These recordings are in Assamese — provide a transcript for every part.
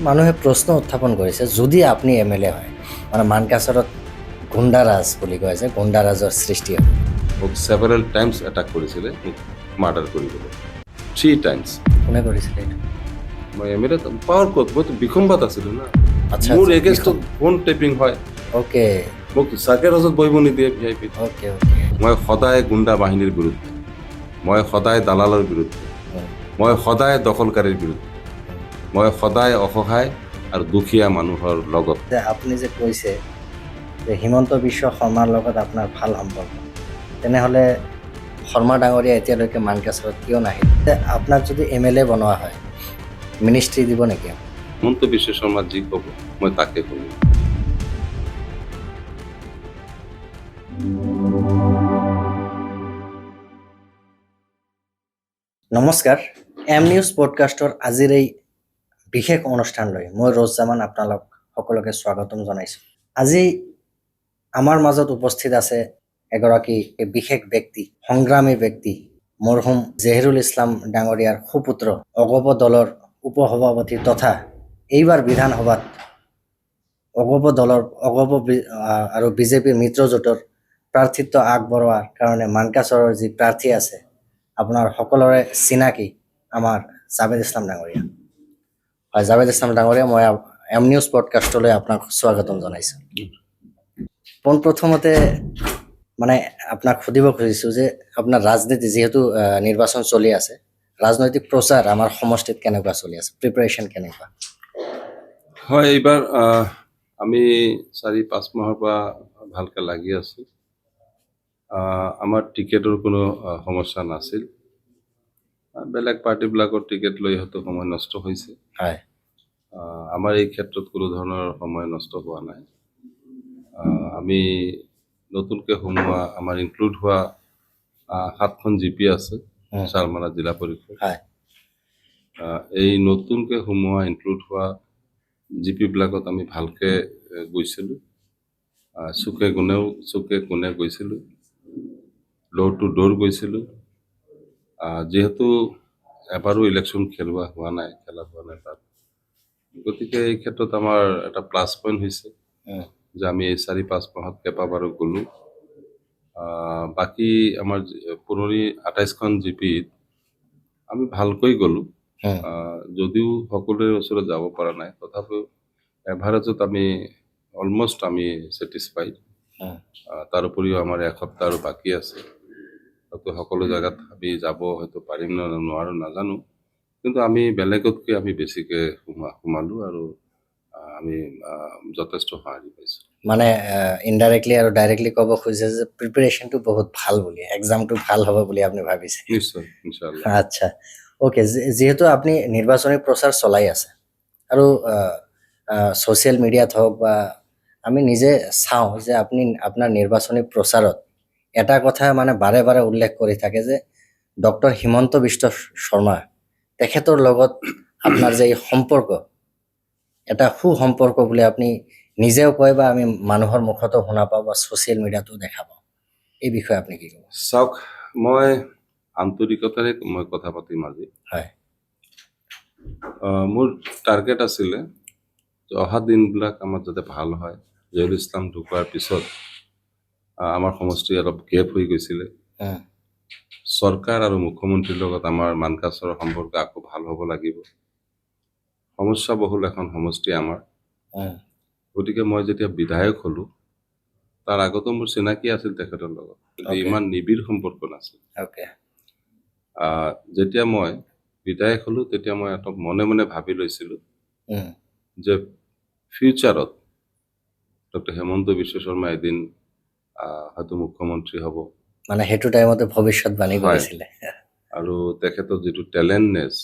মানুহে প্ৰশ্ন উত্থাপন কৰিছে, যদি আপুনি MLA হয়, মানে মানকাচৰত গুণ্ডাৰাজ বুলি কয় যে গুণ্ডাৰাজৰ সৃষ্টি হ'ব। মোক সেভাৰেল টাইমস অ্যাটাক কৰেছিলে মোক মাৰ্ডাৰ কৰিবলৈ 3 টাইমস কোনে কৰিছিলে এইটো? মই এমএলএ পাৱাৰ ক'ত মইতো বিসম্বাদ আছিলোঁ না আচ্ছা, মোৰ আচ্ছা, এগেইনষ্টত ফোন টেপিং হয় অ'কে মোক চাৰ্কেট হাউচত বহিব নিদিয়ে VIP অ'কে মই সদায় গুণ্ডা বাহিনীৰ বিৰুদ্ধে মই সদায় দালালৰ বিৰুদ্ধে মই সদায় দখলকাৰীৰ বিৰুদ্ধে মই সদায় অসহায় আৰু দুখীয়া মানুহৰ লগত যে আপুনি যে কৈছে যে হিমন্ত বিশ্ব শৰ্মাৰ লগত আপোনাৰ ভাল সম্পৰ্ক, তেনেহ'লে শৰ্মা ডাঙৰীয়া এতিয়ালৈকে মানকাচৰত কিয় নাহিল? যে আপোনাক যদি MLA বনোৱা হয়, মিনিষ্ট্ৰী দিব নেকি? হিমন্ত বিশ্ব শৰ্মা যি ক'ব মই তাকে শুনিম। নমস্কাৰ, M News পডকাষ্টৰ আজিৰ এই বিশেষ অনুষ্ঠানলৈ মই ৰোজামান আপোনালোক সকলোকে স্বাগতম জনাইছোঁ। আজি আমাৰ মাজত উপস্থিত আছে এগৰাকী বিশেষ ব্যক্তি, সংগ্ৰামী ব্যক্তি, মৰহুম জহিৰুল ইছলাম ডাঙৰীয়াৰ সুপুত্ৰ, অগপ দলৰ উপসভাপতি তথা এইবাৰ বিধানসভাত অগপ আৰু বিজেপিৰ মিত্ৰজোঁটৰ প্ৰাৰ্থিত্ব আগবঢ়োৱাৰ কাৰণে মানকাচৰৰ যি প্ৰাৰ্থী আছে, আপোনাৰ সকলোৰে চিনাকি আমাৰ জাভেদ ইছলাম ডাঙৰীয়া। হয়, জাভেদ ইছলাম ডাঙৰীয়া, মই M News পডকাষ্টলৈ আপোনাক স্বাগতম জনাইছোঁ। পোনপ্ৰথমতে মানে আপোনাক সুধিব খুজিছোঁ যে আপোনাৰ ৰাজনীতি, যিহেতু নিৰ্বাচন চলি আছে, ৰাজনৈতিক প্ৰচাৰ আমাৰ সমষ্টিত কেনেকুৱা চলি আছে, প্ৰিপাৰেশ্যন কেনেকুৱা? হয়, এইবাৰ আমি 4-5 মাহৰ পৰা ভালকৈ লাগি আছোঁ। আমাৰ টিকেটৰ কোনো সমস্যা নাছিল। বেলেগ পাৰ্টিবিলাকৰ টিকেট লৈ হয়তো সময় নষ্ট হৈছে। হয়, আমাৰ এই ক্ষেত্ৰত কোনো ধৰণৰ সময় নষ্ট হোৱা নাই। আমি নতুনকৈ সোমোৱা আমাৰ ইনক্লুড হোৱা 7খন GP আছে চাৰমাৰা জিলা পৰিষদ। হয়, এই নতুনকৈ সোমোৱা ইনক্লুড হোৱা GP বিলাকত আমি ভালকৈ গৈছিলোঁ। চুকে কোণে গৈছিলোঁ, ডোৰ টু ডোৰ গৈছিলোঁ। যিহেতু এবাৰো ইলেকশ্যন খেলা হোৱা নাই তাত, গতিকে এই ক্ষেত্ৰত আমাৰ এটা প্লাছ পইণ্ট হৈছে যে আমি এই 4-5 মাহত কেইবাবাৰো গ'লোঁ। বাকী আমাৰ পুৰণি 28খন GPত আমি ভালকৈ গ'লোঁ। যদিও সকলোৰে ওচৰত যাব পৰা নাই, তথাপিও এভাৰেজত আমি অলমষ্ট আমি ছেটিছফাইড। তাৰ উপৰিও আমাৰ এসপ্তাহ আৰু বাকী আছে, হয়তো সকলো জেগাত আমি যাব হয়তো পাৰিম নে নোৱাৰোঁ নাজানো, কিন্তু আমি বেলেগতকৈ আমি বেছিকৈ সোমালোঁ আৰু আমি যথেষ্ট সঁহাৰি পাইছোঁ। মানে ইনডাইৰেক্টলি আৰু ডাইৰেক্টলি ক'ব খুজিছে যে প্ৰিপাৰেশ্যনটো বহুত ভাল বুলি, এক্সামটো ভাল হ'ব বুলি আপুনি ভাবিছে? নিশ্চয়, ইনশাআল্লাহ। আচ্ছা, অ'কে। যিহেতু আপুনি নিৰ্বাচনী প্ৰচাৰ চলাই আছে আৰু ছ'চিয়েল মিডিয়াত হওক বা আমি নিজে চাওঁ যে আপুনি আপোনাৰ নিৰ্বাচনী প্ৰচাৰত এটা কথা মানে বাৰে বাৰে উল্লেখ কৰি থাকে যে ডক্টৰ হিমন্ত বিশ্ব শৰ্মা, তেখেতৰ লগত আপোনাৰ যে এই সম্পৰ্ক, এটা সুসম্পৰ্ক বুলি আপুনি নিজেও কয় বা আমি মানুহৰ মুখতো শুনা পাওঁ বা ছ'চিয়েল মিডিয়াতো দেখা পাওঁ। এই বিষয়ে আপুনি কি ক'ব? চাওক, মই আন্তৰিকতাৰে মই কথা পাতিম আজি। হয়, মোৰ টাৰ্গেট আছিলে যে অহা দিনবিলাক আমাৰ যাতে ভাল হয়। জহিৰুল ইছলাম ঢুকোৱাৰ পিছত আমাৰ সমষ্টি অলপ গেপ হৈ গৈছিলে। চৰকাৰ আৰু মুখ্যমন্ত্ৰীৰ লগত আমাৰ মানকাচৰৰ সম্পৰ্ক আকৌ ভাল হ'ব লাগিব। সমস্যা বহুল এখন সমষ্টি আমাৰ, গতিকে মই যেতিয়া বিধায়ক হ'লোঁ, তাৰ আগতো মোৰ চিনাকি আছিল তেখেতৰ লগত, কিন্তু ইমান নিবিড় সম্পৰ্ক নাছিল। যেতিয়া মই বিধায়ক হ'লোঁ, তেতিয়া মই এটা মনে মনে ভাবি লৈছিলোঁ যে ফিউচাৰত ডক্টৰ হিমন্ত বিশ্ব শৰ্মা এদিন হয়তো মুখ্যমন্ত্ৰী হ'ব। মানে সেইটো টাইমতে ভৱিষ্যতবাণী কৰিছিলে। আৰু তেখেতৰ যিটো টেলেণ্টনেছ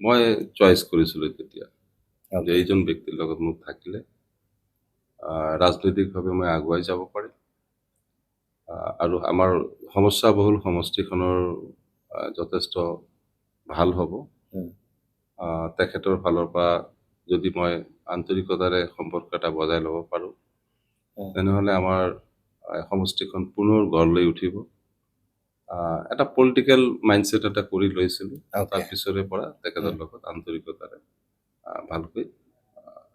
মই চইচ কৰিছিলোঁ তেতিয়া, যে এইজন ব্যক্তিৰ লগত মোক থাকিলে ৰাজনৈতিকভাৱে মই আগুৱাই যাব পাৰিম আৰু আমাৰ সমস্যাবহুল সমষ্টিখনৰ যথেষ্ট ভাল হ'ব। তেখেতৰ ফালৰ পৰা যদি মই আন্তৰিকতাৰে সম্পৰ্ক এটা বজাই ল'ব পাৰোঁ, তেনেহ'লে আমাৰ সমষ্টিখন পুনৰ গঢ় লৈ উঠিব এটা পলিটিকেল মাইণ্ডছেট এটা কৰি লৈছিলোঁ তাৰ অ'কে পিছৰে পৰা তেখেতৰ লগত আন্তৰিকতাৰে ভালকৈ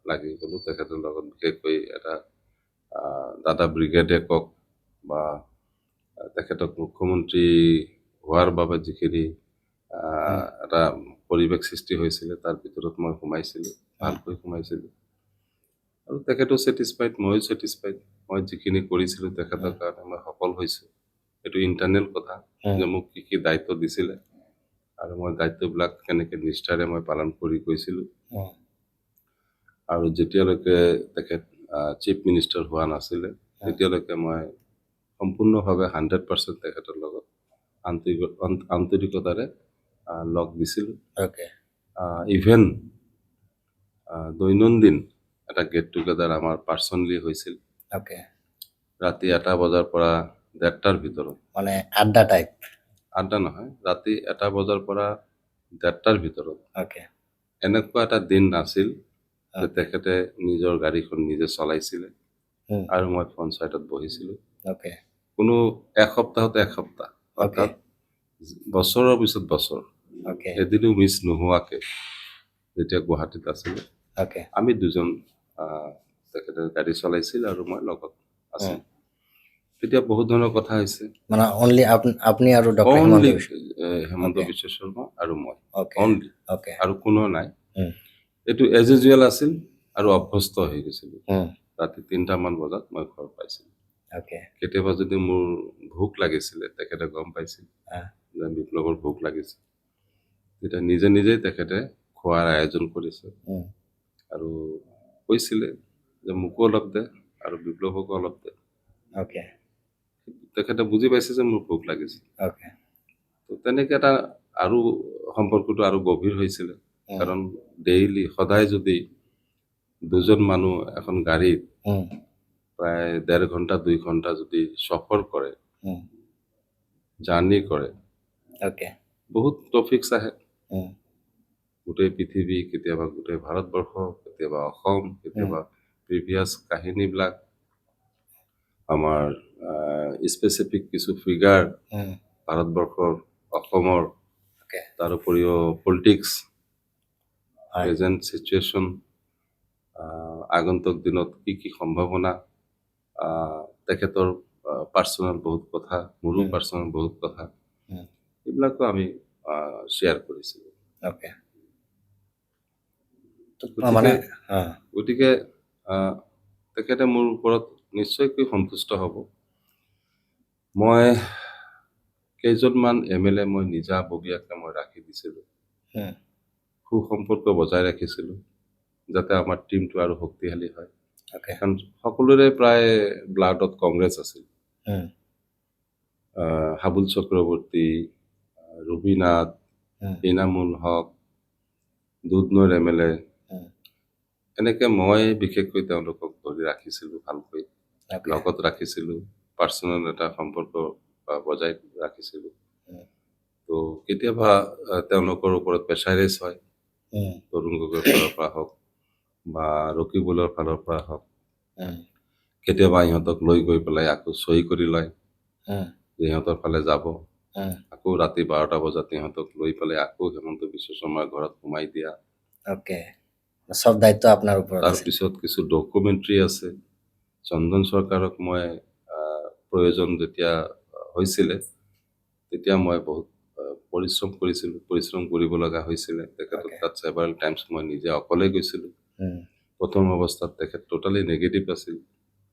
লাগি গ'লোঁ তেখেতৰ লগত বিশেষকৈ এটা দাদা ব্ৰিগেডে কওক বা তেখেতক মুখ্যমন্ত্ৰী হোৱাৰ বাবে যিখিনি এটা পৰিৱেশ সৃষ্টি হৈছিলে তাৰ ভিতৰত মই সোমাইছিলোঁ ভালকৈ সোমাইছিলোঁ আৰু তেখেতো ছেটিছফাইড ময়ো ছেটিছফাইড মই যিখিনি কৰিছিলোঁ তেখেতৰ কাৰণে মই সফল হৈছোঁ এইটো ইণ্টাৰনেল কথা যে মোক কি কি দায়িত্ব দিছিলে আৰু মই দায়িত্ববিলাক কেনেকৈ নিষ্ঠাৰে মই পালন কৰি গৈছিলোঁ আৰু যেতিয়ালৈকে তেখেত চিফ মিনিষ্টাৰ হোৱা নাছিলে তেতিয়ালৈকে মই সম্পূৰ্ণভাৱে 100% তেখেতৰ লগত আন্তৰিকতাৰে লগ দিছিলোঁ অ'কে ইভেন দৈনন্দিন এটা গেট টুগেডাৰ আমাৰ পাৰ্চনেলি হৈছিল অ'কে ৰাতি 1টা বজাৰ পৰা 1:30টাৰ ভিতৰত মানে আড্ডা টাইপ আড্ডা নহয় ৰাতি 1টা বজাৰ পৰা 1:30টাৰ ভিতৰত অ'কে এনেকুৱা এটা দিন নাছিল যে তেখেতে নিজৰ গাড়ীখন নিজে চলাইছিলে আৰু মই ফ্ৰণ্ট ছাইডত বহিছিলোঁ অ'কে কোনো এসপ্তাহত এসপ্তাহ অৰ্থাৎ বছৰৰ পিছত বছৰ অ'কে এদিনো মিছ নোহোৱাকৈ যেতিয়া গুৱাহাটীত আছিলে অ'কে আমি দুজন তেখেতে গাড়ী চলাইছিল আৰু মই লগত আছিলোঁ তেতিয়া বহুত ধৰণৰ কথা হৈছে মানে অনলি আপুনি আৰু ডক্টৰ হিমন্ত অনলি বিশ্ব হেমন্ত Okay. বিশ্ব শৰ্মা আৰু মই অ'কে অনলি অ'কে আৰু কোনো নাই উম। এইটো এজ ইউজুৱেল আছিল আৰু অভ্যস্ত হৈ গৈছিলোঁ ৰাতি 3টামান বজাত মই ঘৰ পাইছিলোঁ অ'কে কেতিয়াবা যদি মোৰ ভোক লাগিছিলে তেখেতে গম পাইছিল আহ। যে বিপ্লৱৰ ভোক লাগিছে তেতিয়া নিজে নিজেই তেখেতে খোৱাৰ আয়োজন কৰিছে আৰু কৈছিলে যে মোকো অলপ দে আৰু বিপ্লৱকো অলপ দে অ'কে তেখেতে বুজি পাইছে যে মোৰ ভোক লাগিছে অ'কে তো তেনেকৈ এটা আৰু সম্পৰ্কটো আৰু গভীৰ হৈছিলে কাৰণ ডেইলি সদায় যদি দুজন মানুহ এখন গাড়ীত প্ৰায় 1.5 ঘণ্টা 2 ঘণ্টা যদি সফৰ কৰে জাৰ্ণি কৰে অ'কে বহুত টপিকছ আহে গোটেই পৃথিৱী কেতিয়াবা গোটেই ভাৰতবৰ্ষ কেতিয়াবা অসম কেতিয়াবা প্ৰিভিয়াছ কাহিনীবিলাক আমাৰ স্পেচিফিক কিছু ফিগাৰ ভাৰতবৰ্ষৰ অসমৰ অ'কে তাৰোপৰিও পলিটিক্স হয় প্ৰেজেণ্ট চিটুৱেশ্যন আগন্তুক দিনত কি কি সম্ভাৱনা তেখেতৰ পাৰ্চনেল বহুত কথা মোৰো পাৰ্চনেল বহুত কথা এইবিলাকো আমি শ্বেয়াৰ কৰিছিলোঁ অ'কে গতিকে মানে গতিকে তেখেতে মোৰ ওপৰত নিশ্চয়কৈ সন্তুষ্ট হ'ব মই কেইজনমান MLA মই নিজাববীয়াকৈ মই ৰাখি দিছিলোঁ সুসম্পৰ্ক বজাই ৰাখিছিলোঁ যাতে আমাৰ টীমটো আৰু শক্তিশালী হয় অ'কে কাৰণ সকলোৰে প্ৰায় ব্লাডত কংগ্ৰেছ আছিল হাবুল চক্ৰৱৰ্তী ৰবীনাথ ইনামুল হক দুধনৈৰ MLA এনেকৈ মই বিশেষকৈ তেওঁলোকক ধৰি ৰাখিছিলোঁ ভালকৈ লগত ৰাখিছিলোঁ পাৰ্চনেল এটা সম্পৰ্ক বজাই ৰাখিছিলোঁ তো কেতিয়াবা তেওঁলোকৰ ওপৰত প্ৰেছাৰাইজ হয় তৰুণ গগৈৰ ফালৰ পৰা হওক বা ৰকিবুলৰ ফালৰ পৰা হওক কেতিয়াবা ইহঁতক লৈ গৈ পেলাই আকৌ চহী কৰি লয় যে ইহঁতৰ ফালে যাব আকৌ ৰাতি 12টা বজাত ইহঁতক লৈ পেলাই আকৌ হেমন্ত বিশ্ব শৰ্মাৰ ঘৰত সোমাই দিয়া অ'কে সব দায়িত্ব আপোনাৰ ওপৰত আছে তাৰপিছত কিছু ডকুমেণ্টৰী আছে চন্দন চৰকাৰক মই প্ৰয়োজন যেতিয়া হৈছিলে তেতিয়া মই বহুত পৰিশ্ৰম কৰিব লগা হৈছিলে তেখেতক Okay. তাত ছেভাৰেল টাইমছ মই নিজে অকলে গৈছিলোঁ প্ৰথম অৱস্থাত তেখেত টোটালি নেগেটিভ আছিল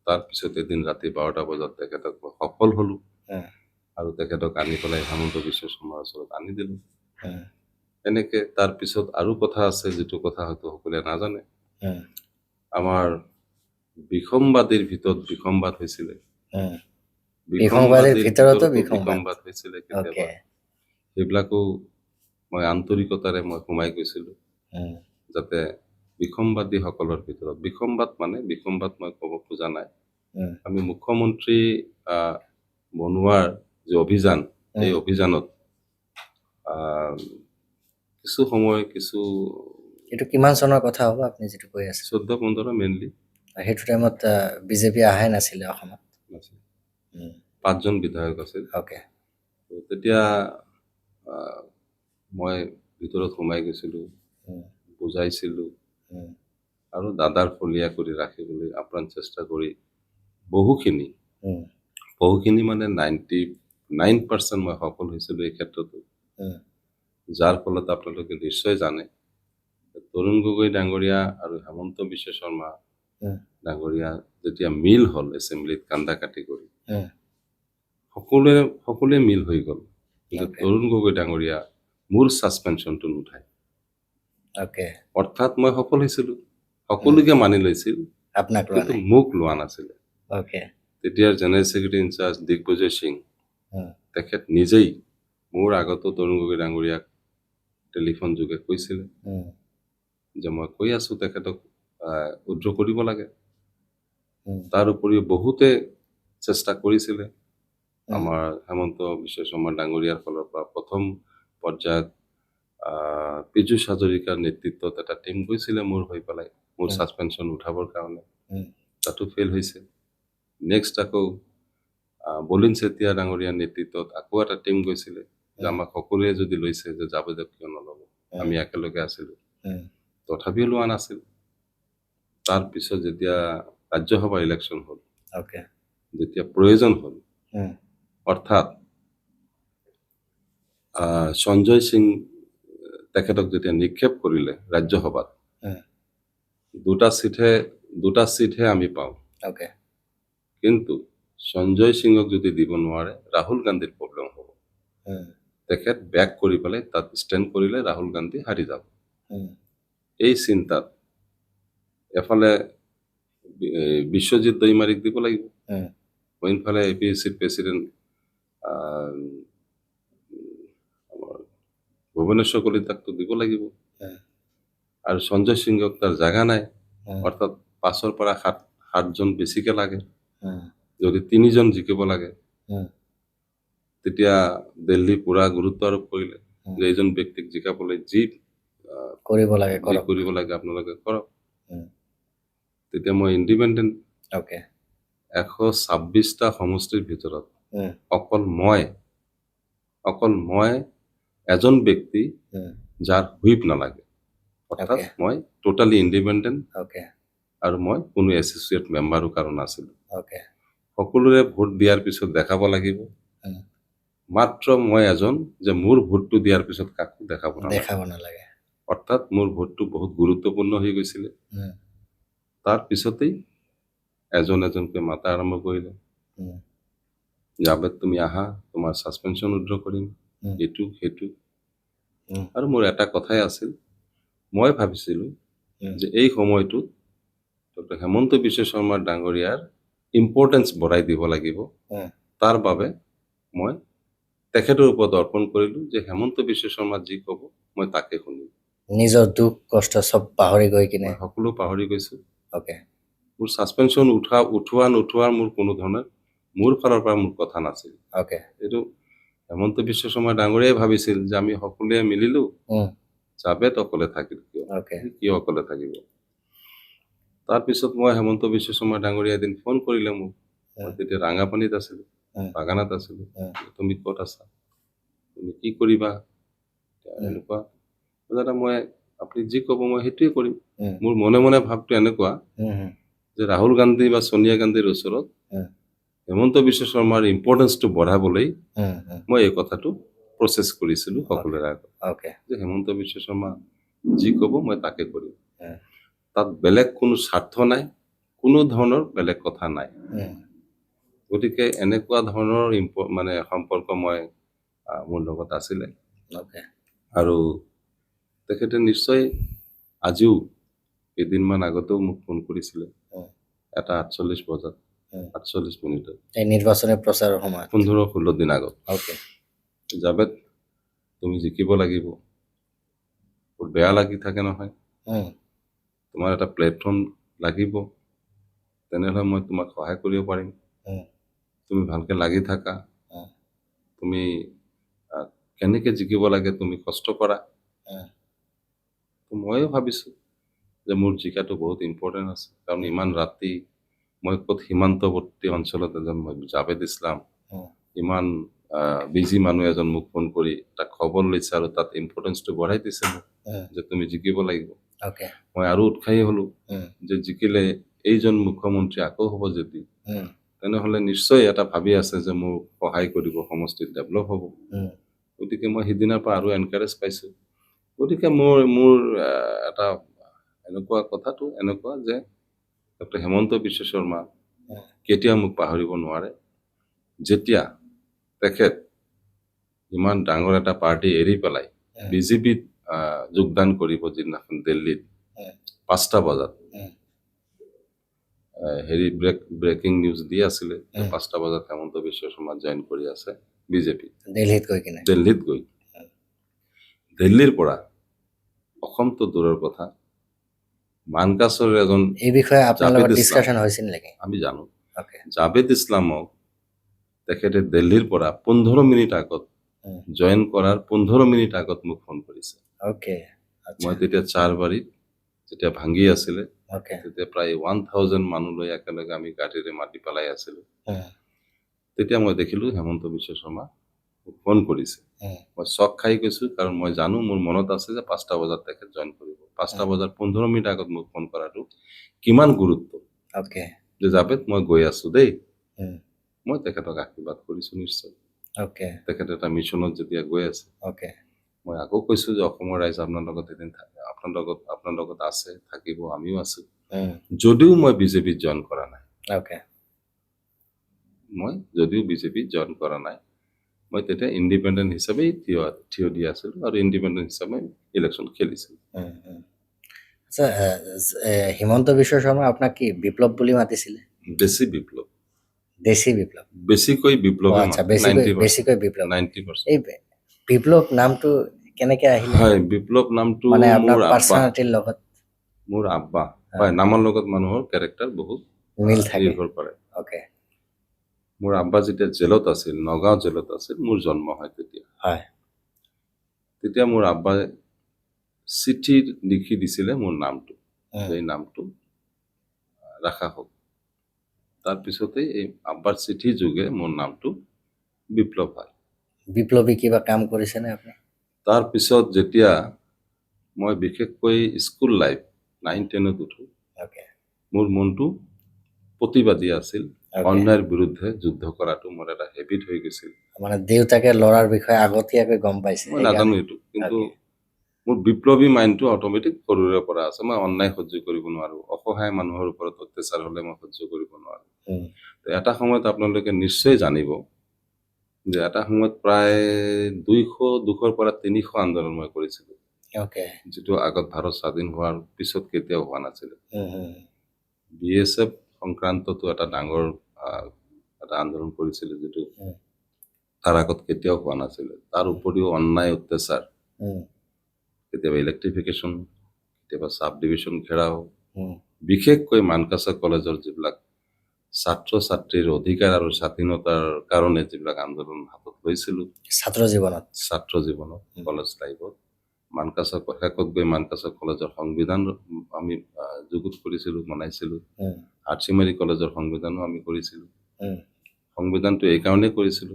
তাৰপিছত এদিন ৰাতি 12টা বজাত তেখেতক মই সফল হ'লোঁ আৰু তেখেতক আনি পেলাই হেমন্ত বিশ্ব শৰ্মাৰ ওচৰত আনি দিলোঁ এনেকৈ তাৰপিছত আৰু কথা আছে যিটো কথা হয়তো সকলোৱে নাজানে আমাৰ বিসম্বাদীৰ ভিতৰত বিসম্বাদ হৈছিলে বিসম্বাদীৰ ভিতৰতো বিসম্বাদ হৈছিলে কেতিয়াবা সেইবিলাকো মই আন্তৰিকতাৰে মই সোমাই গৈছিলোঁ যাতে বিসম্বাদীসকলৰ ভিতৰত বিসম্বাদ মই ক'ব খোজা নাই আমি মুখ্যমন্ত্ৰী বনোৱাৰ যে অভিযান এই অভিযানত কিছু সময় এইটো কিমান চনৰ কথা হ'ব আপুনি যিটো কৈ আছে 14-15 মেইনলি সেইটো টাইমত বিজেপি আহাই নাছিলে অসমত 5জন বিধায়ক আছিল অ'কে তেতিয়া আহ, মই ভিতৰত সোমাই গৈছিলোঁ, উম, বুজাইছিলোঁ উম, আৰু দাদাৰ ফলীয়া কৰি ৰাখিবলৈ আপ্ৰাণ চেষ্টা কৰি বহুখিনি উম, মানে 99% মই সফল হৈছিলোঁ এই ক্ষেত্ৰতো, উম, যাৰ ফলত আপোনালোকে নিশ্চয় জানে তৰুণ গগৈ ডাঙৰীয়া আৰু হেমন্ত বিশ্ব শৰ্মা উম, ডাঙৰীয়া যেতিয়া মিল হ'ল এছেম্বলিত কান্দা কাটি কৰি, উম, সকলোৱে মিল হৈ গ'ল, কিন্তু Okay. তৰুণ গগৈ ডাঙৰীয়া মোৰ ছাছপেনশ্যনটো নুঠায়। Okay. অৰ্থাৎ মই সফল হৈছিলোঁ, সকলোকে মানি লৈছিল, আপোনাক লোৱা কিন্তু নাই। মোক লোৱা নাছিলে। Okay. তেতিয়াৰ general secretary in charge Digvijay Singh um, তেখেত নিজেই মোৰ আগতো তৰুণ গগৈ ডাঙৰীয়াক টেলিফোন যোগে কৈছিলে উম, যে মই কৈ আছোঁ তেখেতক উদ্ৰ কৰিব লাগে। উম, তাৰ উপৰিও বহুতে চেষ্টা কৰিছিলে। উম, আমাৰ হেমন্ত বিশ্ব শৰ্মা ডাঙৰীয়াৰ ফালৰ পৰা প্ৰথম পৰ্যায়ত পীযুষ হাজৰিকাৰ নেতৃত্বত এটা টীম গৈছিলে মোৰ হৈ পেলাই মোৰ উম, ছাছপেনশ্যন উঠাবৰ কাৰণে, উম, তাতো ফেইল হৈছে। নেক্সট আকৌ বলিন চেতিয়া ডাঙৰীয়াৰ নেতৃত্বত আকৌ এটা টীম গৈছিলে যে উম, আমাক সকলোৱে যদি লৈছে যে জাবেদক কিয় নল'ব, আমি একেলগে আছিলোঁ, উম, তথাপিও লোৱা নাছিল। তাৰপিছত যেতিয়া ৰাজ্যসভা ইলেকশ্যন হ'ল, Okay. যেতিয়া প্ৰয়োজন হ'ল, উম, অৰ্থাৎ সঞ্জয় সিং তেখেতক যেতিয়া নিক্ষেপ কৰিলে ৰাজ্যসভাত, উম, দুটা চিটহে আমি পাওঁ, Okay. কিন্তু সঞ্জয় সিঙক যদি দিব নোৱাৰে ৰাহুল গান্ধীৰ প্ৰব্লেম হ'ব। উম, তেখেত বেক কৰি পেলাই তাত ষ্টেণ্ড কৰিলে ৰাহুল গান্ধী হাৰি যাব। উম, এই চিন্তাত এফালে বিশ্বজিৎ দৈমাৰীক দিব লাগিব, উম, অইনফালে APSCৰ প্ৰেচিডেণ্ট আমাৰ ভুৱনেশ্বৰ কলিতাকটো দিব লাগিব, উম, আৰু সঞ্জয় সিঙক তাৰ জাগা নাই, উম, অৰ্থাৎ 5ৰ পৰা 7জন বেছিকে লাগে। উম, যদি 3জন জিকিব লাগে, উম, তেতিয়া দিল্লী পুৰা গুৰুত্ব আৰোপ কৰিলে উম, যে এইজন ব্যক্তিক জিকাবলৈ যি কৰিব লাগে যি কৰক। কৰিব লাগে আপোনালোকে কৰক। উম, তেতিয়া মই ইণ্ডিপেণ্ডেণ্ট Okay. 126টা সমষ্টিৰ ভিতৰত উম, অকল মই এজন ব্যক্তি উম, যাৰ হুইপ নালাগে, অৰ্থাৎ Okay. মই টোটালি ইণ্ডিপেণ্ডেণ্ট Okay. আৰু মই কোনো এছ'চিয়েট মেম্বাৰো কাৰো নাছিলোঁ। Okay. সকলোৰে ভোট দিয়াৰ পিছত দেখাব লাগিব উম, মাত্ৰ মই এজন যে মোৰ ভোটটো দিয়াৰ পিছত কাকো দেখাব নালাগে, দেখাব নালাগে। অৰ্থাৎ মোৰ ভোটটো বহুত গুৰুত্বপূৰ্ণ হৈ গৈছিলে। উম, তাৰ পিছতেই এজনকৈ মাতা আৰম্ভ কৰিলে, উম, জাবেদ তুমি আহা, তোমাৰ ছাছপেনশ্যন উইথড্ৰ কৰিম, উম, এইটো সেইটো। উম, আৰু মোৰ এটা কথাই আছিল, মই ভাবিছিলোঁ উম, যে এই সময়টোত ডক্টৰ হেমন্ত বিশ্ব শৰ্মা ডাঙৰীয়াৰ ইম্পৰ্টেঞ্চ বঢ়াই দিব লাগিব। উম, তাৰ বাবে মই তেখেতৰ ওপৰত অৰ্পণ কৰিলোঁ যে হেমন্ত বিশ্ব শৰ্মা যি ক'ব মই তাকে শুনিম। নিজৰ দুখ কষ্ট চব পাহৰি গৈ কিনে। মই সকলো পাহৰি গৈছোঁ। Okay. মোৰ ছাছপেনশ্যন উঠোৱা নোঠোৱাৰ মোৰ কোনো ধৰণৰ মোৰ ফালৰ পৰা মোৰ কথা নাছিল। Okay. এইটো হেমন্ত বিশ্ব শৰ্মা ডাঙৰীয়াই ভাবিছিল যে আমি সকলোৱে মিলিলোঁ, উম, জাবেদ অকলে থাকিল কিয়, Okay. সি কিয় অকলে থাকিব। তাৰপিছত মই হেমন্ত বিশ্ব শৰ্মা ডাঙৰীয়া এদিন ফোন কৰিলে মোক, মই তেতিয়া ৰাঙাপানীত আছিলোঁ, উম, বাগানত আছিলোঁ, উম, তুমি ক'ত আছা, তুমি কি কৰিবা, এনেকুৱা দাদা মই আপুনি যি ক'ব মই সেইটোৱে কৰিম। উম, মোৰ মনে মনে ভাৱটো এনেকুৱা উম, যে ৰাহুল গান্ধী বা ছোনিয়া গান্ধীৰ ওচৰত উম, হেমন্ত বিশ্ব শৰ্মাৰ ইম্পৰ্টেঞ্চটো বঢ়াবলৈ উম, উম, মই এই কথাটো প্ৰচেছ কৰিছিলোঁ সকলোৰে আগত Okay. যে হেমন্ত বিশ্ব শৰ্মা যি ক'ব মই তাকে কৰিম। উম, তাত বেলেগ কোনো স্বাৰ্থ নাই, কোনো ধৰণৰ বেলেগ কথা নাই। উম, গতিকে এনেকুৱা ধৰণৰ মানে সম্পৰ্ক মই মোৰ লগত আছিলে। Okay. আৰু তেখেতে নিশ্চয় আজিও কেইদিনমান আগতেও মোক ফোন কৰিছিলে, উম, এটা 48 বজাত, উম, 48 মিনিটত, এই নিৰ্বাচনী প্ৰচাৰৰ সময়ত। 15-16 দিন আগত, Okay. জাবেদ তুমি জিকিব লাগিব, বহুত বেয়া লাগি থাকে নহয়, উম, তোমাৰ এটা প্লেটফৰ্ম লাগিব, তেনেহ'লে মই তোমাক সহায় কৰিব পাৰিম, উম, তুমি ভালকে লাগি থাকা, উম, তুমি কেনেকে জিকিব লাগে তুমি কষ্ট কৰা। উম, ময়ো ভাবিছোঁ যে মোৰ জিকাটো বহুত ইম্পৰ্টেণ্ট আছে, কাৰণ ইমান ৰাতি মই ক'ত সীমান্তৱৰ্তী অঞ্চলত এজন মই জাবেদ ইছলাম উম, ইমান বিজি মানুহ এজন মোক ফোন কৰি এটা খবৰ লৈছে আৰু তাত ইম্পৰ্টেঞ্চটো বঢ়াই দিছে মোক যে তুমি জিকিব লাগিব। ওকে মই আৰু উৎসাহী হলো যে জিকিলে এইজন মুখ্যমন্ত্ৰী আকৌ হ'ব যদি তেনেহলে নিশ্চয় এটা ভাবি আছে যে মোক সহায় কৰিব, সমষ্টিত ডেভেলপ হ'ব। গতিকে মই সিদিনাৰ পৰা আৰু এনকাৰেজ পাইছো। গতিকে মোৰ এটা এনেকুৱা কথাটো এনেকুৱা যে ডক্টৰ হেমন্ত বিশ্ব শৰ্মা কেতিয়াও মোক পাহৰিব নোৱাৰে। যেতিয়া তেখেত ইমান ডাঙৰ এটা পাৰ্টি এৰি পেলাই বিজেপিত যোগদান কৰিব যিদিনাখন দিল্লীত 5টা বজাত ব্ৰেকিং নিউজ দি আছিলে যে 5টা বজাত হেমন্ত বিশ্ব শৰ্মা জইন কৰি আছে বিজেপি দিল্লীত গৈ কিনে দিল্লীত গৈ দিল্লীৰ পৰা অসমটো দূৰৰ কথা মানকাছৰ এজন এই বিষয়ে আপোনাৰ লগত জাভেদ ইছলাম ডিসকাশন হৈছিল নেকি? আমি জানো ওকে জাভেদ ইছলামক তেখেতে দিল্লীৰ পৰা 15 মিনিট আগত জইন কৰাৰ 15 মিনিট আগত মোক ফোন কৰিছে। ওকে আচ্ছা মই তেতিয়া চাৰবাৰীত যেতিয়া ভাঙি আছিলে ওকে তেতিয়া প্ৰায় 1000 মানুহ লৈ একেলগে আমি গাড়ীৰে মাতি পেলাই আছিলো। তেতিয়া মই দেখিলো হেমন্ত বিশ্ব শৰ্মা মোক ফোন কৰিছে। মই চক খাই গৈছো কাৰণ মই জানো মোৰ মনত আছে যে 5টা বজাত তেখেত জইন কৰিব। 5টা বজাৰ 15 মিনিট আগত মোক ফোন কৰাটো কিমান গুৰুত্ব। ওকে যে জাভেদ মই গৈ আছো দেই। মই তেখেতক আশীৰ্বাদ কৰিছো নিশ্চয়। ওকে তেখেতে এটা মিছনত যেতিয়া গৈ আছে ওকে মই আকৌ কৈছো যে অসমৰ ৰাইজ আপোনাৰ লগত এদিন আপোনাৰ লগত আছে, থাকিব, আমিও আছো। যদিও মই বিজেপিত জইন কৰা নাই, ওকে মই তেতিয়া ইণ্ডিপেণ্ডেণ্ট হিচাপেই থিয় দি আছিলো আৰু ইণ্ডিপেণ্ডেণ্ট হিচাপে ইলেকশ্যন খেলিছিলো। আচ্ছা হিমন্ত বিশ্ব শৰ্মা আপোনাক কি বিপ্লৱ বুলি মাতিছিলে? বেছি বিপ্লৱ, দেশী বিপ্লৱ বেছিকৈ অ, বিপ্লৱে আচ্ছা মাতে, 90%, বেছিকৈ বিপ্লৱ 90%। এই বিপ্লৱ নামটো কেনেকে আহিলে হয়, বিপ্লৱ নামটো মানে আপোনাৰ মোৰ আব্বা, পাৰ্চনেলিটিৰ লগত হয়, নামৰ লগত মানুহৰ কেৰেক্টাৰ বহুত মিল থাকে নিৰ্ভৰ কৰে। ওকে মোৰ আব্বা যেতিয়া জেলত আছিল, নগাঁও জেলত আছিল, মোৰ জন্ম হয় হয় তেতিয়া মোৰ আব্বাই চিঠি লিখি দিছিলে মোৰ নামটো, যে এই নামটো ৰাখা হওক। তাৰপিছতে এই আব্বাৰ চিঠি যোগে মোৰ নামটো বিপ্লৱ হয়। বিপ্লৱী কিবা কাম কৰিছেনে আপুনি? তাৰপিছত যেতিয়া মই বিশেষকৈ স্কুল লাইফ 9-10ত উঠো, ওকে মোৰ মনটো প্ৰতিবাদী আছিল। Okay. অন্যায়ৰ বিৰুদ্ধে যুদ্ধ কৰাটো মোৰ এটা হেবিট হৈ গৈছিল। মানে দেউতাকে ল'ৰাৰ বিষয়ে আগতীয়াকৈ গম পাইছে মই নাজানো এইটো, কিন্তু মোৰ বিপ্লৱী মাইণ্ডটো অট'মেটিক সৰুৰে পৰা আছে। মই অন্যায় সহ্য কৰিব নোৱাৰো, অসহায় মানুহৰ ওপৰত অত্যাচাৰ হলে মই সহ্য কৰিব নোৱাৰো। তো এটা সময়ত আপোনালোকে নিশ্চয় জানিব যে এটা সময়ত প্ৰায় 200ৰ পৰা 300 আন্দোলন মই কৰিছিলো, ওকে যিটো আগত ভাৰত স্বাধীন হোৱাৰ পিছত কেতিয়াও হোৱা নাছিল। BSF সংক্ৰান্ততো এটা ডাঙৰ এটা আন্দোলন কৰিছিল, যিটো তাৰ আগত কেতিয়াও হোৱা নাছিল। তাৰ উপৰিও অন্যায় অত্যাচাৰ, কেতিয়াবা ইলেক্ট্ৰিফিকেশ্যন, কেতিয়াবা চাব ডিভিশ্যন ঘেৰাও, বিশেষকৈ মানকাছা কলেজৰ যিবিলাক ছাত্ৰ ছাত্ৰীৰ অধিকাৰ আৰু স্বাধীনতাৰ কাৰণে যিবিলাক আন্দোলন হাতত লৈছিলো ছাত্ৰ জীৱনত কলেজ লাইফত, শেষত গৈ মানকাছা কলেজৰ সংবিধান আমি যুগুত কৰিছিলো, বনাইছিলো। আৰ্চিমাৰী কলেজৰ সংবিধানো আমি কৰিছিলো। সংবিধানটো এই কাৰণে কৰিছিলো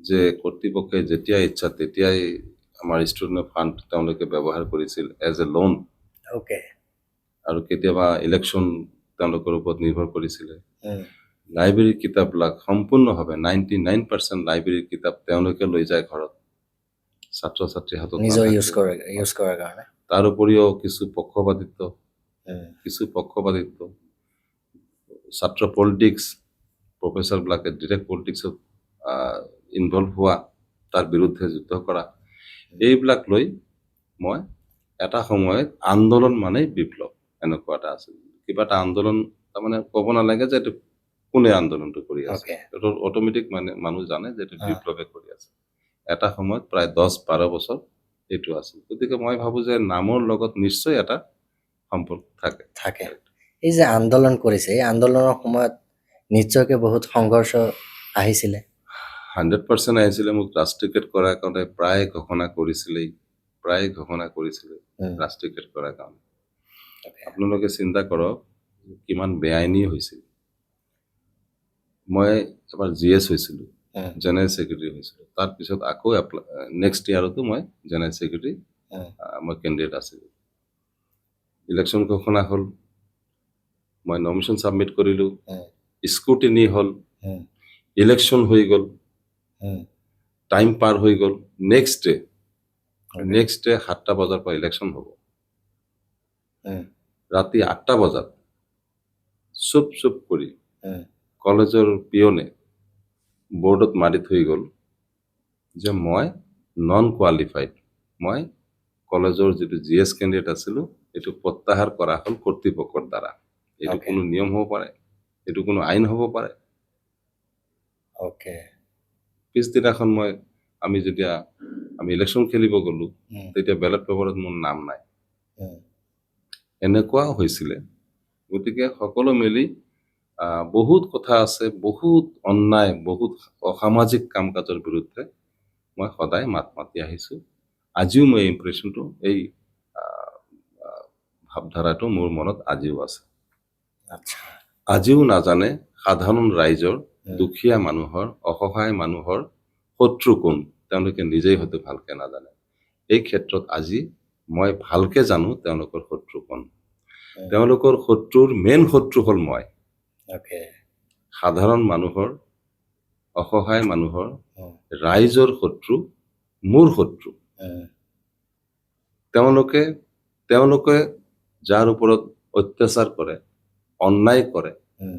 যে কৰ্তৃপক্ষই যেতিয়া ইচ্ছা তেতিয়াই আমাৰ ষ্টুডেণ্ট ফাণ্ড তেওঁলোকে ব্যৱহাৰ কৰিছিল এজ এ লোন। ওকে আৰু কেতিয়াবা ইলেকশ্যন তেওঁলোকৰ ওপৰত নিৰ্ভৰ কৰিছিলে। লাইব্ৰেৰীৰ কিতাপবিলাক সম্পূৰ্ণভাৱে 99% লাইব্ৰেৰীৰ কিতাপ তেওঁলোকে লৈ যায় ঘৰত, ছাত্ৰ ছাত্ৰীৰ হাতত নিজৰ নাথাকে। ইউজ কৰাৰ কাৰণে তাৰ উপৰিও কিছু পক্ষপাতিত্ব, ছাত্ৰ পলিটিক্স, প্ৰফেচাৰবিলাকে ডিৰেক্ট পলিটিক্সত ইনভলভ হোৱা, তাৰ বিৰুদ্ধে যুদ্ধ কৰা, এইবিলাক লৈ মই এটা সময়ত আন্দোলন মানে বিপ্লৱ এনেকুৱা এটা আছিল। কিবা এটা আন্দোলন তাৰমানে ক'ব নালাগে যে এইটো কোনে আন্দোলনটো কৰি আছে, এইটো অট'মেটিক মানে মানুহ জানে যে এইটো বিপ্লৱে কৰি আছে। এটা সময়ত প্ৰায় 10-12 বছৰ এইটো আছিল। গতিকে মই ভাবো যে নামৰ লগত নিশ্চয় এটা সম্পৰ্ক থাকে। এই যে আন্দোলন কৰিছে, এই আন্দোলনৰ সময়ত নিশ্চয়কৈ বহুত সংঘৰ্ষ আহিছিলে। 100% আহিছিলে। মোক ৰাষ্ট্ৰীয়কৃত কৰাৰ কাৰণে প্ৰায় ঘোষণা কৰিছিলে ৰাষ্ট্ৰীয়কৃত কৰাৰ কাৰণে। আপোনালোকে চিন্তা কৰক কিমান বেআইনী হৈছিল। মই এবাৰ GS হৈছিলো, উম, জেনেৰেল ছেক্ৰেটাৰী হৈছিলোঁ। তাৰপিছত আকৌ নেক্সট ইয়াৰতো মই জেনেৰেল ছেক্ৰেটাৰী উম, মই কেণ্ডিডেট আছিলোঁ। ইলেকশ্যন ঘোষণা হ'ল, মই নমিনেশ্যন ছাবমিট কৰিলোঁ, উম, স্ক্ৰুটিনি হ'ল, উম, ইলেকশ্যন হৈ গ'ল, উম, টাইম পাৰ হৈ গ'ল। নেক্সট okay, ডে 7টা বজাৰ পৰা ইলেকশ্যন হ'ব। উম, ৰাতি 8টা বজাত চুপ কৰি উম, কলেজৰ পিয়নে বৰ্ডত মাৰি থৈ গ'ল যে মই নন কোৱালিফাইড, মই কলেজৰ যিটো GS কেণ্ডিডেট আছিলোঁ এইটো প্ৰত্যাহাৰ কৰা হ'ল কৰ্তৃপক্ষৰ দ্বাৰা। এইটো Okay. কোনো নিয়ম হ'ব পাৰে, এইটো কোনো আইন হ'ব পাৰে। okay, পিছদিনাখন আমি যেতিয়া ইলেকশ্যন খেলিব গ'লো, উম, তেতিয়া বেলট পেপাৰত মোৰ নাম নাই। উম, এনেকুৱা হৈছিলে। গতিকে সকলো মিলি বহুত কথা আছে, বহুত অন্যায়, বহুত অসামাজিক কাম কাজৰ বিৰুদ্ধে মই সদায় মাত মাতি আহিছোঁ। আজিও মই ইম্প্ৰেশ্যনটো, এই আহ, আহ, ভাৱধাৰাটো মোৰ মনত আজিও আছে। আচ্ছা, আজিও নাজানে সাধাৰণ ৰাইজৰ, উম, দুখীয়া মানুহৰ, অসহায় মানুহৰ শত্ৰু কোন, তেওঁলোকে নিজেই হয়তো ভালকে নাজানে। এই ক্ষেত্ৰত আজি মই ভালকে জানো তেওঁলোকৰ শত্ৰু কোন। উম, তেওঁলোকৰ শত্ৰুৰ মেইন শত্ৰু হ'ল মই। okay, সাধাৰণ মানুহৰ, অসহায় মানুহৰ, উম, ৰাইজৰ শত্ৰু মোৰ শত্ৰু। উম, তেওঁলোকে যাৰ ওপৰত অত্যাচাৰ কৰে, অন্যায় কৰে, উম,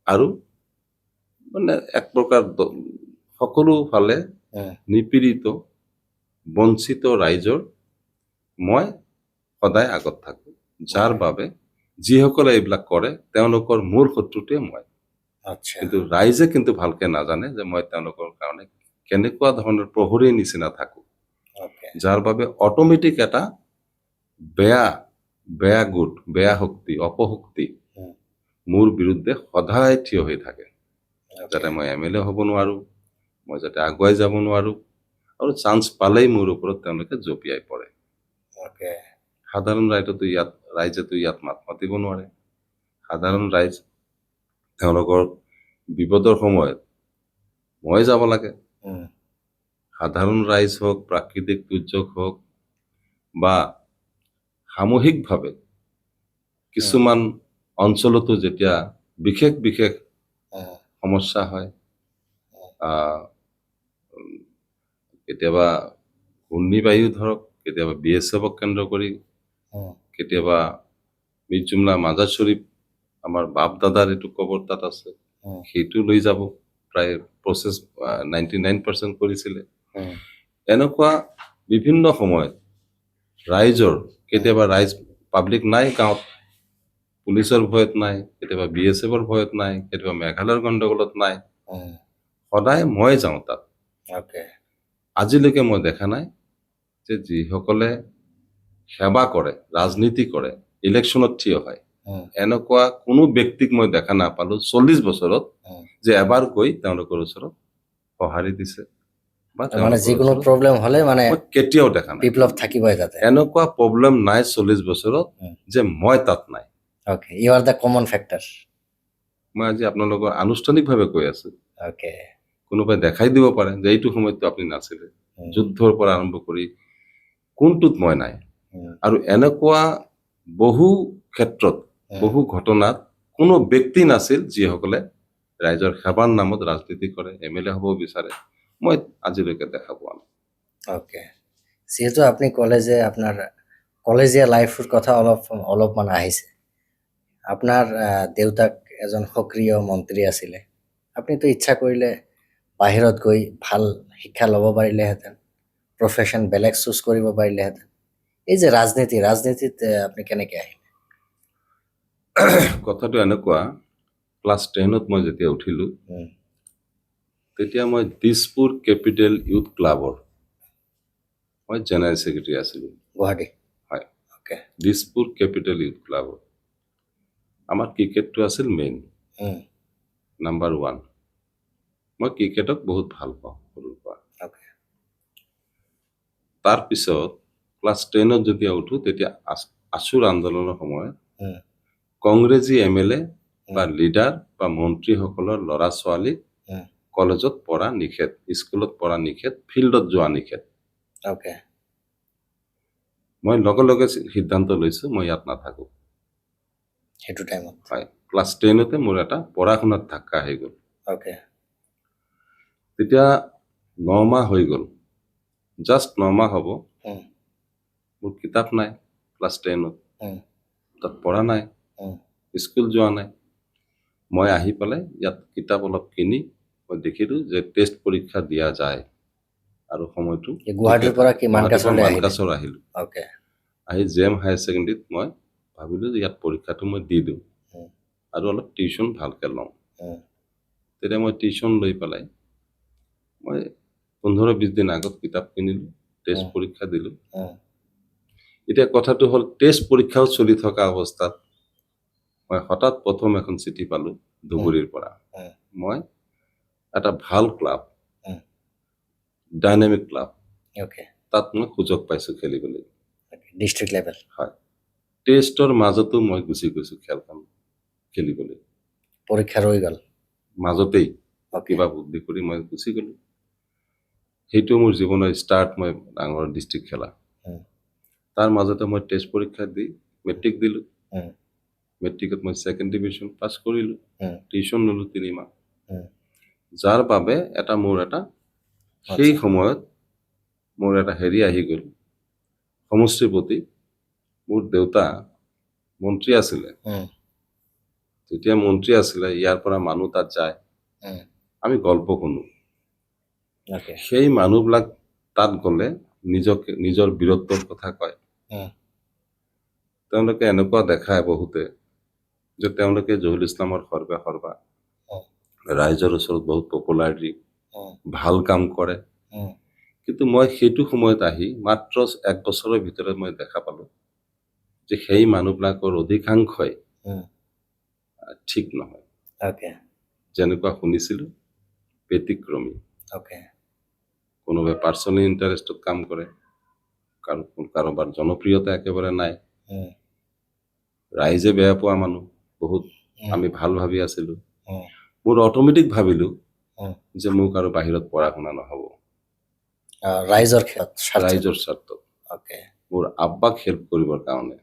আৰু এক প্ৰকাৰ সকলো ফালে উম, নিপীড়িত, বঞ্চিত ৰাইজৰ মই সদায় আগত থাকো। যাৰ Okay. বাবে যিসকলে এইবিলাক কৰে তেওঁলোকৰ মূল শত্ৰুটোৱে মই। আচ্ছা, কিন্তু ৰাইজে কিন্তু ভালকে নাজানে যে মই তেওঁলোকৰ কাৰণে কেনেকুৱা ধৰণৰ প্ৰহৰীৰ নিচিনা থাকো, okay, যাৰ বাবে অট'মেটিক এটা বেয়া গোট, বেয়া শক্তি, অপশক্তি উম, মোৰ বিৰুদ্ধে সদায় থিয় হৈ থাকে। যাতে okay, মই MLA হ'ব নোৱাৰো, মই যাতে আগুৱাই যাব নোৱাৰো, আৰু চান্স পালেই মোৰ ওপৰত তেওঁলোকে জঁপিয়াই পৰে। okay, সাধাৰণ ৰাইজেতো ইয়াত মাত মাতিব নোৱাৰে। সাধাৰণ ৰাইজ তেওঁলোকৰ বিপদৰ সময়ত মই যাব লাগে। উম, সাধাৰণ ৰাইজ হওক, প্ৰাকৃতিক দুৰ্যোগ হওক, বা সামূহিকভাৱে কিছুমান অঞ্চলতো যেতিয়া বিশেষ উম, সমস্যা হয়, আহ, উম, কেতিয়াবা ঘূৰ্ণীবায়ু ধৰক, কেতিয়াবা BSFক কেন্দ্ৰ কৰি, উম, কেতিয়াবা মিৰ্জুমলা মাজাৰ শ্বৰীফ, আমাৰ বাপ দাদাৰ এইটো কবৰ তাত আছে, উম, সেইটো লৈ যাব, প্ৰায় প্ৰচেছ 99% কৰিছিলে। উম, এনেকুৱা বিভিন্ন সময়ত ৰাইজৰ, কেতিয়াবা পাব্লিক নাই গাঁৱত, পুলিচৰ ভয়ত নাই, কেতিয়াবা BSFৰ ভয়ত নাই, কেতিয়াবা মেঘালয়ৰ গণ্ডগোলত নাই, উম, সদায় মই যাওঁ তাত। okay, আজিলৈকে মই দেখা নাই যে যিসকলে সেৱা কৰে, ৰাজনীতি কৰে, ইলেকশ্যনত থিয় হয়, উম, এনেকুৱা কোনো ব্যক্তিক মই দেখা নাপালো 40 বছৰত উম, যে এবাৰ গৈ তেওঁলোকৰ ওচৰত সঁহাৰি দিছে বা মানে তেওঁলোকৰ যিকোনো ওচৰত, প্ৰব্লেম হ'লে মানে মই কেতিয়াও দেখা নাই। বিপ্লৱ থাকিবই তাতে। এনেকুৱা প্ৰব্লেম নাই 40 বছৰত উম, যে মই তাত নাই। okay, you are the common factor. মই আজি আপোনালোকৰ আনুষ্ঠানিকভাৱে কৈ আছো, Okay, কোনোবাই দেখাই দিব পাৰে যে এইটো সময়ততো আপুনি নাছিলে। উম, যুদ্ধৰ পৰা আৰম্ভ কৰি কোনটোত মই নাই। উম, আৰু এনেকুৱা বহু ক্ষেত্ৰত, উম, বহু ঘটনাত কোনো ব্যক্তি নাছিল যিসকলে ৰাইজৰ সেৱাৰ নামত ৰাজনীতি কৰে, MLA হ'ব বিচাৰে, মই আজিলৈকে দেখা পোৱা নাই। okay. যিহেতু আপুনি ক'লে যে আপোনাৰ কলেজীয়া লাইফৰ কথা অলপমান আহিছে, আপোনাৰ দেউতাক এজন সক্ৰিয় মন্ত্ৰী আছিলে, আপুনিতো ইচ্ছা কৰিলে বাহিৰত গৈ ভাল শিক্ষা ল'ব পাৰিলেহেঁতেন, প্ৰফেশ্যন বেলেগ চুজ কৰিব পাৰিলেহেঁতেন। এই যে ৰাজনীতিত আপুনি কেনেকৈ আহিলে? কথাটো এনেকুৱা, ক্লাছ 10ত মই যেতিয়া উঠিলো, উম, তেতিয়া মই দিছপুৰ কেপিটেল ইউথ ক্লাবৰ মই জেনেৰেল ছেক্ৰেটাৰী আছিলোঁ। গুৱাহাটী। হয়, অ'কে, দিছপুৰ কেপিটেল ইউথ ক্লাবৰ। আমাৰ ক্ৰিকেটটো আছিল মেইন, নাম্বাৰ 1। মই ক্ৰিকেটক বহুত ভাল পাওঁ সৰুৰ পৰা। অ'কে, তাৰপিছত ক্লাছ 10ত যেতিয়া উঠো, তেতিয়া আছুৰ আন্দোলনৰ সময়ত উম, কংগ্ৰেছী MLA বা লিডাৰ বা মন্ত্ৰীসকলৰ ল'ৰা ছোৱালীক উম, কলেজত পঢ়া নিষেধ, স্কুলত পঢ়া নিষেধ, ফিল্ডত যোৱা নিষেধ। ওকে মই লগে লগে সিদ্ধান্ত লৈছো মই ইয়াত নাথাকো। সেইটো টাইমত হয়, ক্লাছ 10তে মোৰ এটা পঢ়া শুনাত ধাক্কা হৈ গ'ল। ওকে তেতিয়া 9 মাহ হৈ গ'ল, জাষ্ট 9 মাহ হ'ব, উম, মোৰ কিতাপ নাই ক্লাছ 10ত, উম, তাত পঢ়া নাই, উম, স্কুল যোৱা নাই। মই আহি পেলাই ইয়াত কিতাপ অলপ কিনি মই দেখিলো যে টেষ্ট পৰীক্ষা দিয়া যায় আৰু সময়টো গুৱাহাটীৰ ঠিকে পৰা থাকে। কি গুৱাহাটীৰ পৰা মানকাছৰলৈ আহিলে? মানকাছৰ আহিলো। ওকে আহি জেম হায়াৰ ছেকেণ্ডেৰীত মই ভাবিলো যে ইয়াত পৰীক্ষাটো মই দি দিওঁ উম, আৰু অলপ টিউশ্যন ভালকে লওঁ। উম, তেতিয়া মই টিউশ্যন লৈ পেলাই মই 15-20 দিন আগত কিতাপ কিনিলো, টেষ্ট উম, পৰীক্ষা দিলো। উম, এতিয়া কথাটো হ'ল টেষ্ট পৰীক্ষাও চলি থকা অৱস্থাত মই হঠাৎ প্ৰথম এখন চিঠি পালো ধুবুৰীৰ পৰা। উম, মই এটা ভাল ক্লাব, উম, ডাইনামিক ক্লাব, ওকে তাত মই সুযোগ পাইছো খেলিবলৈ। ডিষ্ট্ৰিক্ট লেভেল হয়, টেষ্টৰ মাজতো মই গুচি গৈছো খেলখন খেলিবলৈ, পৰীক্ষা ৰৈ গ'ল। মাজতেই ওকে কিবা বুদ্ধি কৰি মই গুচি গলো। সেইটো মোৰ জীৱনৰ ষ্টাৰ্ট, মই ডাঙৰ ডিষ্ট্ৰিক্ট খেলা। উম, তাৰ মাজতে মই টেষ্ট পৰীক্ষা দি মেট্ৰিক দিলো। উম, মেট্ৰিকত মই 2nd ডিভিজন পাছ কৰিলো। উম, টিউশ্যন ললো 3 মাহ, উম, যাৰ বাবে মোৰ এটা সেই আচ্ছা সময়ত মোৰ এটা হেৰি আহি গ'ল সমষ্টিৰ প্ৰতি। মোৰ দেউতা মন্ত্ৰী আছিলে, উম, যেতিয়া মন্ত্ৰী আছিলে ইয়াৰ পৰা মানুহ তাত যায়, উম, আমি গল্প শুনো। ওকে সেই মানুহবিলাক তাত গ'লে নিজকে নিজৰ বীৰত্বৰ কথা কয়। উম, তেওঁলোকে এনেকুৱা দেখায় বহুতে যে তেওঁলোকে জহুল ইছলামৰ সৰ্বে সৰ্বা, উম, ৰাইজৰ ওচৰত বহুত পপুলাৰিটি, উম, ভাল কাম কৰে। উম, কিন্তু মই সেইটো সময়ত আহি মাত্ৰ 1 বছৰৰ ভিতৰত মই দেখা পালো যে সেই মানুহবিলাকৰ অধিকাংশই উম, ঠিক নহয়। ওকে যেনেকুৱা শুনিছিলো ব্যতিক্ৰমী। ওকে কোনোবাই পাৰ্চনেল ইণ্টাৰেষ্টত কাম কৰে, কাৰোবাৰ জনপ্ৰিয়তা একেবাৰে নাই, উম, ৰাইজে বেয়া পোৱা মানুহ বহুত উম, আমি ভাল ভাবি আছিলো। উম, মোৰ অট'মেটিক ভাবিলো উম, যে মোক আৰু বাহিৰত পঢ়া শুনা নহ'ব, ৰাইজৰ স্বাৰ্থত ৰাইজৰ স্বাৰ্থত ওকে মোৰ আব্বাক হেল্প কৰিবৰ কাৰণে।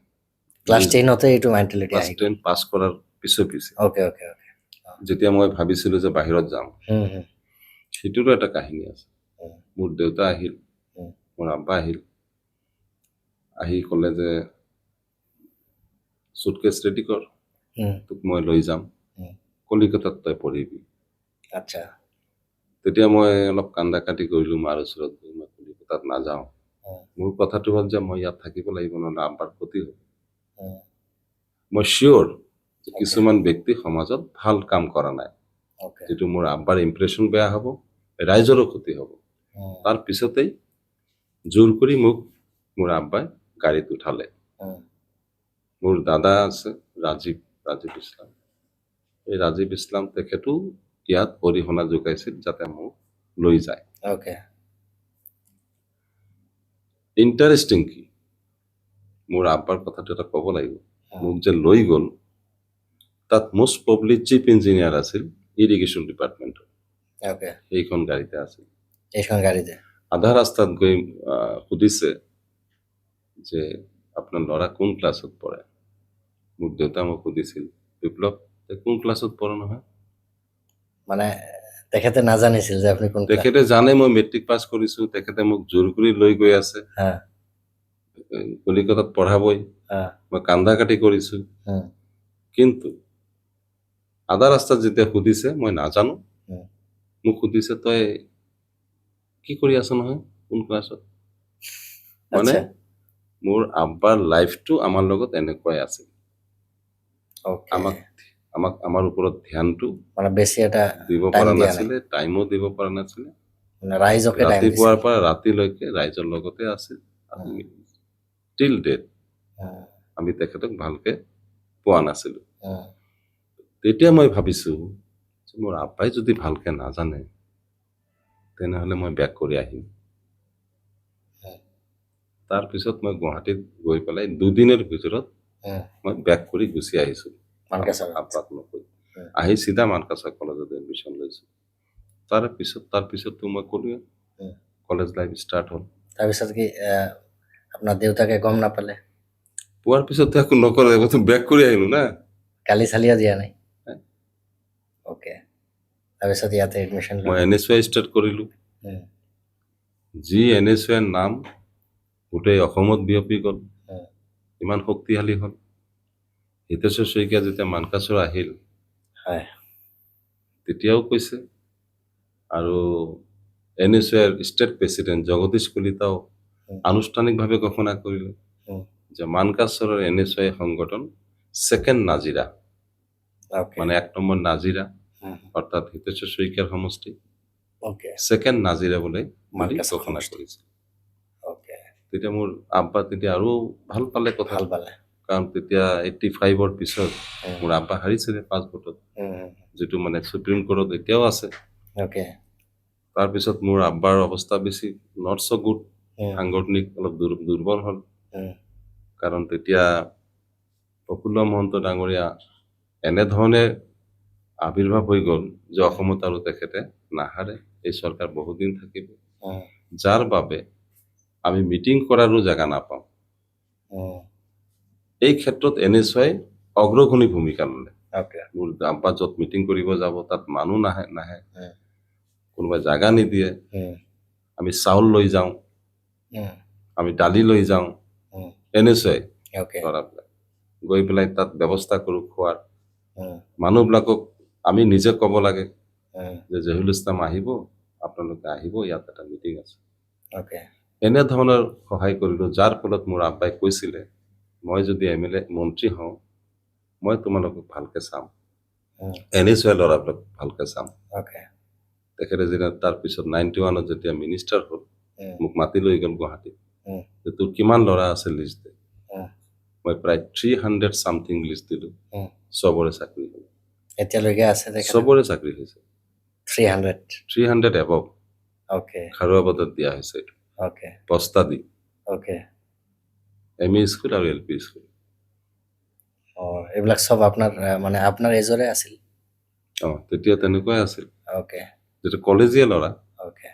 ক্লাছ 10তে এইটো মেণ্টেলিটি ক্লাছ আহি 10 পাছ কৰাৰ পিছে ওকে ওকে ওকে যেতিয়া মই ভাবিছিলো যে বাহিৰত যাম, হুম হুম সেইটোৰো এটা কাহিনী আছে। হুম মোৰ দেউতা আহিল, হুম মোৰ আব্বা আহিল, আহি ক'লে যে চুটকেছ ৰেডি কৰ, হুম তোক মই লৈ যাম, হুম কলিকতাত তই পঢ়িবি। আচ্ছা তেতিয়া মই অলপ কান্দা কাটি কৰিলো মাৰ ওচৰত, মই কলিকতাত নাযাওঁ। হুম মোৰ কথাটো হ'ল যে মই ইয়াত থাকিব লাগিব, নহ'লে আব্বাৰ ক্ষতি হ'ব। হুম মই চিয়'ৰ যে Okay. কিছুমান ব্যক্তি সমাজত ভাল কাম কৰা নাই, ওকে যিটো মোৰ আব্বাৰ ইমপ্ৰেশ্যন বেয়া হ'ব, ৰাইজৰো ক্ষতি হ'ব। হুম তাৰ পিছতেই জোৰ কৰি মোক মোৰ আব্বাই গাড়ীত উঠালে। হুম মোৰ দাদা আছে ৰাজীৱ ইছলাম, এই ৰাজীৱ ইছলাম তেখেতো ইয়াত অৰিহণা যোগাইছিল যাতে মোক লৈ যায়। ওকে ইণ্টাৰেষ্টিং কি, মোৰ আব্বাৰ কথাটো এটা ক'ব লাগিব, হুম মোক যে লৈ গ'ল তাত মোষ্ট প্ৰবলি চিফ ইঞ্জিনিয়াৰ আছিল ইৰিগেশ্যন ডিপাৰ্টমেণ্টৰ, ওকে সেইখন গাড়ীতে আছিল। এইখন গাড়ীতে আধা ৰাস্তাত গৈ সুধিছে যে আপোনাৰ ল'ৰা কোন ক্লাছত পঢ়ে। মোৰ দেউতা মোক সুধিছিল, বিপ্লৱ তই কোন ক্লাছত পঢ় নহয়। মানে তেখেতে নাজানিছিল যে আপুনি কোন ক্লাছ তেখেতে জানে মই মেট্ৰিক পাছ কৰিছো, তেখেতে মোক জোৰ কৰি লৈ গৈ আছে হা কলিকতাত পঢ়াবই, হা মই কান্দা কাটি কৰিছো। হুম কিন্তু আধা ৰাস্তাত যেতিয়া সুধিছে মই নাজানো, হুম মোক সুধিছে তই কি কৰি আছ নহয়, কোন ক্লাছত। মানে আচ্ছা মোৰ আব্বাৰ লাইফটো আমাৰ লগত এনেকুৱাই আছিল। ওকে আমাক আমাৰ ওপৰত ধ্যানটো মানে বেছি এটা দিব টাইম পৰা দিয়া নাই, নাছিলে, টাইমো দিব পৰা নাছিলে। মানে ৰাইজকে টাইম দিছিল ৰাতিপুৱাৰ পৰা ৰাতিলৈকে ৰাইজৰ লগতে আছিল। টিল ডেট হুম আমি তেখেতক ভালকে পোৱা নাছিলো। হুম তেতিয়া মই ভাবিছো যে মোৰ আব্বাই যদি ভালকে নাজানে তেনেহ'লে মই বেক কৰি আহিম। হুম তাৰপিছত মই গুৱাহাটীত গৈ পেলাই 2 দিনৰ ভিতৰত হুম মই বেক কৰি গুচি আহিছো মানকাছাৰত আব্বাক নকৈ। হুম আহি চিধা মানকাছাৰ কলেজত এডমিশ্যন লৈছো। তাৰপিছততো মই ক'লোৱে উম। কলেজ লাইফ ষ্টাৰ্ট হ'ল। তাৰপিছত কি আপোনাৰ দেউতাকে গম নাপালে? পোৱাৰ পিছতো একো নকৰে, মইতো বেক কৰি আহিলো না। গালি চালিও দিয়া নাই? নাই। অ'কে, তাৰপিছত ইয়াতে এডমিশ্যন মই ল'লে? NSY ষ্টাৰ্ট কৰিলো। উম, যি NSY ৰ নাম গোটেই অসমত বিয়পি গ'ল, উম, ইমান শক্তিশালী হ'ল। হিতেশ্বৰ শইকীয়া যেতিয়া মানকাচৰ আহিল, হয়, তেতিয়াও কৈছে, আৰু NSY ৰ ষ্টেট প্ৰেচিডেণ্ট জগদীশ কলিতাও উম, আনুষ্ঠানিকভাৱে ঘোষণা কৰিলে উম, যে মানকাচৰৰ NSY সংগঠন ছেকেণ্ড নাজিৰা, অ'কে, মানে 1 নম্বৰ নাজিৰা, উম, অৰ্থাৎ হিতেশ্বৰ শইকীয়াৰ সমষ্টি অ'কে, ছেকেণ্ড নাজিৰা বুলি মানকাচৰ ঘোষণা সমষ্টি। কৰিছে। অ'কে, তেতিয়া মোৰ আব্বা তেতিয়া আৰু ভাল পালে কথা, ভাল পালে। কাৰণ তেতিয়া 85ৰ পিছত উম, মোৰ আব্বা হাৰিছিলে 5 ভোটত, উম, যিটো মানে সুপ্ৰিম কোৰ্টত এতিয়াও আছে। অ'কে, তাৰপিছত মোৰ আব্বাৰ অৱস্থা বেছি নট চ' গুড, উম, সাংগঠনিক অলপ দুৰ্বল হ'ল, উম, কাৰণ তেতিয়া প্ৰফুল্ল মহন্ত ডাঙৰীয়া এনেধৰণে আৱিৰ্ভাৱ হৈ গ'ল যে অসমত আৰু তেখেতে নাহাৰে, এই চৰকাৰ বহুদিন থাকিব, উম, যাৰ বাবে আমি মিটিং কৰাৰো জেগা নাপাওঁ। উম, এই ক্ষেত্ৰত NSY অগ্ৰগণী ভূমিকা ল'লে। অ'কে, মোৰ আব্বা য'ত মিটিং কৰিব যাব তাত মানুহ নাহে, উম, কোনোবাই জাগা নিদিয়ে, উম, আমি চাউল লৈ যাওঁ, উম, আমি দালি লৈ যাওঁ, উম, NSY অ'কে, ল'ৰাবিলাক গৈ পেলাই তাত ব্যৱস্থা কৰোঁ খোৱাৰ। উম, মানুহবিলাকক আমি নিজে ক'ব লাগে উম, যে জহিৰুল ইছলাম আহিব, আপোনালোকে আহিব, ইয়াত এটা মিটিং আছে। অ'কে, এনেধৰণৰ সহায় কৰিলোঁ, যাৰ ফলত মোৰ আব্বাই কৈছিলে, মই যদি MLA মন্ত্ৰী হওঁ, মই তোমালোকক ভালকে চাম, উম, NSY ল'ৰাবিলাক ভালকে চাম। অ'কে, তেখেতে যেতিয়া তাৰপিছত 91ত যেতিয়া মিনিষ্টাৰ হ'ল, উম, মোক মাতি লৈ গ'ল গুৱাহাটীত, উম, যে তোৰ কিমান ল'ৰা আছে লিষ্ট দে। উম, মই প্ৰায় 300 চামথিং লিষ্ট দিলোঁ, উম, চবৰে চাকৰি হ'ল, এতিয়ালৈকে আছে তেখেত? চবৰে চাকৰি হৈছে, 300? 300 এবভ। অ'কে, খাৰুৱাবাদত দিয়া হৈছে এইটো অ'কে, বস্তা দি, অ'কে, ME স্কুল আৰু LP স্কুল। এইবিলাক চব আপোনাৰ মানে আপোনাৰ এজৰে আছিল? তেতিয়া তেনেকুৱাই আছিল, অ'কে, যিটো কলেজীয়া ল'ৰা। অ'কে,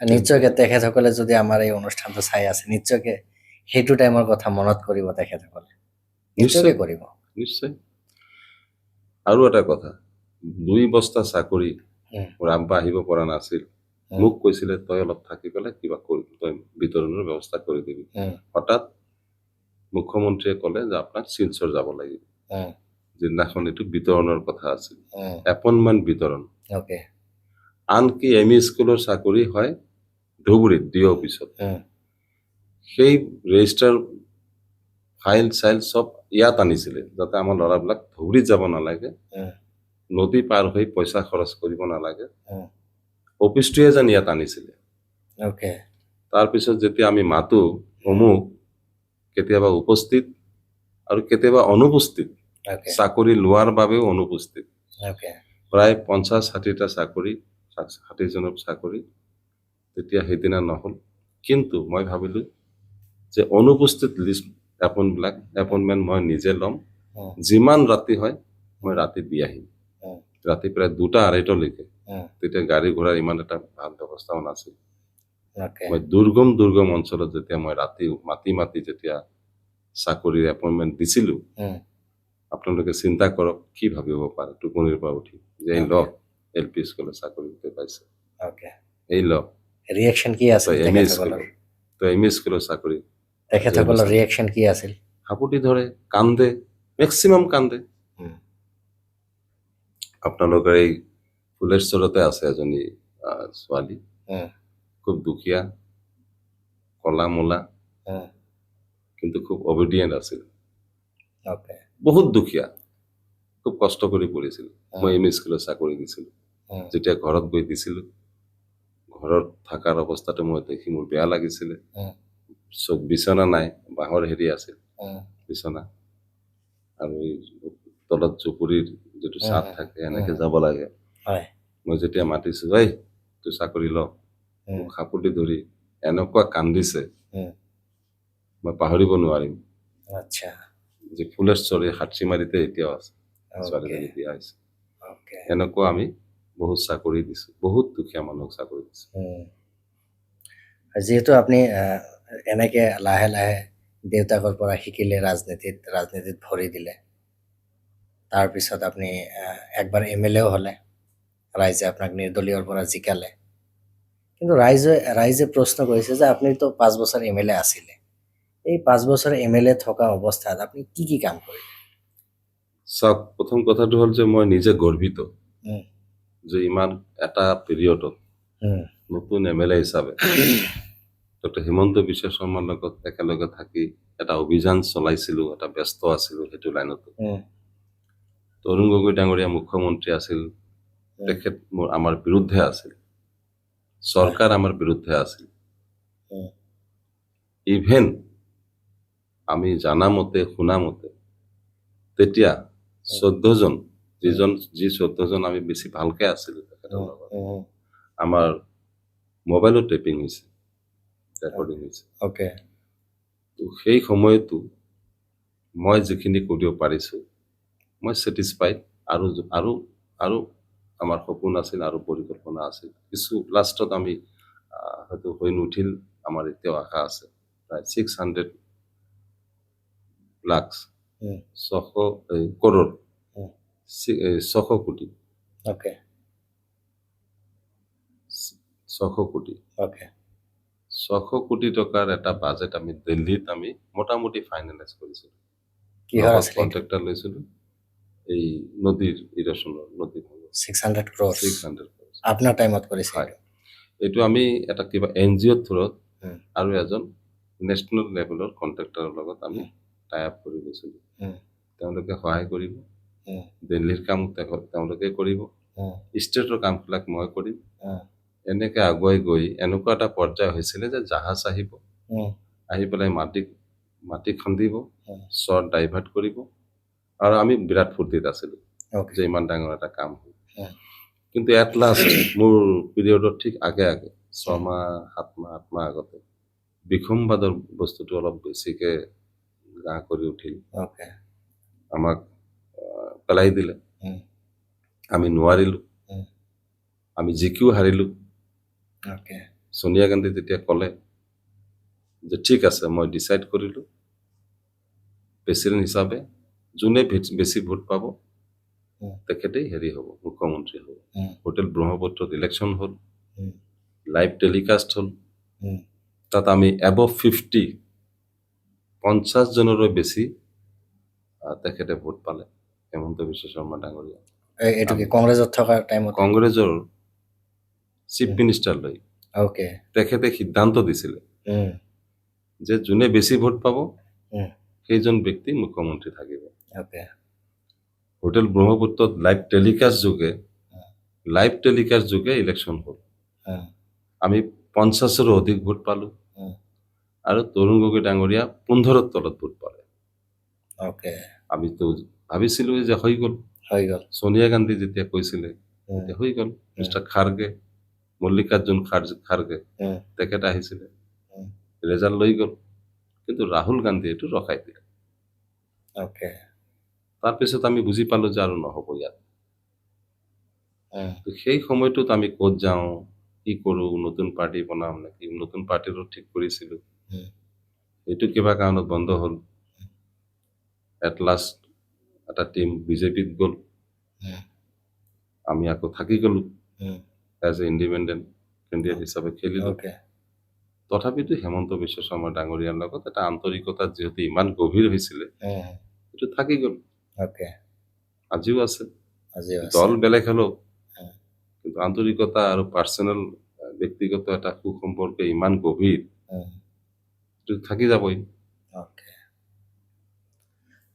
নিশ্চয়কৈ তেখেতসকলে যদি আমাৰ এই অনুষ্ঠানটো চাই আছে, নিশ্চয়কৈ সেইটো টাইমৰ কথা মনত কৰিব তেখেতসকলে, নিশ্চয়কৈ নিশ্চয় কৰিব। নিশ্চয়। আৰু এটা কথা, 2 বস্তা চাকৰি উম, মোৰ আব্বা আহিব পৰা নাছিল, উম, মোক কৈছিলে তই অলপ থাকি পেলাই কিবা কৰি তই বিতৰণৰ ব্যৱস্থা কৰি দিবি। উম, হঠাৎ মুখ্যমন্ত্ৰীয়ে ক'লে যে আপোনাক শিলচৰ যাব লাগিব, উম, যিদিনাখন এইটো বিতৰণৰ কথা আছিল, উম, এপইণ্টমেণ্ট বিতৰণ। অ'কে, আনকি ME স্কুলৰ চাকৰি হয় ধুবুৰীত DO অফিচত, উম, সেই ৰেজিষ্টাৰ ফাইল চাইল চব ইয়াত আনিছিলে, যাতে আমাৰ ল'ৰাবিলাক ধুবুৰীত যাব নালাগে, উম, নদী পাৰ হৈ পইচা খৰচ কৰিব নালাগে, উম, অফিচটোৱে যেন ইয়াত আনিছিলে। অ'কে, তাৰপিছত যেতিয়া আমি মাতো অমুক, কেতিয়াবা উপস্থিত আৰু কেতিয়াবা অনুপস্থিত, অ'কে, চাকৰি লোৱাৰ বাবেও অনুপস্থিত, অ'কে, প্ৰায় 50-60টা চাকৰি, 60জনৰ চাকৰি তেতিয়া সেইদিনা নহ'ল। কিন্তু মই ভাবিলো যে অনুপস্থিত লিষ্ট এপইণ্টমেণ্ট মই নিজে ল'ম, উম, যিমান ৰাতি হয় মই ৰাতি দি আহিম, উম, ৰাতি প্ৰায় 2টা-2:30লৈকে। উম, তেতিয়া গাড়ী ঘোঁৰাৰ ইমান এটা ভাল ব্যৱস্থাও নাছিল। অ'কে, মই দুৰ্গম অঞ্চলত যেতিয়া মই ৰাতি মাতি যেতিয়া চাকৰিৰ এপইণ্টমেণ্ট দিছিলোঁ, উম, আপোনালোকে চিন্তা কৰক কি ভাবিব পাৰে টোপনিৰ পৰা উঠি, যে এই অ'কে, লওক LP স্কুলৰ চাকৰি গোটেই পাইছে, অ'কে, এই লওক ৰিয়েকশ্যন কি আছিল তই তেখেতসকলৰ? ME স্কুলৰ চাকৰি। তেখেতসকলৰ ৰিয়েকশ্যন কি আছিল? হাপুতি ধৰে, কান্দে, মেক্সিমাম কান্দে। উম, আপোনালোকৰ এই ফুলেশ্বৰতে আছে এজনী ছোৱালী, উম, খুব দুখীয়া, কলা মলা, উম, কিন্তু খুব অবিডিয়েণ্ট আছিল, অ'কে, বহুত দুখীয়া, খুব কষ্ট কৰি পঢ়িছিল। মই উম, ME স্কুলত চাকৰি দিছিলোঁ, উম, যেতিয়া ঘৰত গৈ দিছিলোঁ, ঘৰত থকাৰ অৱস্থাটো মই দেখি মোৰ বেয়া লাগিছিলে। উম, চব বিচনা নাই, বাঁহৰ হেৰি আছিল উম, বিচনা, আৰু এই তলত জুপুৰিৰ যিটো উম, চাট উম, থাকে উম, এনেকে যাব লাগে। হয়, মই যেতিয়া মাতিছো, এই তোৰ চাকৰি ল, উম, মোক সাপুতি ধৰি এনেকুৱা কান্দিছে, উম, মই পাহৰিব নোৱাৰিম। আচ্ছা, যে ফুলেশ্বৰী হাটচিমাৰিতে এতিয়াও আছে, অ'কে, ছোৱালীজনী বিয়া হৈছে। অ'কে, এনেকুৱা আমি বহুত চাকৰি দিছোঁ, বহুত দুখীয়া মানুহক চাকৰি দিছোঁ। যিহেতু আপুনি এনেকে লাহে লাহে দেউতাকৰ পৰা শিকিলে, ৰাজনীতিত ভৰি দিলে, তাৰপিছত আপুনি একবাৰ MLAও হ'লে, ৰাইজে আপোনাক নিৰ্দলীয়ৰ পৰা জিকালে, কিন্তু ৰাইজে প্ৰশ্ন কৰিছে যে আপুনিতো 5 বছৰ MLA আছিলে, এই 5 বছৰ MLA থকা অৱস্থাত আপুনি কি কাম কৰিলে? চাওক, প্ৰথম কথাটো হ'ল যে মই নিজে গৰ্বিত উম, যে ইমান এটা পিৰিয়ডত উম, নতুন MLA হিচাপে ডক্টৰ হিমন্ত বিশ্ব শৰ্মাৰ লগত একেলগে থাকি এটা অভিযান চলাইছিলোঁ, এটা ব্যস্ত আছিলোঁ সেইটো লাইনতো। উম, তৰুণ গগৈ ডাঙৰীয়া মুখ্যমন্ত্ৰী আছিল, তেখেত আমাৰ বিৰুদ্ধে আছিল, চৰকাৰ আমাৰ বিৰুদ্ধে আছিল। উম, ইভেন আমি জানা মতে, শুনা মতে, তেতিয়া 14জন যি 14জন আমি বেছি ভালকে আছিলোঁ তেখেতৰ লগত, আমাৰ মোবাইলত টেপিং হৈছে, ৰেকৰ্ডিং হৈছে। অ'কে, তো সেই সময়তো মই যিখিনি কৰিব পাৰিছোঁ, মই ছেটিছফাইড। আৰু আমাৰ সপোন আছিল আৰু পৰিকল্পনা আছিল। কিছু লাষ্টত আমি হয়তো হৈ নুঠিল, আমাৰ এতিয়াও আশা আছে। প্ৰায় 600 লাখ 600 কৰোৰ 600 কোটি অ'কে, 600 কোটি অ'কে, 600 কোটি টকাৰ এটা বাজেট আমি দিল্লীত আমি মোটামুটি ফাইনেলাইজ কৰিছিলোঁ। কিহৰ আছিলে? কণ্ট্ৰেক্টৰ লৈছিলোঁ, এই নদীৰ ইৰছনৰ, নদী 600 crore 600 crore। আপোনাৰ টাইমত কৰিছে? হয়, এইটো আমি এটা কিবা NGOৰ থ্ৰুত উম, আৰু এজন নেশ্যনেল লেভেলৰ কণ্ট্ৰেক্টৰৰ লগত আমি টাই আপ কৰি লৈছিলোঁ। তেওঁলোকে সহায় কৰিব, দিল্লীৰ কাম তেওঁলোকে কৰিব, ষ্টেটৰ কামবিলাক মই কৰিম। এনেকে আগুৱাই গৈ এনেকুৱা এটা পৰ্যায় হৈছিলে যে জাহাজ আহিব, আহি পেলাই মাটি খান্দিব, চৰ ডাইভাৰ্ট কৰিব, আৰু আমি বিৰাট ফূৰ্তিত আছিলোঁ যে ইমান ডাঙৰ এটা কাম হ'ল। কিন্তু এট লাষ্ট মোৰ পিৰিয়ডৰ ঠিক আগে 6 মাহ 7 মাহ 8 মাহ আগতে বিসম্বাদৰ বস্তুটো অলপ বেছিকে গা কৰি উঠিল। আমাক পেলাই দিলে, আমি নোৱাৰিলোঁ, আমি জিকিও হাৰিলোঁ। সোনিয়া গান্ধী তেতিয়া ক'লে যে ঠিক আছে, মই ডিচাইড কৰিলোঁ, প্ৰেচিডেণ্ট হিচাপে যোনে বেছি ভোট পাব তেখেতেই হ'ব, মুখ্যমন্ত্ৰী হ'ব। হোটেল ব্ৰহ্মপুত্ৰত ইলেকশ্যন হ'ল, লাইভ টেলিকাষ্ট হ'ল, তাত আমি এবভ 50 জনৰো বেছি তেখেতে ভোট পালে, হিমন্ত বিশ্ব শৰ্মা ডাঙৰীয়া। এইটো কি কংগ্ৰেছত থকা টাইমত? কংগ্ৰেছৰ চিফ মিনিষ্টাৰ লৈ তেখেতে সিদ্ধান্ত দিছিলে যে যোনে বেছি ভোট পাব সেইজন ব্যক্তি মুখ্যমন্ত্ৰী থাকিব। হোটেল ব্ৰহ্মপুত্ৰত লাইভ টেলিকাষ্ট যোগে ইলেকশ্যন হ'ল, আমি 50ৰো অধিক ভোট পালোঁ, আৰু তৰুণ গগৈ ডাঙৰীয়া 15ৰ তলত ভোট পালে। আমিতো ভাবিছিলোঁ যে হৈ গ'ল। সোনিয়া গান্ধী যেতিয়া কৈছিলে হৈ গ'ল। মিষ্টাৰ খাৰ্গে, মল্লিকাৰ্জুন খাৰ্গে তেখেত আহিছিলে, ৰেজাল্ট লৈ গ'ল, কিন্তু ৰাহুল গান্ধী এইটো ৰখাই দিলে। তাৰপিছত আমি বুজি পালোঁ যে আৰু নহ'ব ইয়াত। সেই সময়টোত আমি ক'ত যাওঁ, কি কৰোঁ, নতুন পাৰ্টি বনাম নেকি, নতুন পাৰ্টিৰো ঠিক কৰিছিলোঁ। এইটো কিবা কাৰণত বন্ধ হ'ল। এট লাষ্ট এটা টিম বিজেপিত গ'ল, আমি আকৌ থাকি গ'লো এজ এ ইণ্ডিপেণ্ডেণ্ট কেণ্ডিডেট হিচাপে খেলিলোঁ। তথাপিতো হিমন্ত বিশ্ব শৰ্মা ডাঙৰীয়াৰ লগত এটা আন্তৰিকতা যিহেতু ইমান গভীৰ হৈছিলে, এইটো থাকি গ'ল, আজিও আছে। দল বেলেগ হ'লেও কিন্তু আন্তৰিকতা আৰু পাৰ্চনেল ব্যক্তিগত এটা সুসম্পৰ্ক ইমান গভীৰ, এইটো থাকি যাবই।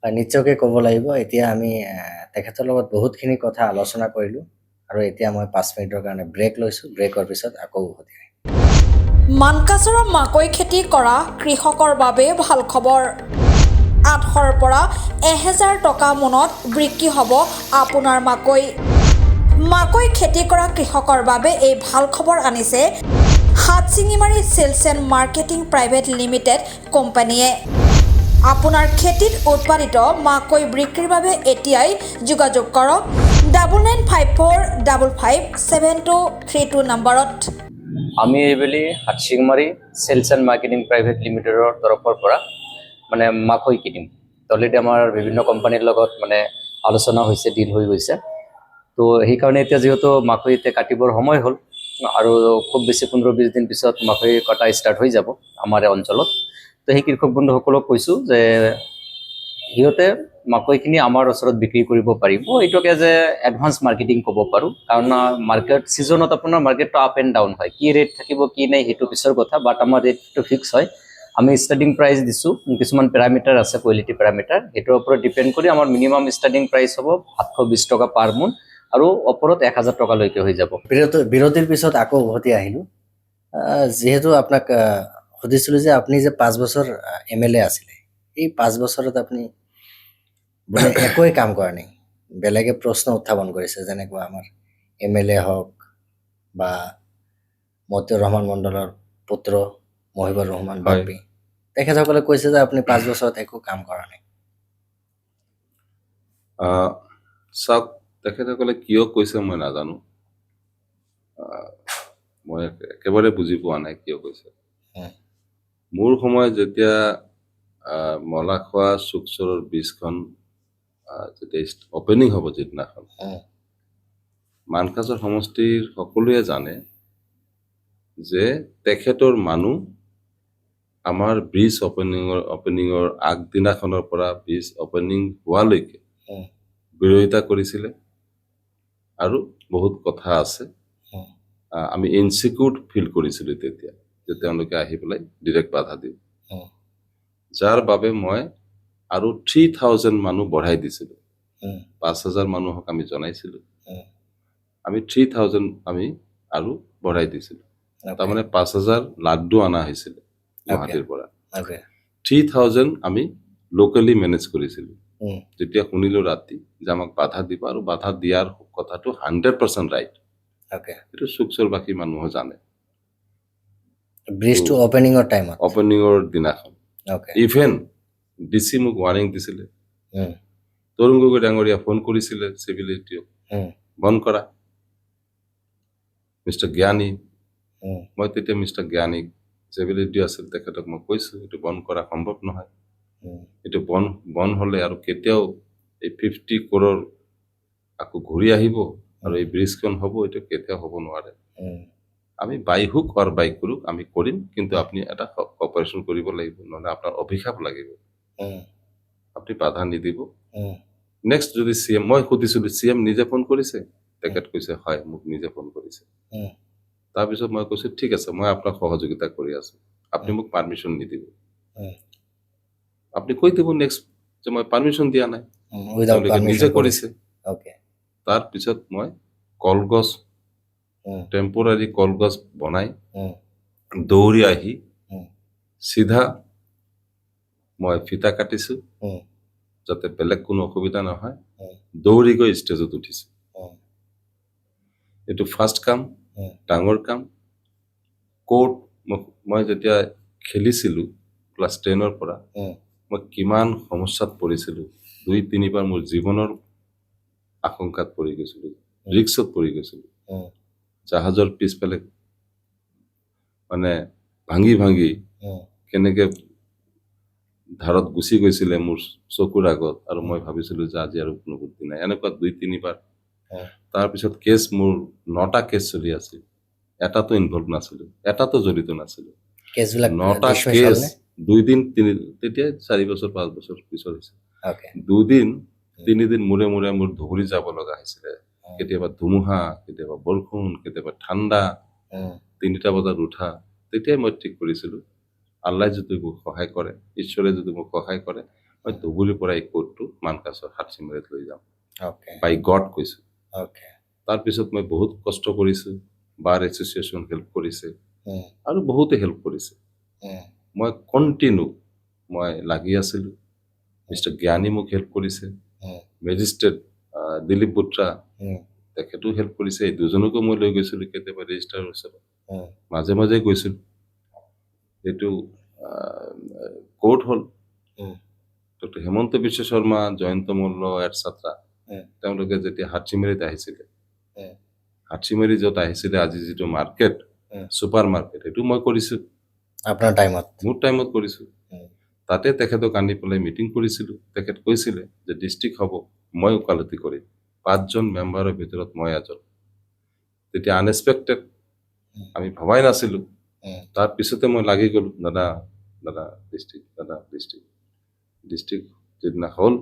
নিশ্চয়কৈ ক'ব লাগিব, এতিয়া আমি তেখেতৰ লগত বহুতখিনি কথা আলোচনা কৰিলোঁ, আৰু এতিয়া মই 5 মিনিটৰ কাৰণে ব্ৰেক লৈছোঁ। ব্ৰেকৰ পিছত আকৌ উভতি আহিম। মানকাচৰৰ মাকৈ খেতি কৰা কৃষকৰ বাবে ভাল খবৰ। 800ৰ পৰা 1000 টকা মোনত বিক্ৰী হ'ব আপোনাৰ মাকৈ। মাকৈ খেতি কৰা কৃষকৰ বাবে এই ভাল খবৰ আনিছে Hatsingimari sales and marketing private limited কোম্পানীয়ে। আপোনাৰ খেতিত উৎপাদিত মাকৈ বিক্ৰীৰ বাবে এতিয়াই যোগাযোগ কৰক 9954557232 নম্বৰত। আমি এইবেলি হাটশিংমাৰী চেলছ এণ্ড মাৰ্কেটিং প্ৰাইভেট লিমিটেডৰ তৰফৰ পৰা মানে মাকৈ কিনিম। অলৰেডি আমাৰ বিভিন্ন কোম্পানীৰ লগত মানে আলোচনা হৈছে, ডিল হৈ গৈছে। তো সেইকাৰণে এতিয়া যিহেতু মাকৈ এতিয়া কাটিবৰ সময় হ'ল আৰু খুব বেছি 15-20 দিন পিছত মাকৈ কটা ষ্টাৰ্ট হৈ যাব আমাৰ এই অঞ্চলত। তো সেই কৃষক বন্ধুসকলক কৈছোঁ যে সিহঁতে মাকৈখিনি আমাৰ ওচৰত বিক্ৰী কৰিব পাৰিব। এইটোক এজ এ এডভান্স মাৰ্কেটিং ক'ব পাৰোঁ, কাৰণ মাৰ্কেট ছিজনত আপোনাৰ মাৰ্কেটটো আপ এণ্ড ডাউন হয়, কি ৰেট থাকিব কি নাই সেইটো পিছৰ কথা, বাট আমাৰ ৰেটটো ফিক্স হয়। আমি ষ্টাৰ্টিং প্ৰাইচ দিছোঁ, কিছুমান পেৰামিটাৰ আছে, কোৱালিটি পেৰামিটাৰ, সেইটোৰ ওপৰত ডিপেণ্ড কৰি আমাৰ মিনিমাম ষ্টাৰ্টিং প্ৰাইচ হ'ব 720 টকা পাৰ মোন আৰু ওপৰত 1000 টকালৈকে হৈ যাব। বিৰতিৰ পিছত আকৌ উভতি আহিলোঁ। যিহেতু আপোনাক সুধিছিলোঁ যে আপুনি যে 5 বছৰ MLA আছিলে, এই 5 বছৰত আপুনি বোলে একোৱে কাম কৰা নাই, বেলেগে প্ৰশ্ন উত্থাপন কৰিছে, যেনেকুৱা আমাৰ MLA হওক বা মতিউৰ ৰহমান মণ্ডলৰ পুত্ৰ মহিবুৰ ৰহমান হয়। বাপ্পী, তেখেতসকলে কৈছে যে আপুনি 5 বছৰত একো কাম কৰা নাই। চাওক, তেখেতসকলে কিয় কৈছে মই নাজানো, মই একেবাৰে বুজি পোৱা নাই কিয় কৈছে। উম। মোৰ সময়ত যেতিয়া মলাখোৱা চুকচৰৰ ব্ৰীজখন যেতিয়া অপেনিং হ'ব, যিদিনাখন উম। মানকাছৰ সমষ্টিৰ সকলোৱে জানে যে তেখেতৰ মানুহ আমাৰ ব্ৰীজ অপেনিঙৰ আগদিনাখনৰ পৰা ব্ৰীজ অপেনিং হোৱালৈকে উম। বিৰোধিতা কৰিছিলে আৰু বহুত কথা আছে। উম। আমি ইনচিকিউৰ ফিল কৰিছিলোঁ তেতিয়া যে তেওঁলোকে আহি পেলাই ডিৰেক্ট বাধা দিয়ে, উম। যাৰ বাবে মই আৰু 3000 মানুহ বঢ়াই দিছিলোঁ। উম। 5000 মানুহক আমি জনাইছিলোঁ, উম। আমি 3000 আমি আৰু বঢ়াই দিছিলোঁ। তাৰমানে 5000 লাড্ডু অনা হৈছিলে গুৱাহাটীৰ পৰা। Okay. 3000 আমি লোকেলি মেনেজ কৰিছিলোঁ। উম। যেতিয়া শুনিলোঁ ৰাতি যে আমাক বাধা দিব, আৰু বাধা দিয়াৰ কথাটো 100% ৰাইট, Okay. এইটো চুকচৰবাসী মানুহে জানে। ব্ৰিজটো অপেনিঙৰ টাইমত। অপেনিঙৰ দিনাখন Okay. ইভেন DC মোক ৱাৰ্ণিং দিছিলে, উম। তৰুণ গগৈ ডাঙৰীয়া ফোন কৰিছিলে চিভিলিটিও উম। বন্ধ কৰা। মিষ্টাৰ জ্ঞানী, উম। মই তেতিয়া মিষ্টাৰ জ্ঞানীক, চিভিলিটি আছিল, তেখেতক মই কৈছোঁ এইটো বন্ধ কৰা সম্ভৱ নহয়। উম। এইটো বন্ধ হ'লে আৰু কেতিয়াও এই 50 কৰোৰ আকৌ ঘূৰি আহিব আৰু এই ব্ৰিজখন হ'ব, এইটো কেতিয়াও হ'ব নোৱাৰে। উম। আমি বাই হুক অৰ বাই ক্ৰুক আমি কৰিম, কিন্তু আপুনি এটা কপাৰেশ্যন কৰিব লাগিব, নহ'লে আপোনাৰ অভিশাপ লাগিব, উম। আপুনি বাধা নিদিব। উম। নেক্সট যদি CM, মই সুধিছিলোঁ CM নিজে ফোন কৰিছে, তেখেত কৈছে হয় মোক নিজে ফোন কৰিছে। উম। তাৰপিছত মই কৈছোঁ ঠিক আছে, মই আপোনাক সহযোগিতা কৰি আছোঁ, আপুনি মোক পাৰ্মিশ্যন নিদিব, উম। আপুনি কৈ দিব নেক্সট যে মই পাৰ্মিশ্যন দিয়া নাই, উইদাউট তেওঁলোকে পাৰমিশ্যন নিজে কৰিছে। Okay. তাৰপিছত মই কলগছ, উম। টেম্পৰাৰী কলগছ বনাই উম। দৌৰি আহি উম। চিধা মই ফিটা কাটিছোঁ, উম। যাতে বেলেগ কোনো অসুবিধা নহয়। উম। দৌৰি গৈ ষ্টেজত উঠিছোঁ। উম। এইটো ফাৰ্ষ্ট কাম, উম। ডাঙৰ কাম। কোৰ্ট, মই যেতিয়া খেলিছিলোঁ ক্লাছ 10ৰ পৰা, উম। মই কিমান সমস্যাত পৰিছিলোঁ, 2-3 বাৰ মোৰ জীৱনৰ আশংকাত পৰি গৈছিলোঁ, ৰিক্সত পৰি গৈছিলোঁ। উম। জাহাজৰ পিছফালে মানে ভাঙি ভাঙি উম। কেনেকে ধাৰত গুচি গৈছিলে মোৰ চকুৰ আগত, আৰু মই ভাবিছিলোঁ যে আজি আৰু কোনো বুদ্ধি নাই, এনেকুৱা 2-3 বাৰ। উম। তাৰপিছত কেছ মোৰ 9টা কেছ চলি আছিল, এটাতো ইনভলভ নাছিলোঁ, এটাতো জড়িত নাছিলোঁ। কেছবিলাক 9টা dismiss কেছ, হ'লনে? 2 দিন 3, তেতিয়া 4 বছৰ 5 বছৰ পিছৰ হৈছে। Okay. 2 দিন 3 দিন মূৰে মূৰে মোৰ ধুবুৰী যাব লগা হৈছিলে। উম। কেতিয়াবা ধুমুহা, কেতিয়াবা বৰষুণ, কেতিয়াবা ঠাণ্ডা, উম। 3টা বজাত উঠা। তেতিয়াই মই ঠিক কৰিছিলোঁ, আল্লাহ যদি মোক সহায় কৰে, ঈশ্বৰে যদি মোক সহায় কৰে, মই ধুবুৰীৰ পৰা এই কোৰ্টটো মানকাছৰ হাটশিঙাৰীত লৈ যাম। Okay. বাই গড কৈছোঁ। Okay. তাৰপিছত মই বহুত কষ্ট কৰিছোঁ, বাৰ এছ'চিয়েশ্যন হেল্প কৰিছে উম। আৰু বহুতে হেল্প কৰিছে। উম। মই কণ্টিনিউ মই লাগি আছিলোঁ। মিষ্টাৰ জ্ঞানী মোক হেল্প কৰিছে, উম। মেজিষ্ট্ৰেট দিলীপ বুট্ৰা, উম। তেখেতেও হেল্প কৰিছে। এই দুজনকো মই লৈ গৈছিলোঁ কেতিয়াবা ৰেজিষ্টাৰৰ ওচৰত, উম। মাজে মাজে গৈছিলোঁ। এইটো কোৰ্ট হ'ল, উম। ডক্টৰ হেমন্ত বিশ্ব শৰ্মা, জয়ন্ত মল্ল এটচেট্ৰা, তেওঁলোকে যেতিয়া হাতীমাৰীত আহিছিলে, উম। হাতীমাৰী য'ত আহিছিলে আজি যিটো মাৰ্কেট, ছুপাৰ মাৰ্কেট, সেইটো মই কৰিছোঁ, আপোনাৰ টাইমত মোৰ টাইমত কৰিছোঁ। উম। তাতে তেখেতক আনি পেলাই মিটিং কৰিছিলোঁ। তেখেত কৈছিলে যে ডিষ্ট্ৰিক্ট হ'ব, মই ওকালতি কৰিম, 5জন মেম্বাৰৰ ভিতৰত মই এজন। তেতিয়া আনএক্সপেক্টেড, আমি ভবাই নাছিলোঁ। তাৰপিছতে মই লাগি গ'লোঁ, দাদা ডিষ্ট্ৰিক্ট যিদিনা হ'ল,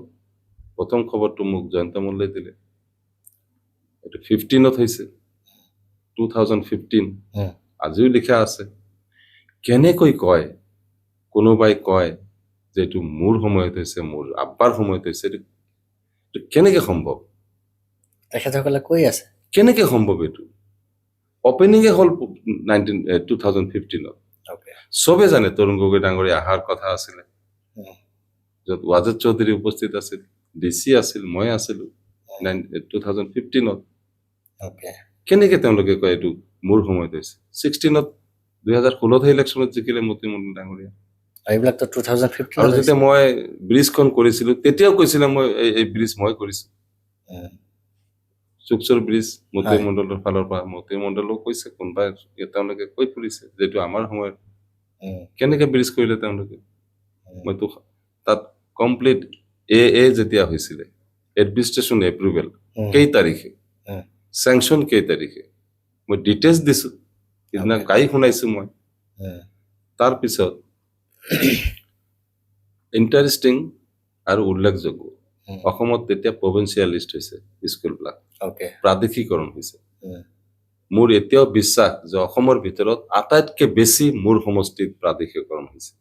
প্ৰথম খবৰটো মোক জয়ন্ত মল্লে দিলে। এইটো 15ত হৈছে, 2015, আজিও লিখা আছে। কেনেকৈ কয়, কোনোবাই কয় যে এইটো মোৰ সময়ত হৈছে, মোৰ আব্বাৰ সময়ত হৈছে, এইটো কেনেকে সম্ভৱ? তেখেতসকলে কৈ আছে কেনেকে সম্ভৱ? এইটো অপেনিঙে হ'ল 2015ত। চবে জানে তৰুণ গগৈ ডাঙৰীয়া অহাৰ কথা আছিলে, য'ত ৱাজেদ চৌধুৰী উপস্থিত আছিল, DC আছিল, মই আছিলো 2015ত। কেনেকে তেওঁলোকে কয় এইটো মোৰ সময়ত হৈছে? 16ত 2016ত ইলেকশ্যনত জিকিলে মতিমুল ডাঙৰীয়া। এইবিলাকতো 2015 আৰু যেতিয়া মই ব্ৰিজখন কৰিছিলো, তেতিয়াও কৈছিলে মই এই ব্ৰিজ মই কৰিছো, চুকচৰ ব্ৰিজ মতি মণ্ডলৰ ফালৰ পৰা। মতি মণ্ডলেও কৈছে, কোনোবাই তেওঁলোকে কৈ ফুৰিছে যে এইটো আমাৰ সময়ত। কেনেকে ব্ৰিজ কৰিলে তেওঁলোকে? মইতো তাত কমপ্লিট যেতিয়া হৈছিলে এডমিনিষ্ট্ৰেশ্যন এপ্ৰুভেল কেই তাৰিখে, চেংচন কেই তাৰিখে, মই ডিটেইলছ দিছো, সিদিনা গাই শুনাইছো মই। তাৰপিছত ইণ্টাৰেষ্টিং আৰু উল্লেখযোগ্য, অসমত তেতিয়া প্ৰভিন্সিয়েল লিষ্ট হৈছে স্কুলবিলাক, প্ৰাদেশিকৰণ হৈছে। মোৰ এতিয়াও বিশ্বাস যে অসমৰ ভিতৰত আটাইতকৈ বেছি মোৰ সমষ্টিত প্ৰাদেশিকৰণ হৈছে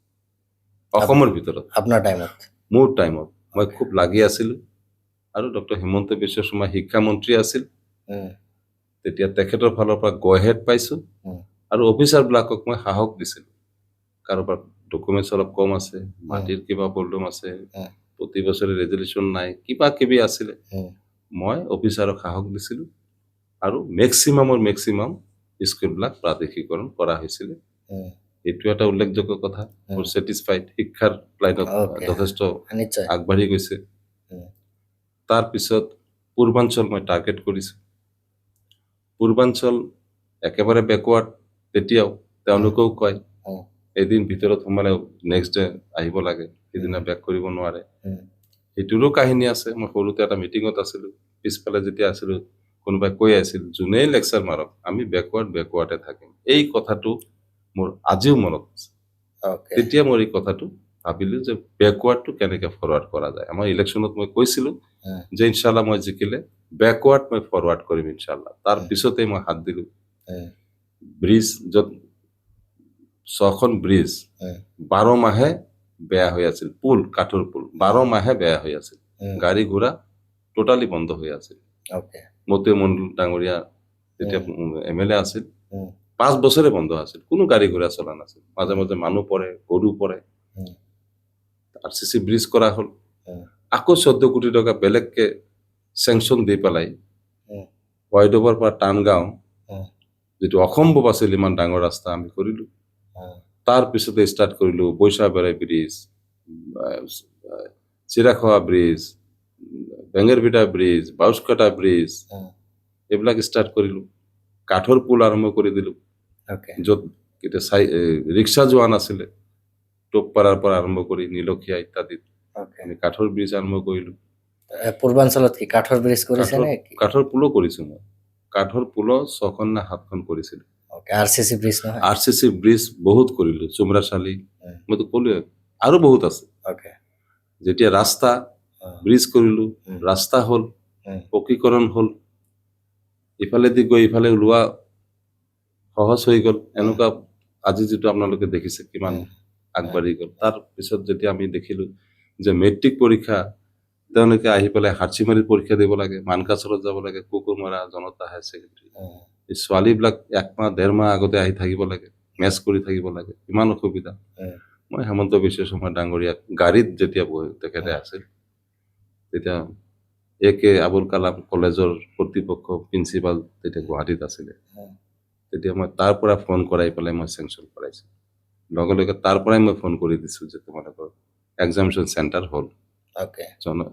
অসমৰ ভিতৰত। আপোনাৰ টাইমত? মোৰ টাইমত মই খুব লাগি আছিলো, আৰু ডক্টৰ হিমন্ত বিশ্ব শৰ্মা শিক্ষামন্ত্ৰী আছিল তেতিয়া। তেখেতৰ ফালৰ পৰা গহেড পাইছো, আৰু অফিচাৰবিলাকক মই সাহস দিছিলো। কাৰোবাৰ ডকুমেণ্টছ অলপ কম আছে, মাটিৰ কিবা প্ৰব্লেম আছে, প্ৰতি বছৰে ৰেজুলেশ্যন নাই, কিবা কিবি আছিলে, মই অফিচাৰক সাহস দিছিলো। আৰু মেক্সিমাম স্কুলবিলাক প্ৰাদেশিকৰণ কৰা হৈছিলে। এইটো এটা উল্লেখযোগ্য কথা। মোৰ ছেটিছফাইড, শিক্ষাৰ লাইনত যথেষ্ট আগবাঢ়ি গৈছে। তাৰপিছত পূৰ্বাঞ্চল মই টাৰ্গেট কৰিছো। পূৰ্বাঞ্চল একেবাৰে বেকৱাৰ্ড, তেতিয়াও তেওঁলোকেও কয় এদিন ভিতৰত সোমালে নেক্সট ডে আহিব লাগে, সেইদিনা বেক কৰিব নোৱাৰে। সেইটোৰো কাহিনী আছে। মই সৰুতে এটা মিটিঙত আছিলো, পিছফালে যেতিয়া আছিলো, কোনোবাই কৈ আছিল যোনেই লেকচাৰ মাৰক আমি বেকৱাৰ্ডে থাকিম। এই কথাটো মোৰ আজিও মনত আছে। তেতিয়া মই এই কথাটো ভাবিলো যে বেকৱাৰ্ডটো কেনেকে ফৰৱাৰ্ড কৰা যায়। আমাৰ ইলেকশ্যনত মই কৈছিলো যে ইনশাল্লাহ মই জিকিলে বেকৱাৰ্ড মই ফৰৱাৰ্ড কৰিম ইনশাল্লাহ। তাৰপিছতে মই হাত দিলো। ব্ৰিজ য'ত 6খন ব্ৰিজ 12 মাহে বেয়া হৈ আছিল, পুল, কাঠৰ পুল 12 মাহে বেয়া হৈ আছিল, গাড়ী ঘোঁৰা টোটালি বন্ধ হৈ আছিল। মতি মণ্ডল ডাঙৰীয়া যেতিয়া MLA আছিল, 5 বছৰে বন্ধ আছিল, কোনো গাড়ী ঘোঁৰা চলা নাছিল। মাজে মাজে মানুহ পৰে, গৰু পৰে। RCC ব্ৰিজ কৰা হ'ল, আকৌ 14 কোটি টকা বেলেগকে চেংচন দি পেলাই ৱাইডঅভাৰ পৰা টানগাঁও, যিটো অসম্ভৱ আছিল ইমান ডাঙৰ ৰাস্তা, আমি কৰিলো। তাৰপিছতে ষ্টাৰ্ট কৰিলো বৈশাবাৰী ব্ৰিজ, চিৰাখোৱা ব্ৰিজ, বেঙেৰভিটা ব্ৰিজ, বাউচকাটা ব্ৰিজ, এইবিলাক ষ্টাৰ্ট কৰিলো। কাঠৰ পুল আৰম্ভ কৰি দিলো, য'ত এতিয়া ৰিক্সা যোৱা নাছিলে। টোপপাৰাৰ পৰা আৰম্ভ কৰি নীলক্ষীয়া ইত্যাদিত আমি কাঠৰ ব্ৰিজ আৰম্ভ কৰিলো। পূৰ্বাঞ্চলত কি কাঠৰ ব্ৰিজ কৰিছে নে? কাঠৰ পুলো কৰিছো মই। কাঠৰ পুলো 6খন নে 7খন কৰিছিলো। RCC ব্ৰিজ নহয়? RCC ব্ৰিজ বহুত কৰিলো, চুমৰাচালি, মইতো ক'লোৱে, আৰু বহুত আছে। যেতিয়া ৰাস্তা ব্ৰিজ কৰিলো, ৰাস্তা হ'ল, পকীকৰণ হ'ল, ইফালেদি গৈ ইফালে ওলোৱা সহজ হৈ গ'ল। এনেকুৱা আজি যিটো আপোনালোকে দেখিছে কিমান আগবাঢ়ি গ'ল। তাৰপিছত যেতিয়া আমি দেখিলো যে মেট্ৰিক পৰীক্ষা তেওঁলোকে আহি পেলাই হাতীমাৰীত পৰীক্ষা দিব লাগে, মানকাচৰত যাব লাগে, কুকুৰমাৰা জনতা হায়াৰ ছেকেণ্ডেৰী, এই ছোৱালীবিলাক 1 মাহ 1.5 মাহ আগতে আহি থাকিব লাগে, মেচ কৰি থাকিব লাগে, ইমান অসুবিধা। মই হেমন্ত বিশ্ব শৰ্মা ডাঙৰীয়াক গাড়ীত যেতিয়া তেখেতে আছিল, তেতিয়া AK আবুল কালাম কলেজৰ কৰ্তৃপক্ষ প্ৰিন্সিপাল তেতিয়া গুৱাহাটীত আছিলে, তেতিয়া মই তাৰ পৰা ফোন কৰাই পেলাই মই চেংচন কৰাইছো। লগে লগে তাৰ পৰাই মই ফোন কৰি দিছো যে তোমালোকৰ এক্সামিনেশ্যন চেণ্টাৰ হ'ল,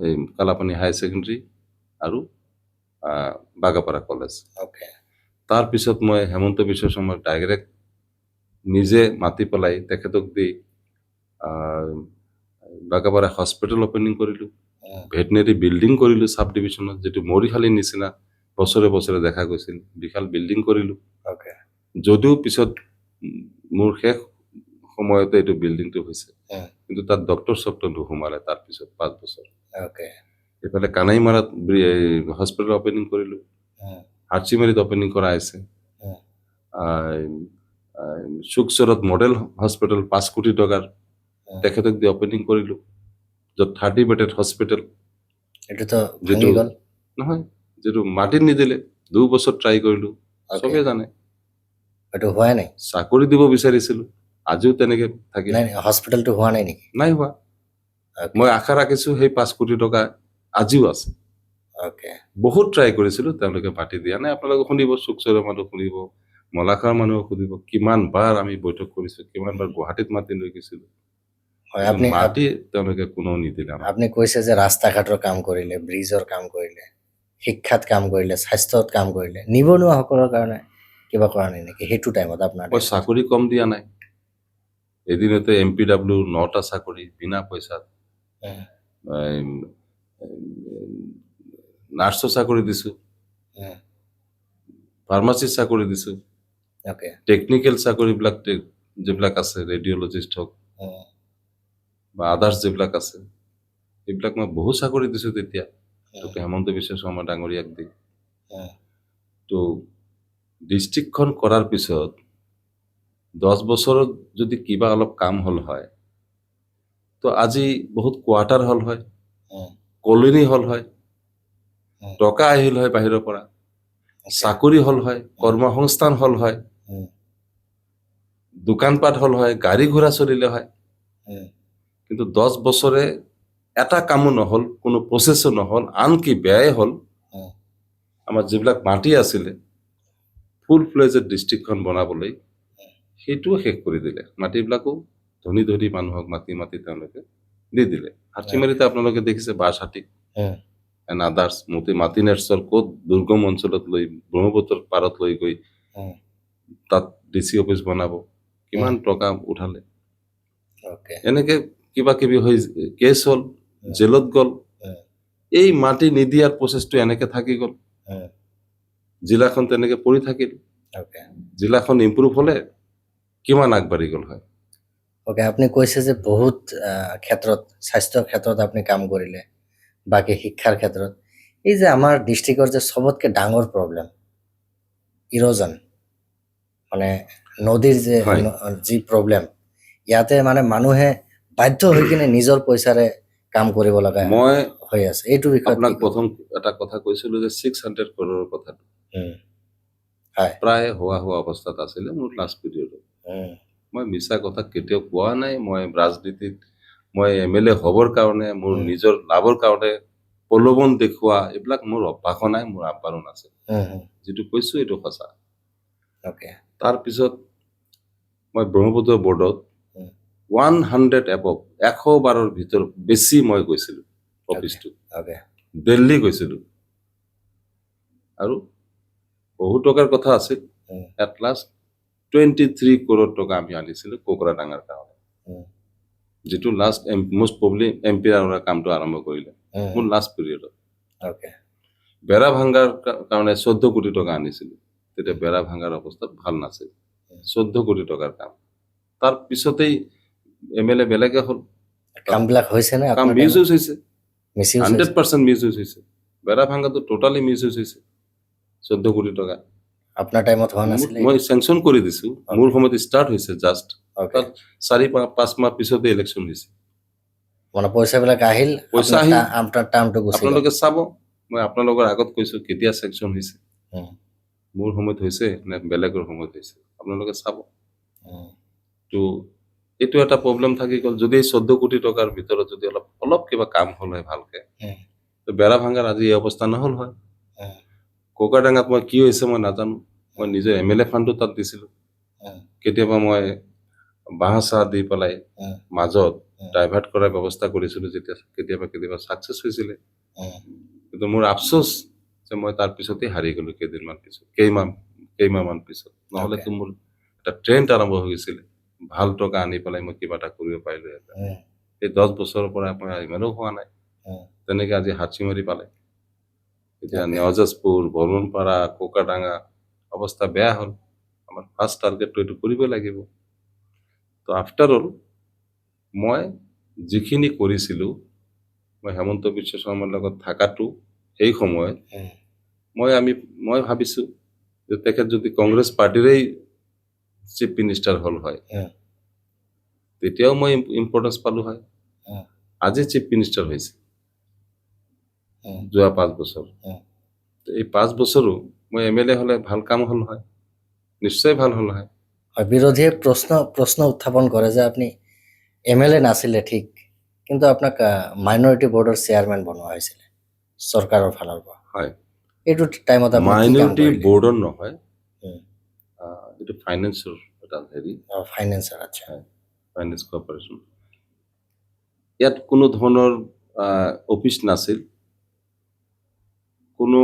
এই কালাপানী হায়াৰ ছেকেণ্ডেৰী আৰু বাগাপাৰা কলেজ। অ'কে তাৰপিছত মই হেমন্ত বিশ্ব শৰ্মাক ডাইৰেক্ট নিজে মাতি পেলাই তেখেতক দি বাগাপাৰা হস্পিটেল অপেনিং কৰিলোঁ, ভেটেনেৰী বিল্ডিং কৰিলোঁ চাব ডিভিশ্যনত, যিটো মৰিশালীৰ নিচিনা বছৰে বছৰে দেখা গৈছিল, বিশাল বিল্ডিং কৰিলোঁ। অ'কে যদিও পিছত মোৰ শেষ সময়তে এইটো বিল্ডিংটো হৈছে, কিন্তু তাত ডক্টৰ চক্টৰ নোসোমালে তাৰপিছত 5 বছৰ। অ'কে এইফালে কানাইমাৰাত হস্পিটেল অপেনিং কৰিলোঁ, হাৰ্চিমাৰীত অপেনিং কৰা হৈছে, চুকচৰত মডেল হস্পিটেল 5 কোটি টকাৰ তেখেতক দি অপেনিং কৰিলোঁ, য'ত 30 বেডেড হস্পিটেল। এইটোতো যিটো ভাঙি গ'ল। নহয়, যিটো মাটিত নিদিলে 2 বছৰ ট্ৰাই কৰিলোঁ, চবেই জানে। এইটো হোৱাই নাই। চাকৰি দিব বিচাৰিছিলোঁ, আজিও তেনেকে থাকিল, নাই হস্পিটেলটো হোৱা নাই নেকি? নাই হোৱা। অ'কে মই আশা ৰাখিছোঁ সেই 5 কোটি টকা আজিও আছে। অ'কে বহুত ট্ৰাই কৰিছিলোঁ, তেওঁলোকে মাতি দিয়া নাই। আপোনালোকে শুনিব, চুকচৰৰ মানুহ শুনিব, মলাখাৰ মানুহ শুনিব, কিমান বাৰ আমি বৈঠক কৰিছোঁ, কিমান বাৰ গুৱাহাটীত মাতি লৈ গৈছিলোঁ, হয় কিন্তু আপুনি মাটি তেওঁলোকে কোনেও নিদিলে আমাক। আপুনি কৈছে যে ৰাস্তা ঘাটৰ কাম কৰিলে, ব্ৰিজৰ কাম কৰিলে, শিক্ষাত কাম কৰিলে, স্বাস্থ্যত কাম কৰিলে, নিবনুৱাসকলৰ কাৰণে কিবা কৰা নাই নেকি সেইটো টাইমত আপোনাৰ? মই চাকৰি কম দিয়া নাই। এদিনতে MPW 9টা চাকৰি বিনা পইচাত, নাৰ্ছৰ চাকৰি দিছোঁ, ফাৰ্মাচীৰ চাকৰি দিছোঁ, অ'কে টেকনিকেল চাকৰিবিলাক যিবিলাক আছে, ৰেডিঅ'লজিষ্ট হওক বা আদাৰ্ছ যিবিলাক আছে, এইবিলাক মই বহু চাকৰি দিছোঁ তেতিয়া, ডক্টৰ হেমন্ত বিশ্ব শৰ্মা ডাঙৰীয়াক দি। তো ডিষ্ট্ৰিক্টখন কৰাৰ পিছত 10 বছৰত যদি কিবা অলপ কাম হ'ল হয়, তো আজি বহুত কোৱাৰ্টাৰ হ'ল হয়, কলনী হ'ল হয়, টকা আহিল হয় বাহিৰৰ পৰা, চাকৰি হ'ল হয়, কৰ্মসংস্থান হ'ল হয়, দোকানপাট হ'ল হয়, গাড়ী ঘোঁৰা চলিলে হয়। কিন্তু 10 বছৰে এটা কামো নহ'ল, কোনো প্ৰচেছো নহ'ল, আনকি বেয়াই হ'ল। আমাৰ যিবিলাক মাটি আছিলে ফুল ফ্লেজেড ডিষ্ট্ৰিক্টখন বনাবলৈ, সেইটোও শেষ কৰি দিলে। মাটিবিলাকো ধনী ধনী মানুহক মাতি মাতি তেওঁলোকে দি দিলে। হাতীমাৰীতে আপোনালোকে দেখিছে বাঁছহাটী এণ্ড আদাৰ্ছ, মাটি নেটছৰ ক'ত দুৰ্গম অঞ্চলত লৈ, ব্ৰহ্মপুত্ৰৰ পাৰত লৈ গৈ তাত DC অফিচ বনাব, কিমান টকা উঠালে। অ'কে এনেকে কিবা কিবি হৈ কেছ হ'ল, জেলত গ'ল। এই মাটি নিদিয়াৰ প্ৰচেছটো এনেকে থাকি গ'ল, জিলাখন তেনেকে পৰি থাকিল। অ'কে জিলাখন ইম্প্ৰুভ হ'লে কিমান আগবাঢ়ি গ'ল হয়। অ'কে আপুনি কৈছে যে বহুত ক্ষেত্ৰত, স্বাস্থ্যৰ ক্ষেত্ৰত আপুনি কাম কৰিলে, বাকী শিক্ষাৰ ক্ষেত্ৰত। এই যে আমাৰ ডিষ্ট্ৰিক্টৰ যে চবতকে ডাঙৰ প্ৰব্লেম ইৰ'জন, মানে নদীৰ যে হয়। যি প্ৰব্লেম, ইয়াতে মানে মানুহে বাধ্য হৈ কিনে নিজৰ পইচাৰে কাম কৰিব লগা মই হৈ আছে। এইটো বিষয়ত আপোনাক কি ক'ব? প্ৰথম এটা কথা কৈছিলো যে 600 কৰোৰৰ কথাটো হয় প্ৰায় হোৱা অৱস্থাত আছিলে মোৰ লাষ্ট পিৰিয়ডত। মই মিছা কথা কেতিয়াও কোৱা নাই। মই ৰাজনীতিত মই MLA হ'বৰ কাৰণে, মোৰ নিজৰ লাভৰ কাৰণে প্ৰলোভন দেখুওৱা, এইবিলাক মোৰ অভ্যাসো নাই, মোৰ আব্বাৰো নাছিল। যিটো কৈছো এইটো সঁচা। অ'কে তাৰপিছত মই ব্ৰহ্মপুত্ৰ বৰ্ডত 100 এবভ 112ৰ ভিতৰত বেছি মই গৈছিলো অফিচটো। অ'কে দিল্লী গৈছিলো আৰু বহু টকাৰ কথা আছিল। এট লাষ্ট 23 কৰোৰ টকা আমি আনিছিলো কোকৰাডাঙাৰ কাৰণে, যিটো লাষ্ট most probably MP কামটো আৰম্ভ কৰিলে মোৰ লাষ্ট পিৰিয়ডত। অ'কে বেৰা ভাঙাৰ কাৰণে 14 কোটি টকা আনিছিলো। তেতিয়া বেৰা ভাঙাৰ অৱস্থা ভাল নাছিল। 14 কোটি টকাৰ কাম। তাৰ পিছতেই MLA বেলেগে হ'ল। কামবিলাক হৈছে নে কাম আপোনাৰ মিছ ইউজ হৈছে, মিছইউজ 100% মিছ ইউজ হৈছে। বেৰা ভাঙাটো টোটালি মিছ ইউজ হৈছে। 14 কোটি টকা আপোনাৰ টাইমত হোৱা নাছিলে? মই চেংচন কৰি দিছো, মোৰ সময়ত ষ্টাৰ্ট হৈছে জাষ্ট। অ'কে 4-5 মাহ পিছতে ইলেকশ্যন হৈছে। মানে পইচাবিলাক আহিল, পইচা আহিল, আপোনাৰ টাৰ্মটো গুচি গ'ল। আপোনালোকে চাব, মই আপোনালোকৰ আগত কৈছো কেতিয়া চেংচন হৈছে, মোৰ সময়ত হৈছে নে বেলেগৰ সময়ত হৈছে, আপোনালোকে চাব। তো এইটো এটা প্ৰব্লেম থাকি গ'ল। যদি 14 কোটি টকাৰ ভিতৰত যদি অলপ কিবা কাম হ'ল হয় ভালকে, তো বেৰা ভাঙাৰ আজি এই অৱস্থা নহ'ল হয়। কোকৰাডাঙাত মই কি হৈছে মই নাজানো। মই নিজৰ MLA ফাণ্ডটো তাত দিছিলো। কেতিয়াবা মই বাঁহ চাহ দি পেলাই মাজত ডাইভাৰ্ট কৰাৰ ব্যৱস্থা কৰিছিলো, যেতিয়া কেতিয়াবা চাকচেছ হৈছিলে। কিন্তু মোৰ আফচোচ যে মই তাৰ পিছতেই হাৰি গ'লো কেইদিনমান পিছত কেইমাহমান পিছত নহ'লেতো মোৰ এটা ট্ৰেণ্ড আৰম্ভ হৈ গৈছিলে ভাল টকা আনি পেলাই মই কিবা এটা কৰিব পাৰিলোহেঁতেন উম, এই 10 বছৰৰ পৰা মই ইমানো হোৱা নাই উম, তেনেকে আজি হাতীমাৰি পালে এতিয়া Okay. নেওজাজপুৰ বৰমনপাৰা কোকাডাঙা অৱস্থা বেয়া হ'ল আমাৰ ফাৰ্ষ্ট টাৰ্গেটটো এইটো কৰিবই লাগিব তো আফটাৰ অল মই যিখিনি কৰিছিলোঁ মই হেমন্ত বিশ্ব শৰ্মাৰ লগত থকাটো সেই সময়ত উম, মই ভাবিছোঁ যে তেখেত যদি কংগ্ৰেছ পাৰ্টিৰেই চিফ মিনিষ্টাৰ হ'ল হয় উম, তেতিয়াও মই ইম্পৰ্টেঞ্চ পালোঁ হয় উম, আজি চিফ মিনিষ্টাৰ হৈছে উম, যোৱা 5 বছৰ উম। তো এই 5 বছৰো মই MLA হ'লে ভাল কাম হ'ল হয় নিশ্চয় ভাল হ'ল হয় হয়, বিৰোধীয়ে প্ৰশ্ন উত্থাপন কৰে যে আপুনি MLA নাছিলে ঠিক কিন্তু আপোনাক মাইনৰিটি বৰ্ডৰ চেয়াৰমেন বনোৱা হৈছিলে চৰকাৰৰ ফালৰ পৰা হয় এইটো টাইমত আপুনি কি কাম মাইনৰিটি কৰিলে বৰ্ডৰ নহয় উম, এইটো ফাইনেন্সৰ এটা হেৰি ফাইনেন্সৰ আচ্ছা ফাইনেন্স কৰ্পৰেশ্যন ইয়াত কোনো ধৰণৰ অফিচ নাছিল কোনো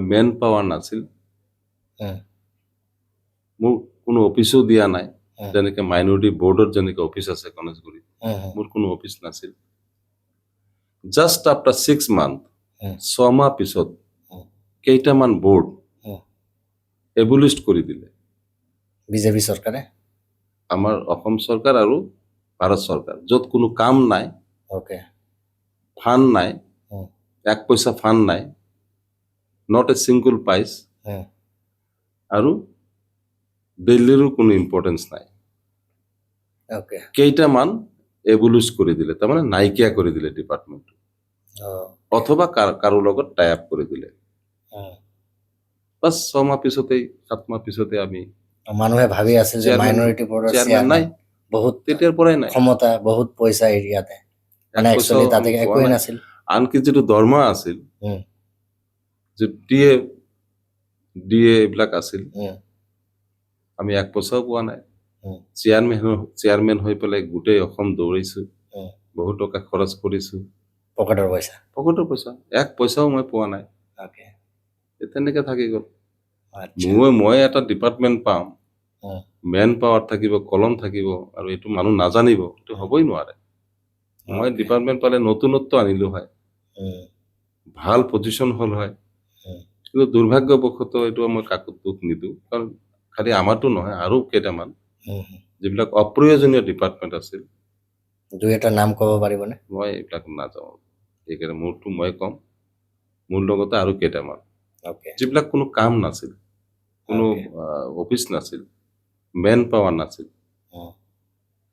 মেন পাৱাৰ নাছিল উম, মোৰ কোনো অফিচো দিয়া নাই উম, যেনেকে মাইনৰিটি বৰ্ডৰ যেনেকে অফিচ আছে গণেশগুৰিত উম, উম, মোৰ কোনো অফিচ নাছিল জাষ্ট আফটাৰ 6 মান্থ উম, 6 মাহ পিছত উম, কেইটামান বৰ্ড উম। এবলিষ্ট কৰি দিলে বিজেপি চৰকাৰে আমাৰ অসম চৰকাৰ আৰু ভাৰত চৰকাৰ য'ত কোনো কাম নাই অ'কে ফাণ্ড নাই উম, 1 পইচা ফাণ্ড নাই নট এ ছিংগল পাইচ উম, আৰু দিল্লীৰো কোনো ইম্পৰ্টেঞ্চ নাই অ'কে কেইটামান এবলিষ্ট কৰি দিলে তাৰমানে নাইকিয়া কৰি দিলে ডিপাৰ্টমেণ্ট অ', অথবা কাৰো লগত টাই আপ কৰি দিলে উম। বাছ 6 মাহ পিছতেই 7 মাহ পিছতে আমি মানুহে ভাবি আছিল যে চেয়াৰমেন মাইনৰিটি বৰ্ডৰ চেয়াৰমেন নাই চেয়াৰমেন বহুত তেতিয়াৰ পৰাই নাই ক্ষমতা বহুত পইচা এৰিয়াতে মানে 1 একচুৱেলি পইচাও তাতে আমি পোৱা একোৱেই নাই। নাছিল আনকি যিটো দৰমহা আছিল উম, যে DA এইবিলাক আছিল উম, আমি 1 পইচাও পোৱা নাই উম, চেয়াৰমেন হৈ পেলাই গোটেই অসম দৌৰিছো উম। বহুত টকা খৰচ কৰিছো পকেটৰ পইচা পকেটৰ পইচা 1 পইচাও মই পোৱা নাই অ'কে এই তেনেকে থাকি গ'ল আচ্ছা মই এটা ডিপাৰ্টমেণ্ট পাম উম, মেন পাৱাৰ থাকিব কলম থাকিব আৰু এইটো মানুহ নাজানিব এইটো হ'বই নোৱাৰে মই Okay. ডিপাৰ্টমেণ্ট পালে নতুনত্ব আনিলো হয় উম, ভাল পজিশ্যন হ'ল হয় উম, কিন্তু দুৰ্ভাগ্যবশতঃ এইটো মই কাকো দুখ নিদিওঁ কাৰণ খালি আমাৰতো নহয় আৰু কেইটামান উম, যিবিলাক অপ্ৰয়োজনীয় ডিপাৰ্টমেণ্ট আছিল দুই এটা নাম ক'ব পাৰিবনে মই এইবিলাক নাযাওঁ সেইকাৰণে মোৰতো মই ক'ম মোৰ লগতে আৰু কেইটামান অ'কে যিবিলাক কোনো কাম নাছিল কোনো Okay. অফিচ নাছিল মেন পাৱাৰ নাছিল উম,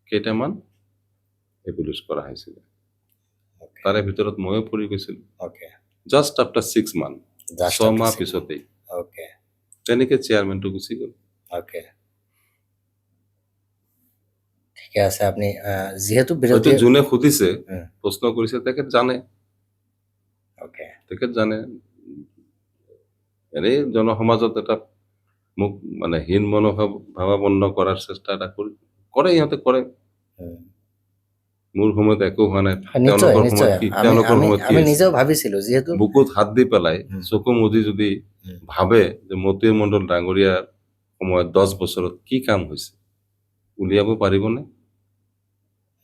কেইটামান এবলিষ্ট কৰা হৈছিলে Okay. তাৰে ভিতৰত ময়ো পৰি গৈছিলোঁ okay just after 6 month Just 6 after মাহ 6 পিছতেই অ'কে তেনেকে চেয়াৰমেনটো গুচি গ'ল অ'কে ঠিকে আছে আপুনি যিহেতু হয়তো বিৰোধী যোনে সুধিছে উম, প্ৰশ্ন কৰিছে তেখেত জানে অ'কে তেখেত জানে এনেই জনসমাজত এটা মোক মানে হীন ভাৱাপন্ন কৰাৰ চেষ্টা এটা কৰে ইহঁতে কৰে উম। মোৰ সময়ত একো হোৱা নাই হয়, নিশ্চয় তেওঁলোকৰ নিশ্চয় সময়ত কি আমি তেওঁলোকৰ আমি সময়ত কি আমি হৈছে? নিজেও ভাবিছিলো যিহেতু বুকুত হাত দি পেলাই উম। চকু মুদি যদি উম। ভাবে যে মতিউৰ মণ্ডল ডাঙৰীয়াৰ সময়ত 10 বছৰত কি কাম হৈছে উলিয়াব পাৰিবনে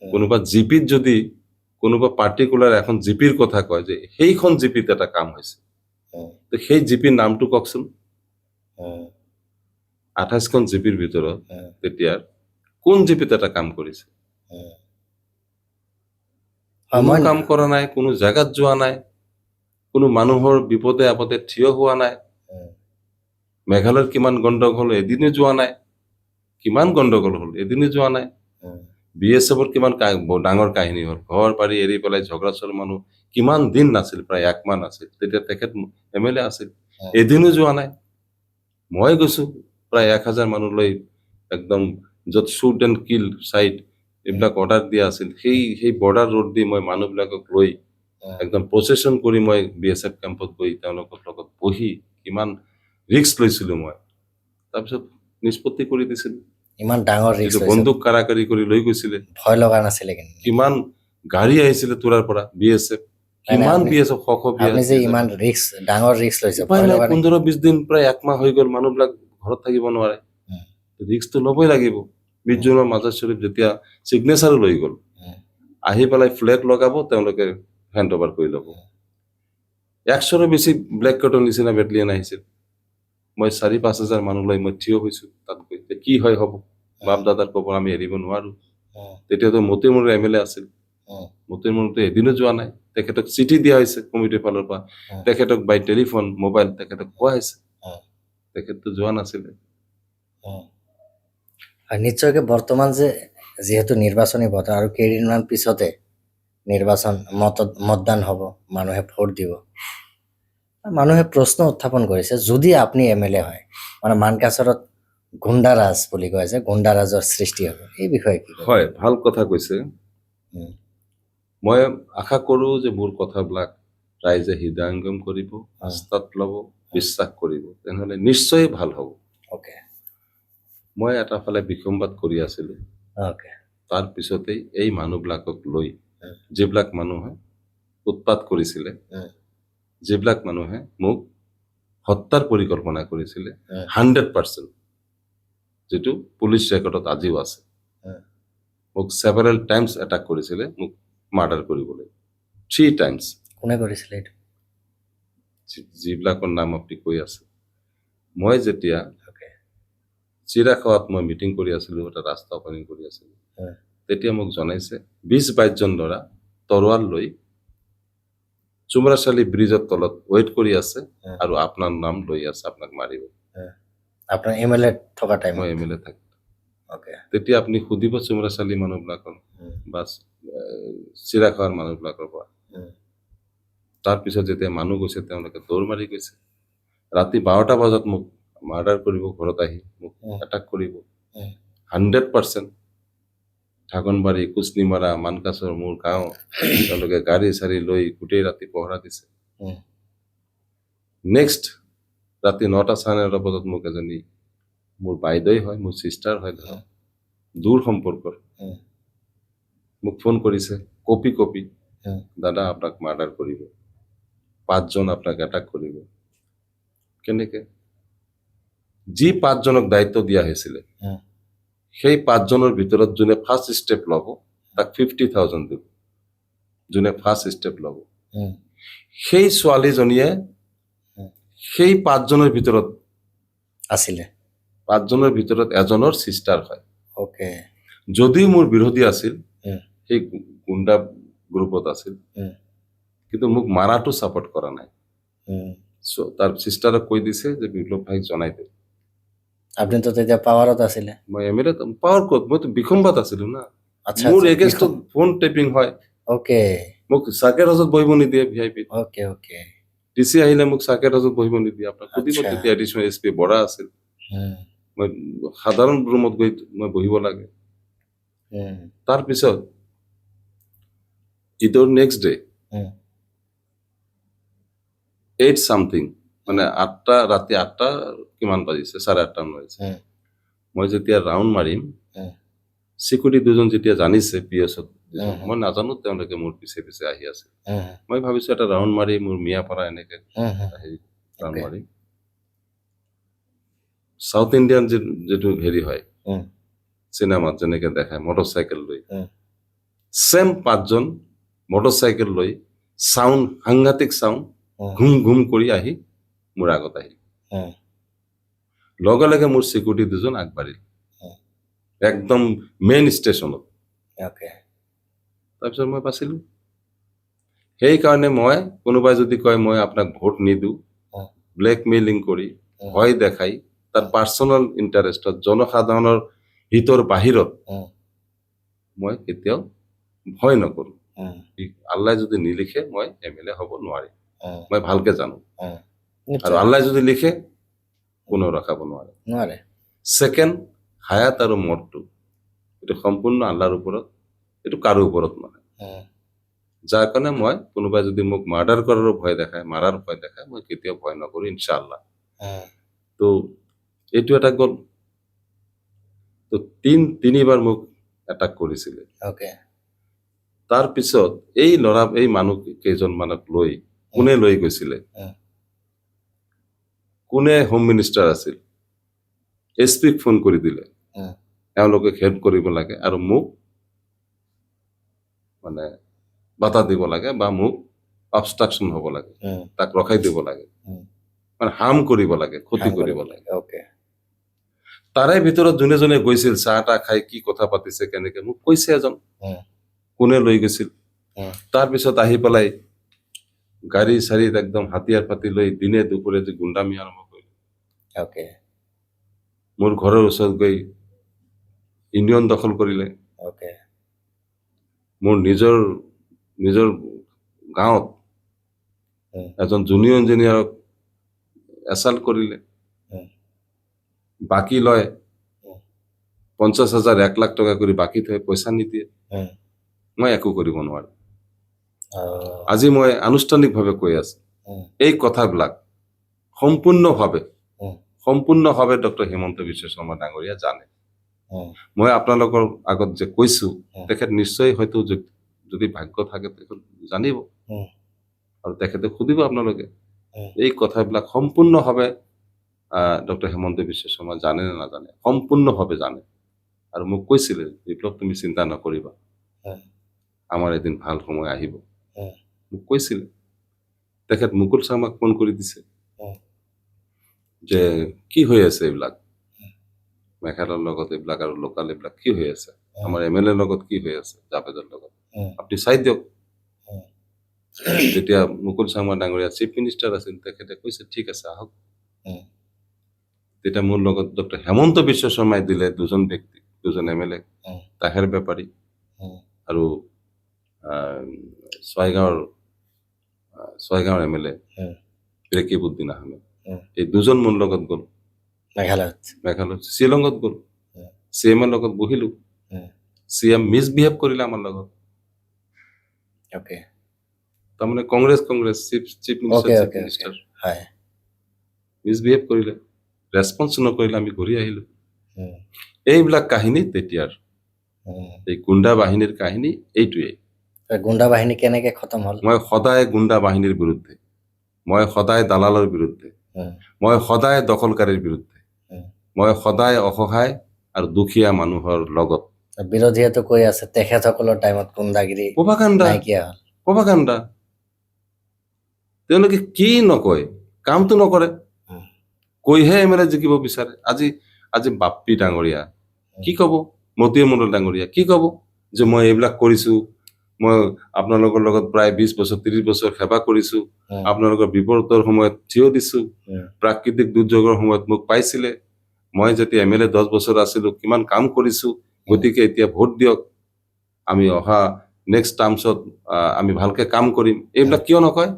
উম, কোনোবা জিপিত যদি কোনোবা পাৰ্টিকুলাৰ এখন জিপিৰ কথা কয় যে সেইখন জিপিত এটা কাম হৈছে উম, তো সেই জিপিৰ নামটো কওকচোন উম, 28খন জিপিৰ ভিতৰত উম, তেতিয়া কোন জিপিত এটা কাম কৰিছে উম। কোনো মই কাম কৰা নাই কোনো জাগাত যোৱা নাই কোনো মানুহৰ বিপদে আপদে থিয় হোৱা নাই উম, মেঘালয়ৰ কিমান গণ্ডগোল এদিনে যোৱা নাই কিমান গণ্ডগোল হ'ল এদিনে যোৱা নাই উম, BSFৰ কিমান ডাঙৰ কাহিনী হ'ল ঘৰ বাৰী এৰি পেলাই ঝগড়াচৰ মানুহ কিমান দিন নাছিল প্ৰায় 1 মাহ নাছিল তেতিয়া তেখেত MLA আছিল উম। এদিনো যোৱা নাই মই গৈছো প্ৰায় 1000 মানুহ লৈ একদম য'ত শ্বুট এণ্ড কিল চাইট এইবিলাক অৰ্ডাৰ দিয়া আছিল সেই বৰ্ডাৰ ৰোড দি মই মানুহবিলাকক লৈ উম, একদম প্ৰচেছন কৰি মই BSF কেম্পত গৈ তেওঁলোকৰ লগত বহি কিমান ৰিস্ক লৈছিলো মই তাৰপিছত নিষ্পত্তি কৰি দিছিলো ইমান ডাঙৰ ৰিস্ক যিটো লৈছে বন্দুক কাৰাকাৰি কৰি লৈ গৈছিলে ভয় লগা নাছিলে কিন্তু কিমান গাড়ী আহিছিলে তোৰাৰ পৰা BSF কিমান আপনি- BSF শ শ আপুনি যে BSF ইমান ডাঙৰ ৰিস্ক লৈছে উপায় ভয় নাই, লগা নাই? 15-20 দিন প্ৰায় একমাহ হৈ গ'ল, মানুহবিলাক ঘৰত থাকিব নোৱাৰে। উম। ৰিস্কটো ল'বই লাগিব। 20 জনৰ মাজত শ্বৰীফ যেতিয়া চিগনেচাৰো লৈ গ'ল, উম। আহি পেলাই ফ্লেগ লগাব, তেওঁলোকে হেণ্ড অভাৰ কৰি ল'ব। 100ৰো বেছি ব্লেক কটৰ নিচিনা বেটেলিয়ন আহিছিল। মই 4-5 হাজাৰ মানুহ লৈ মই থিয় হৈছো তাত গৈ। এতিয়া কি হয় হ'ব, বাপ দাদাৰ খবৰ আমি এৰিব নোৱাৰো। উম। তেতিয়াতো মতিমুৰ MLA আছিল। উম। মতিমুৰতো এদিনো যোৱা নাই। তেখেতক চিঠি দিয়া হৈছে কমিটিৰ ফালৰ পৰা, উম। তেখেতক বাই টেলিফোন মোবাইল তেখেতক কোৱা হৈছে, উম। তেখেততো যোৱা নাছিলে। উম। আৰু নিশ্চয়কৈ বৰ্তমান যে যিহেতু নিৰ্বাচনী বতৰ আৰু কেইদিনমান পিছতে নিৰ্বাচন মতদান হ'ব, মানুহে ভোট দিব, মানুহে প্ৰশ্ন উত্থাপন কৰিছে যদি আপুনি MLA হয়, মানে মানকাচৰত গুণ্ডাৰাজ বুলি কয় যে গুণ্ডাৰাজৰ সৃষ্টি হ'ব, এই বিষয়ে কি কয়? হয়, ভাল কথা কৈছে। উম। মই আশা কৰো যে মোৰ কথাবিলাক ৰাইজে হৃদয়ংগম কৰিব, আস্থাত ল'ব, বিশ্বাস কৰিব, তেনেহ'লে নিশ্চয় ভাল হ'ব। অ'কে। মই এটা ফালে বিসম্বাদ কৰি আছিলো, অ'কে। তাৰ পিছতেই এই মানুহবিলাকক লৈ উম। যিবিলাক মানুহে উৎপাত কৰিছিলে, উম। যিবিলাক মানুহে মোক হত্যাৰ পৰিকল্পনা কৰিছিলে, উম। 100% যিটো পুলিচ ৰেকৰ্ডত আজিও আছে, উম। মোক several times এটাক কৰিছিলে মোক মাৰ্ডাৰ কৰিবলৈ, 3 times। কোনে কৰিছিলে এইটো? যিবিলাকৰ নাম আপুনি কৈ আছে, মই যেতিয়া অ'কে। চিৰাখাৱাত মই মিটিং কৰি আছিলো, এটা ৰাস্তা অপেনিং কৰি আছিলো, উম। তেতিয়া মোক জনাইছে 20-22 জন ল'ৰা তৰোৱাল লৈ চুমৰাচালি ব্ৰিজৰ তলত ৱেইট কৰি আছে উম। আৰু আপোনাৰ নাম লৈ আছে, আপোনাক মাৰিব। আপোনাৰ MLA থকা মই টাইমত? MLA থাকি, অ'কে। তেতিয়া আপুনি সুধিব চুমৰাচালি মানুহবিলাকৰ উম। বা চিৰাখাৱাৰ মানুহবিলাকৰ পৰা। উম। তাৰপিছত যেতিয়া মানুহ গৈছে, তেওঁলোকে দৌৰ মাৰি গৈছে। ৰাতি 12টা বজাত মোক মাৰ্ডাৰ কৰিব, ঘৰত আহি মোক উম। এটাক কৰিব। উম। 100% ঢাকনবাৰী, কুচনিমাৰা, মানকাচৰ মোৰ গাঁও, তেওঁলোকে গাড়ী চাৰি লৈ গোটেই ৰাতি পহৰা দিছে। উম। নেক্সট ৰাতি 9টা 9:30 বজাত মোক এজনী, মোৰ বাইদেউ হয়, মোৰ চিষ্টাৰ হয়, ধৰক দূৰ সম্পৰ্কৰ, উম। মোক ফোন কৰিছে কপি উম। দাদা আপোনাক মাৰ্ডাৰ কৰিব, 5 জন আপোনাক এটাক কৰিব। কেনেকে? যি 5 জনক দায়িত্ব দিয়া হৈছিলে, উম। সেই 5 জনৰ ভিতৰত যোনে ফাৰ্ষ্ট ষ্টেপ ল'ব তাক 50,000 দিব, যোনে ফাৰ্ষ্ট ষ্টেপ ল'ব। উম। সেই ছোৱালীজনীয়ে উম। সেই 5 জনৰ ভিতৰত, আছিলে? 5 জনৰ ভিতৰত এজনৰ চিষ্টাৰ হয়। অ'কে। যদিও মোৰ বিৰোধী আছিল, উম। সেই গুণ্ডা গ্ৰুপত আছিল, উম। কিন্তু মোক মাৰাটো ছাপৰ্ট কৰা নাই। উম। তাৰ চিষ্টাৰক কৈ দিছে যে বিপ্লৱ ভাইক জনাই দে। আপুনিতো তেতিয়া পাৱাৰত আছিলে? মই MLA পাৱাৰ ক'ত, মইতো বিসম্বাদ আছিলো না। আচ্ছা, মোৰ আচ্ছা, এগেইনষ্টত ফোন টেপিং হয়, অ'কে। মোক চাৰ্কেট হাউচত বহিব নিদিয়ে VIP। অ'কে। অ'কে। DC আহিলে মোক চাৰ্কেট হাউচত বহিব নিদিয়ে। আপোনাক সুধিব, আচ্ছা। তেতিয়া এডিচনেল SP বৰা আছিল। উম। মই সাধাৰণ ৰুমত গৈ মই বহিব লাগে। উম। তাৰপিছত ঈদৰ নেক্সট ডে উম। 8 something, মানে ৰাতি 8টা কিমান বাজিছে, 8:30 মান বাজিছে। উম। মই যেতিয়া ৰাউণ্ড মাৰিম, উম। চিকিউৰিটি দুজন যেতিয়া জানিছে PS-ত, উম। মই নাজানো তেওঁলোকে মোৰ পিছে পিছে আহি আছে। উম। মই ভাবিছো এটা ৰাউণ্ড মাৰি মোৰ মিয়াপাৰা এনেকে উম। হেৰি ৰাউণ্ড অ'কে। মাৰি সাউথ ইণ্ডিয়ান যিটো হেৰি হয় উম। চিনেমাত যেনেকে দেখায় মটৰচাইকেল লৈ, উম। চেম 5 জন মটৰচাইকেল লৈ, চাউণ্ড সাংঘাতিক চাউণ্ড, উম। ঘুম ঘুম কৰি আহি মোৰ আগত আহিল। উম। লগে লগে মোৰ চিকিউৰিটি দুজন আগবাঢ়িল, উম। একদম মেইন ষ্টেচনত। অ'কে। তাৰপিছত মই বাচিলো। সেইকাৰণে মই, কোনোবাই যদি কয় মই আপোনাক ভোট নিদিওঁ, উম। ব্লেকমেইলিং কৰি, উম। ভয় দেখাই, তাৰ পাৰ্চনেল ইণ্টাৰেষ্টত, জনসাধাৰণৰ হিতৰ বাহিৰত উম। মই কেতিয়াও ভয় নকৰো। উম। আল্লাহ যদি নিলিখে মই MLA হ'ব নোৱাৰিম, উম। মই ভালকে জানো। উম। আৰু নিশ্চয়। আল্লাহ যদি লিখে কোনেও ৰখাব নোৱাৰে। নোৱাৰে। ছেকেণ্ড, হায়াত আৰু মৰটো এইটো সম্পূৰ্ণ আল্লাহৰ ওপৰত, এইটো কাৰো ওপৰত নহয়। উম। যাৰ কাৰণে মই, কোনোবাই যদি মোক মাৰ্ডাৰ কৰাৰো ভয় দেখায়, মাৰাৰ ভয় দেখায়, মই কেতিয়াও ভয় নকৰো ইনশাআল্লাহ। উম। তো এইটো এটা গ'ল। তো 3বাৰ মোক এটাক কৰিছিলে। অ'কে। তাৰপিছত এই মানুহ কেইজনমানক লৈ কোনে লৈ গৈছিলে, উম। কোনে হোম মিনিষ্টাৰ আছিল, SP-ক ফোন কৰি দিলে, উম। এওঁলোকে হেল্প কৰিব লাগে আৰু মোক মানে বাধা দিব লাগে বা মোক অবষ্ট্ৰাকশ্যন হ'ব লাগে, উম। তাক ৰখাই দিব লাগে, উম। মানে হাৰ্ম কৰিব লাগে, ক্ষতি কৰিব লাগে। ওকে। তাৰে ভিতৰত যোনে যোনে গৈছিল, চাহ তাহ খাই কি কথা পাতিছে কেনেকে মোক কৈছে এজন, উম। কোনে লৈ গৈছিল। উম। তাৰপিছত আহি পেলাই গাড়ী চাৰীত একদম হাতিয়াৰ পাতি লৈ দিনে দুপৰে যে গুণ্ডামি আৰম্ভ কৰিলে। ওকে। মোৰ ঘৰৰ ওচৰত গৈ ইউনিয়ন দখল কৰিলে। ওকে। মোৰ নিজৰ গাঁৱত উম। এজন জুনিয়ৰ ইঞ্জিনিয়াৰক এছাল্ট কৰিলে। উম। বাকী লয় উম। 50,000 1 লাখ টকা কৰি বাকী থৈ পইচা নিদিয়ে। উম। মই একো কৰিব নোৱাৰো। আহ, আজি মই আনুষ্ঠানিকভাৱে কৈ আছো, উম। এই কথাবিলাক উম। সম্পূৰ্ণভাৱে ডক্টৰ হিমন্ত বিশ্ব শৰ্মা ডাঙৰীয়া জানে। উম। মই আপোনালোকৰ আগত যে কৈছো, উম। তেখেত নিশ্চয় হয়তো যদি ভাগ্য থাকে তেখেত জানিব উম। আৰু তেখেতে সুধিব আপোনালোকে উম। এই কথাবিলাক সম্পূৰ্ণভাৱে ডক্টৰ হিমন্ত বিশ্ব শৰ্মা জানে নে নাজানে, সম্পূৰ্ণভাৱে জানে। আৰু মোক কৈছিলে, বিপ্লৱ তুমি চিন্তা নকৰিবা, উম। আমাৰ এদিন ভাল সময় আহিব, উম। মোক কৈছিলে। তেখেত মুকুল শৰ্মাক ফোন কৰি দিছে উম। যে কি হৈ আছে এইবিলাক, মেঘালয়ৰ লগত এইবিলাক আৰু লোকাল এইবিলাক কি হৈ আছে, আমাৰ MLA লগত কি হৈ আছে, জাভেদৰ লগত উম। আপুনি চাই দিয়ক। উম। যেতিয়া মুকুল শৰ্মা ডাঙৰীয়া চিফ মিনিষ্টাৰ আছিল, তেখেতে কৈছে ঠিক আছে আহক। উম। তেতিয়া মোৰ লগত ডক্টৰ হেমন্ত বিশ্ব শৰ্মাই দিলে দুজন ব্যক্তি, দুজন MLA, উম। তাহেৰ বেপাৰী উম। আৰু ছয়গাঁৱৰ MLA উম। ৰেকিবউদ্দিন আহমেদ। উম। এই দুজন মোৰ লগত গ'ল মেঘালয়ত। মেঘালয়, শ্বিলঙত গ'ল। উম। CM-ৰ লগত বহিলো, উম। CM মিছবিহেভ কৰিলে আমাৰ লগত। ওকে। তাৰমানে Congress chief okay. Minister okay. Okay. হয়। মিছবিহেভ কৰিলে, ৰেছপন্স নকৰিলে, আমি ঘূৰি আহিলো। উম। এইবিলাক কাহিনী তেতিয়াৰ, উম। এই গুণ্ডা বাহিনীৰ কাহিনী এইটোৱেই। গুণ্ডা বাহিনী কেনেকে খতম হ'ল? মই সদায় গুণ্ডা বাহিনীৰ বিৰুদ্ধে, মই সদায় দালালৰ বিৰুদ্ধে, উম। মই সদায় দখলকাৰীৰ বিৰুদ্ধে, উম। মই সদায় অসহায় আৰু দুখীয়া মানুহৰ লগত। বিৰোধীয়েতো কৈ আছে তেখেতসকলৰ টাইমত গুণ্ডাগিৰি প্ৰভাকাণ্ডা, নাইকিয়া হ'ল। প্ৰভাকাণ্ডা। তেওঁলোকে কি নকয়, কামটো নকৰে, উম। কৈহে MLA জিকিব বিচাৰে। আজি বাপ্পী ডাঙৰীয়া কি কব, মতিয় মণ্ডল ডাঙৰীয়া কি কব যে মই এইবিলাক কৰিছো, মই আপোনালোকৰ লগত প্ৰায় 20 বছৰ 30 বছৰ সেৱা কৰিছো, উম। আপোনালোকৰ বিপদৰ সময়ত থিয় দিছো, উম। প্ৰাকৃতিক দুৰ্যোগৰ সময়ত মোক পাইছিলে, মই যেতিয়া MLA 10 বছৰ আছিলো কিমান কাম কৰিছো, গতিকে এতিয়া ভোট দিয়ক, আমি অহা নেক্সট টাৰ্মছত আমি ভালকে কাম কৰিম। এইবিলাক কিয় নকয়?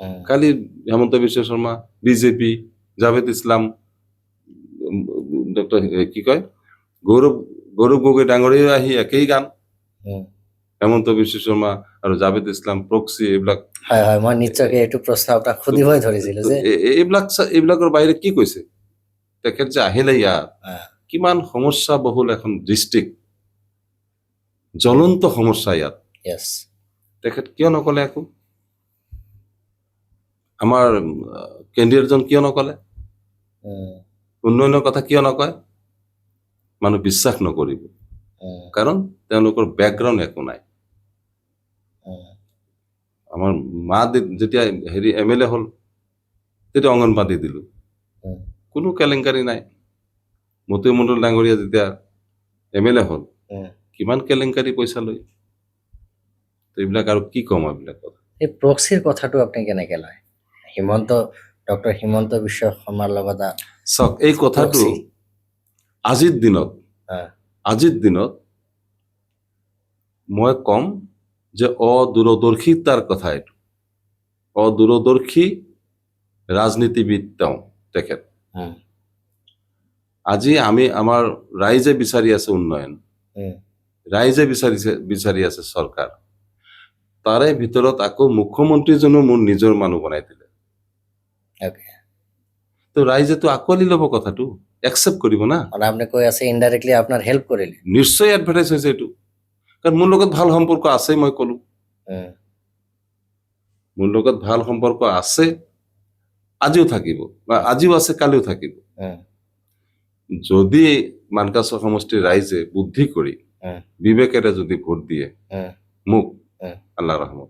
উম। কালি হেমন্ত বিশ্ব শৰ্মা, বিজেপি, জাভেদ ইছলাম, ডক্টৰ কি কয় গৌৰৱ গগৈ ডাঙৰীয়া আহি একেই গান, উম। হেমন্ত বিশ্ব শৰ্মা আৰু জাভেদ ইছলাম প্ৰক্সি, এইবিলাক হয় হয়, মই নিশ্চয়কৈ এইটো প্ৰশ্ন আপোনাক সুধিবই ধৰিছিলো যে এইবিলাকৰ বাহিৰে কি কৈছে? তেখেত যে আহিলে ইয়াত, আহ, কিমান সমস্যা বহুল এখন ডিষ্ট্ৰিক্ট, জ্বলন্ত সমস্যা ইয়াত, yes, তেখেত কিয় নকলে একো? আমাৰ কেন্দ্ৰীয়জন কিয় নকলে? উম। উন্নয়নৰ কথা কিয় নকয়? মানুহ বিশ্বাস নকৰিব, উম। কাৰণ তেওঁলোকৰ বেকগ্ৰাউণ্ড একো নাই। উম। আমাৰ যেতিয়া MLA হ'ল, তেতিয়া অংগনবাদী দিলো, উম। কোনো কেলেংকাৰী নাই। মতিয় মণ্ডল ডাঙৰীয়া যেতিয়া MLA হ'ল, উম। কিমান কেলেংকাৰী পইচা লৈ, এইবিলাক আৰু কি কম এইবিলাক কথা। এই প্ৰক্সিৰ কথাটো আপুনি কেনেকে লয়? ডক্টৰ হিমন্ত বিশ্ব শৰ্মাৰ লগত চাওক, এই কথাটো প্ৰক্সি। আজিৰ দিনত মই কম যে অদূৰদৰ্শিতাৰ কথা এইটো। অদূৰদৰ্শী ৰাজনীতিবিদ তেখেত। উম। আজি আমাৰ ৰাইজে বিচাৰি আছে উন্নয়ন, উম। ৰাইজে বিচাৰি আছে চৰকাৰ, তাৰে ভিতৰত আকৌ মুখ্যমন্ত্ৰীজনো মোৰ নিজৰ মানুহ বনাই দিলে। Okay. তো ৰাইজেতো আঁকোৱালি ল'ব কথাটো, একচেপ্ট কৰিব না। মানে আপুনি কৈ আছে ইনডাইৰেক্টলি আপোনাৰ হেল্প কৰিলে। নিশ্চয় এডভাৰটাইজ হৈছে এইটো। কাৰণ মোৰ লগত ভাল সম্পৰ্ক আছে, মই ক'লো উম, মোৰ লগত ভাল সম্পৰ্ক আছে, আজিও থাকিব বা আজিও আছে, কালিও থাকিব। উম, যদি মানকাচৰ সমষ্টিৰ ৰাইজে বুদ্ধি কৰি উম, বিবেকেৰে যদি ভোট দিয়ে উম, মোক, উম, আল্লাহ ৰহমত,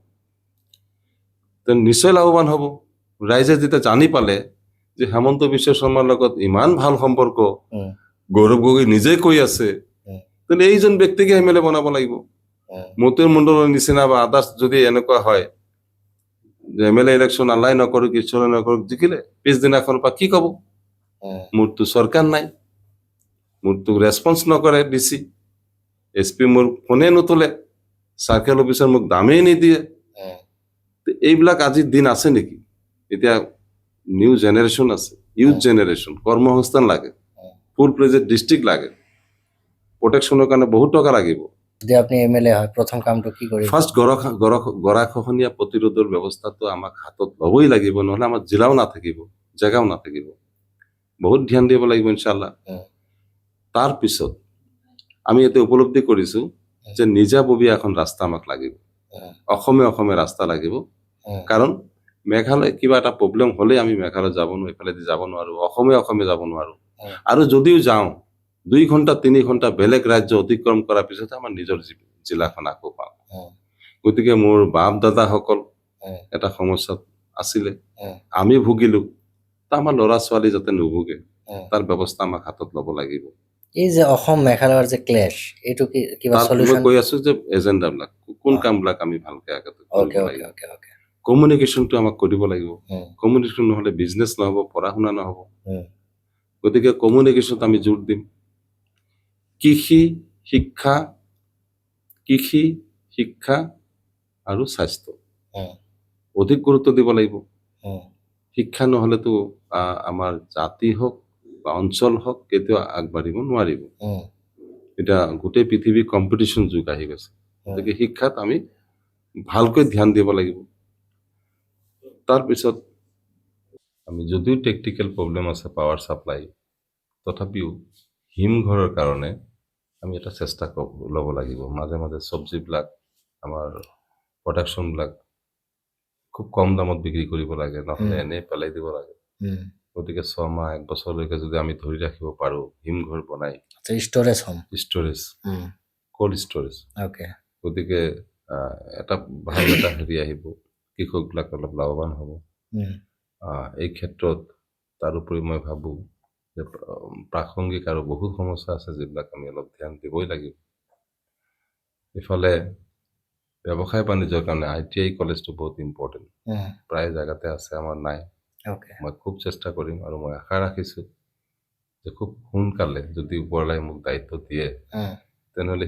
তেন্তে নিশ্চয় লাভৱান হ'ব। ৰাইজে যেতিয়া জানি পালে যে হেমন্ত বিশ্ব শৰ্মাৰ লগত ইমান ভাল সম্পৰ্ক, উম, গৌৰৱ গগৈ নিজে কৈ আছে, উম, তেন্তে এইজন ব্যক্তিকে MLA বনাব লাগিব। উম, মতিউৰ মণ্ডলৰ নিচিনা বা আদাৰ্ছ যদি এনেকুৱা হয় যে MLA ইলেকশ্যন আল্লাই নকৰক, ঈশ্বৰে নকৰক, জিকিলে পিছদিনাখনৰ পৰা কি ক'ব, উম, মোৰতো চৰকাৰ নাই, মোৰতো ৰেছপন্স নকৰে DC, SP মোৰ ফোনে নোতোলে, চাৰ্কেল অফিচাৰ মোক দামেই নিদিয়ে। উম, তে এইবিলাক আজিৰ দিন আছে নেকি? এতিয়া নিউ জেনেৰেশ্যন আছে, ইউথ জেনেৰেশ্যন, কৰ্মসংস্থান লাগে, ফুল প্লেজেড ডিষ্ট্ৰিক্ট লাগে, প্ৰটেকশ্যনৰ কাৰণে বহুত টকা লাগিব। যদি আপুনি MLA হয় প্ৰথম কামটো কি কৰিব? ফাৰ্ষ্ট গৰাখহনীয়া প্ৰতিৰোধৰ ব্যৱস্থাটো আমাক হাতত ল'বই লাগিব, নহ'লে আমাৰ জিলাও নাথাকিব, জেগাও নাথাকিব। বহুত ধ্যান দিব লাগিব ইনশাল্লাহ। উম, তাৰপিছত আমি এতিয়া উপলব্ধি কৰিছো যে নিজাববীয়া এখন ৰাস্তা আমাক লাগিব, উম, অসমে ৰাস্তা লাগিব। উম, কাৰণ মেঘালয় কিবা এটা প্ৰব্লেম হ'লে আমি মেঘালয় যাব নোৱাৰো, এইফালেদি যাব নোৱাৰো, অসমে যাব নোৱাৰো। উম, আৰু যদিও যাওঁ 2 ঘণ্টা 3 ঘণ্টা বেলেগ ৰাজ্য অতিক্ৰম কৰাৰ পিছত আমাৰ নিজৰ জিলাখন আকৌ পাওঁ। উম, গতিকে মোৰ বাপ দাদাসকল উম, এটা সমস্যাত আছিলে, উম, আমি ভুগিলো, তা আমাৰ ল'ৰা ছোৱালী যাতে নুভুগে উম। তাৰ ব্যৱস্থা আমাক হাতত ল'ব লাগিব। এই যে অসম মেঘালয়ৰ যে ক্লেশ, এইটো কি কিবা তাৰ মই সলিউশন? কৈ আছো যে এজেণ্ডাবিলাক কোন অ। কামবিলাক আমি ভালকে আগতে কৰিব ওকে ওকে লাগিব। Okay okay. কমিউনিকেশ্যনটো আমাক কৰিব লাগিব। উম, কমিউনিকেশ্যন নহ'লে বিজনেছ নহ'ব, পঢ়া শুনা নহ'ব। উম, গতিকে কমিউনিকেশ্যনত আমি জোৰ দিম। কৃষি শিক্ষা আৰু স্বাস্থ্য উম, অধিক গুৰুত্ব দিব লাগিব। উম, শিক্ষা নহ'লেতো আমাৰ জাতি হওক বা অঞ্চল হওক কেতিয়াও আগবাঢ়িব নোৱাৰিব। উম, এতিয়া গোটেই পৃথিৱী কম্পিটিশ্যন যুগ আহি গৈছে, উম, গতিকে শিক্ষাত আমি ভালকৈ ধ্যান দিব লাগিব। তাৰপিছত আমি যদিও টেকনিকেল প্ৰব্লেম আছে পাৱাৰ ছাপ্লাই, তথাপিও হিমঘৰৰ কাৰণে আমি এটা চেষ্টা ল'ব লাগিব। মাজে মাজে চব্জিবিলাক আমাৰ প্ৰডাকশ্যনবিলাক খুব কম দামত বিক্ৰী কৰিব লাগে, নহ'লে উম। এনেই পেলাই দিব লাগে। উম, গতিকে 6 মাহ 1 বছৰলৈকে যদি আমি ধৰি ৰাখিব পাৰোঁ হিমঘৰ বনাই, আচ্ছা, ষ্ট'ৰেজ হোম। ষ্ট'ৰেজ, উম, ক'ল্ড ষ্ট'ৰেজ, ওকে। গতিকে এটা ভাল এটা হেৰি আহিব, কৃষকবিলাক অলপ লাভৱান হ'ব। উম, এই ক্ষেত্ৰত তাৰোপৰি মই ভাবোঁ যে প্ৰাসংগিক আৰু বহুত সমস্যা আছে যিবিলাক আমি অলপ ধ্যান দিবই লাগিব। ইফালে ব্যৱসায় বাণিজ্যৰ কাৰণে ITI কলেজটো বহুত ইম্পৰ্টেণ্ট, উম, প্ৰায় জেগাতে আছে, আমাৰ নাই। ওকে। মই খুব চেষ্টা কৰিম আৰু মই আশা ৰাখিছোঁ যে খুব সোনকালে যদি ওপৰলাই মোক দায়িত্ব দিয়ে উম, তেনেহ'লে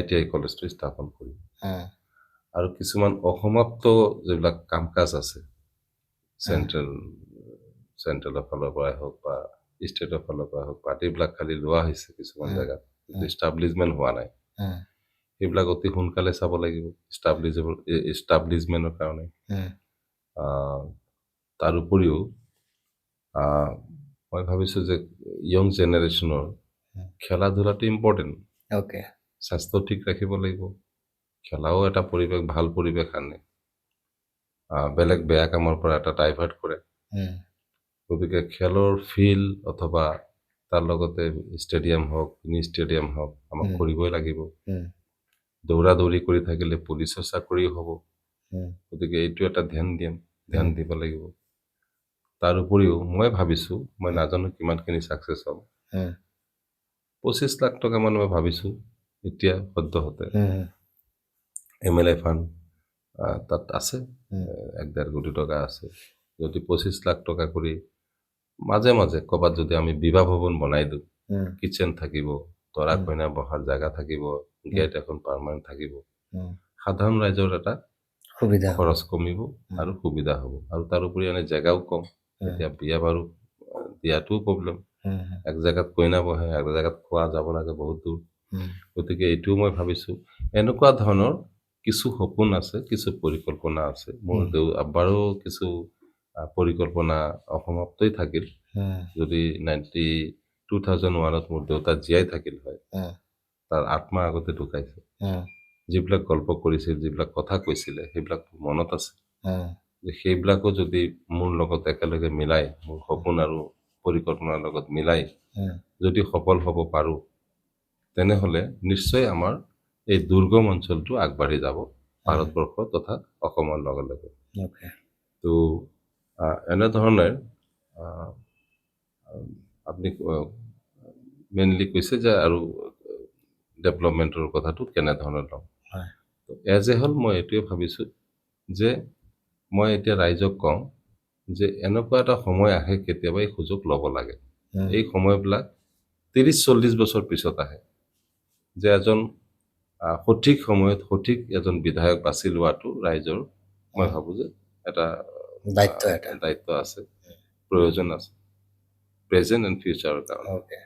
ITI কলেজটো স্থাপন কৰিম। উম, আৰু কিছুমান অসমাপ্ত যিবিলাক কাম কাজ আছে, চেণ্ট্ৰেলৰ ফালৰ পৰাই হওক বা ষ্টেটৰ ফালৰ পৰা হওক, পাৰ্টিবিলাক খালি লোৱা হৈছে কিছুমান জেগাত, কিন্তু ইষ্টাব্লিছমেণ্ট হোৱা নাই। উম, সেইবিলাক অতি সোনকালে চাব লাগিব ইষ্টাব্লিছমেণ্টৰ কাৰণে। উম, তাৰোপৰিও মই ভাবিছোঁ যে য়ং জেনেৰেশ্যনৰ খেলা ধূলাটো ইম্পৰ্টেণ্ট। ওকে। স্বাস্থ্য ঠিক ৰাখিব লাগিব, খেলাও এটা পৰিৱেশ, ভাল পৰিৱেশ আনে, বেলেগ বেয়া কামৰ পৰা এটা ডাইভাৰ্ট কৰে। উম, গতিকে খেলৰ ফিল্ড অথবা তাৰ লগতে ষ্টেডিয়াম হওক, মিনি ষ্টেডিয়াম হওক আমাক কৰিবই লাগিব। উম, দৌৰা দৌৰি কৰি থাকিলে পুলিচৰ চাকৰিও হ'ব, উম, গতিকে এইটো এটা ধ্যান দিব লাগিব। তাৰোপৰিও মই ভাবিছোঁ, মই নাজানো কিমানখিনি ছাকচেছ হ'ব, উম, 25 লাখ টকা মান মই ভাবিছোঁ এতিয়া সদ্যহতে উম, MLA ফাণ্ড তাত আছে, উম, 1.5 কোটি টকা আছে। যদি 25 লাখ টকা কৰি মাজে মাজে ক'ৰবাত যদি আমি বিবাহ ভৱন বনাই দিওঁ, উম, কিটচেন থাকিব, দৰা কইনা বহাৰ জেগা থাকিব, গেট এখন পাৰ্মানেণ্ট থাকিব, উম, সাধাৰণ ৰাইজৰ এটা সুবিধা হ'ব। খৰচ কমিব আৰু সুবিধা হ'ব। আৰু তাৰোপৰি এনে জেগাও কম, এতিয়া বিয়া বাৰু দিয়াটোও প্ৰব্লেম, উম, এক জেগাত কইনা বহে, এক জেগাত খোৱা যাব লাগে বহুত দূৰ। উম, গতিকে এইটোও মই ভাবিছোঁ। এনেকুৱা ধৰণৰ কিছু সপোন আছে, কিছু পৰিকল্পনা আছে। মোৰ আব্বাৰো কিছু পৰিকল্পনা অসমাপ্তই থাকিল। উম, যদি 2001 মোৰ দেউতা জীয়াই থাকিল হয়, উম, তাৰ 8 মাহ আগতে ঢুকাইছে। উম, যিবিলাক গল্প কৰিছিল, যিবিলাক কথা কৈছিলে, সেইবিলাক মনত আছে। উম, যে সেইবিলাকো যদি মোৰ লগত একেলগে মিলাই, মোৰ সপোন আৰু পৰিকল্পনাৰ লগত মিলাই উম, যদি সফল হ'ব পাৰোঁ, তেনেহ'লে নিশ্চয় আমাৰ এই দুৰ্গম অঞ্চলটো আগবাঢ়ি যাব ভাৰতবৰ্ষ তথা অসমৰ লগে লগে। okay. তো এনেধৰণে আহ, আপুনি মেইনলি কৈছে যে আৰু ডেভেলপমেণ্টৰ কথাটো কেনেধৰণে ল'ম। হয়। তো এজ এ হ'ল মই এইটোৱে ভাবিছোঁ যে মই এতিয়া ৰাইজক কওঁ যে এনেকুৱা এটা সময় আহে, কেতিয়াবা এই সুযোগ ল'ব লাগে। উম, এই সময়বিলাক 30-40 বছৰ পিছত আহে, যে এজন সঠিক সময়ত সঠিক এজন বিধায়ক বাছি লোৱাটো ৰাইজৰ মই ভাবোঁ যে এটা দায়িত্ব এটা। দায়িত্ব আছে, প্ৰয়োজন আছে, প্ৰেজেণ্ট এণ্ড ফিউচাৰৰ কাৰণে। Okay.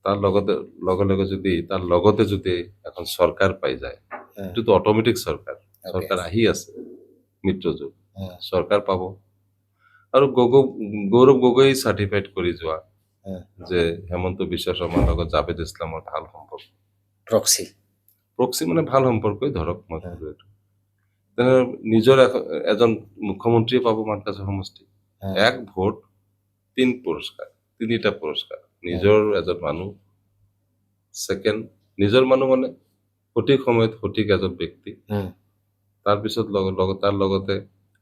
তাৰ লগতে লগে লগে যদি তাৰ লগতে যদি এখন চৰকাৰ পাই যায়, উম, এইটোতো অট'মেটিক চৰকাৰ, okay. চৰকাৰ আহি আছে, মিত্ৰজোঁট উম, চৰকাৰ পাব। আৰু গৌৰৱ গগৈ চাৰ্টিফাইড কৰি যোৱা উম, যে হেমন্ত বিশ্ব শৰ্মাৰ লগত জাভেদ ইছলামৰ ভাল সম্পৰ্ক, proxy. প্ৰক্সি মানে ভাল সম্পৰ্কই ধৰক মই উম, ক'লো এইটো। তেনে নিজৰ এজন মুখ্যমন্ত্ৰীয়ে পাব মানকাছাৰ সমষ্টি। উম, এক ভোট 3 পুৰস্কাৰ, 3টা পুৰস্কাৰ। নিজৰ এজন মানুহ, ছেকেণ্ড নিজৰ মানুহ মানে সঠিক সময়ত সঠিক এজন ব্যক্তি, উম, তাৰপিছত তাৰ লগতে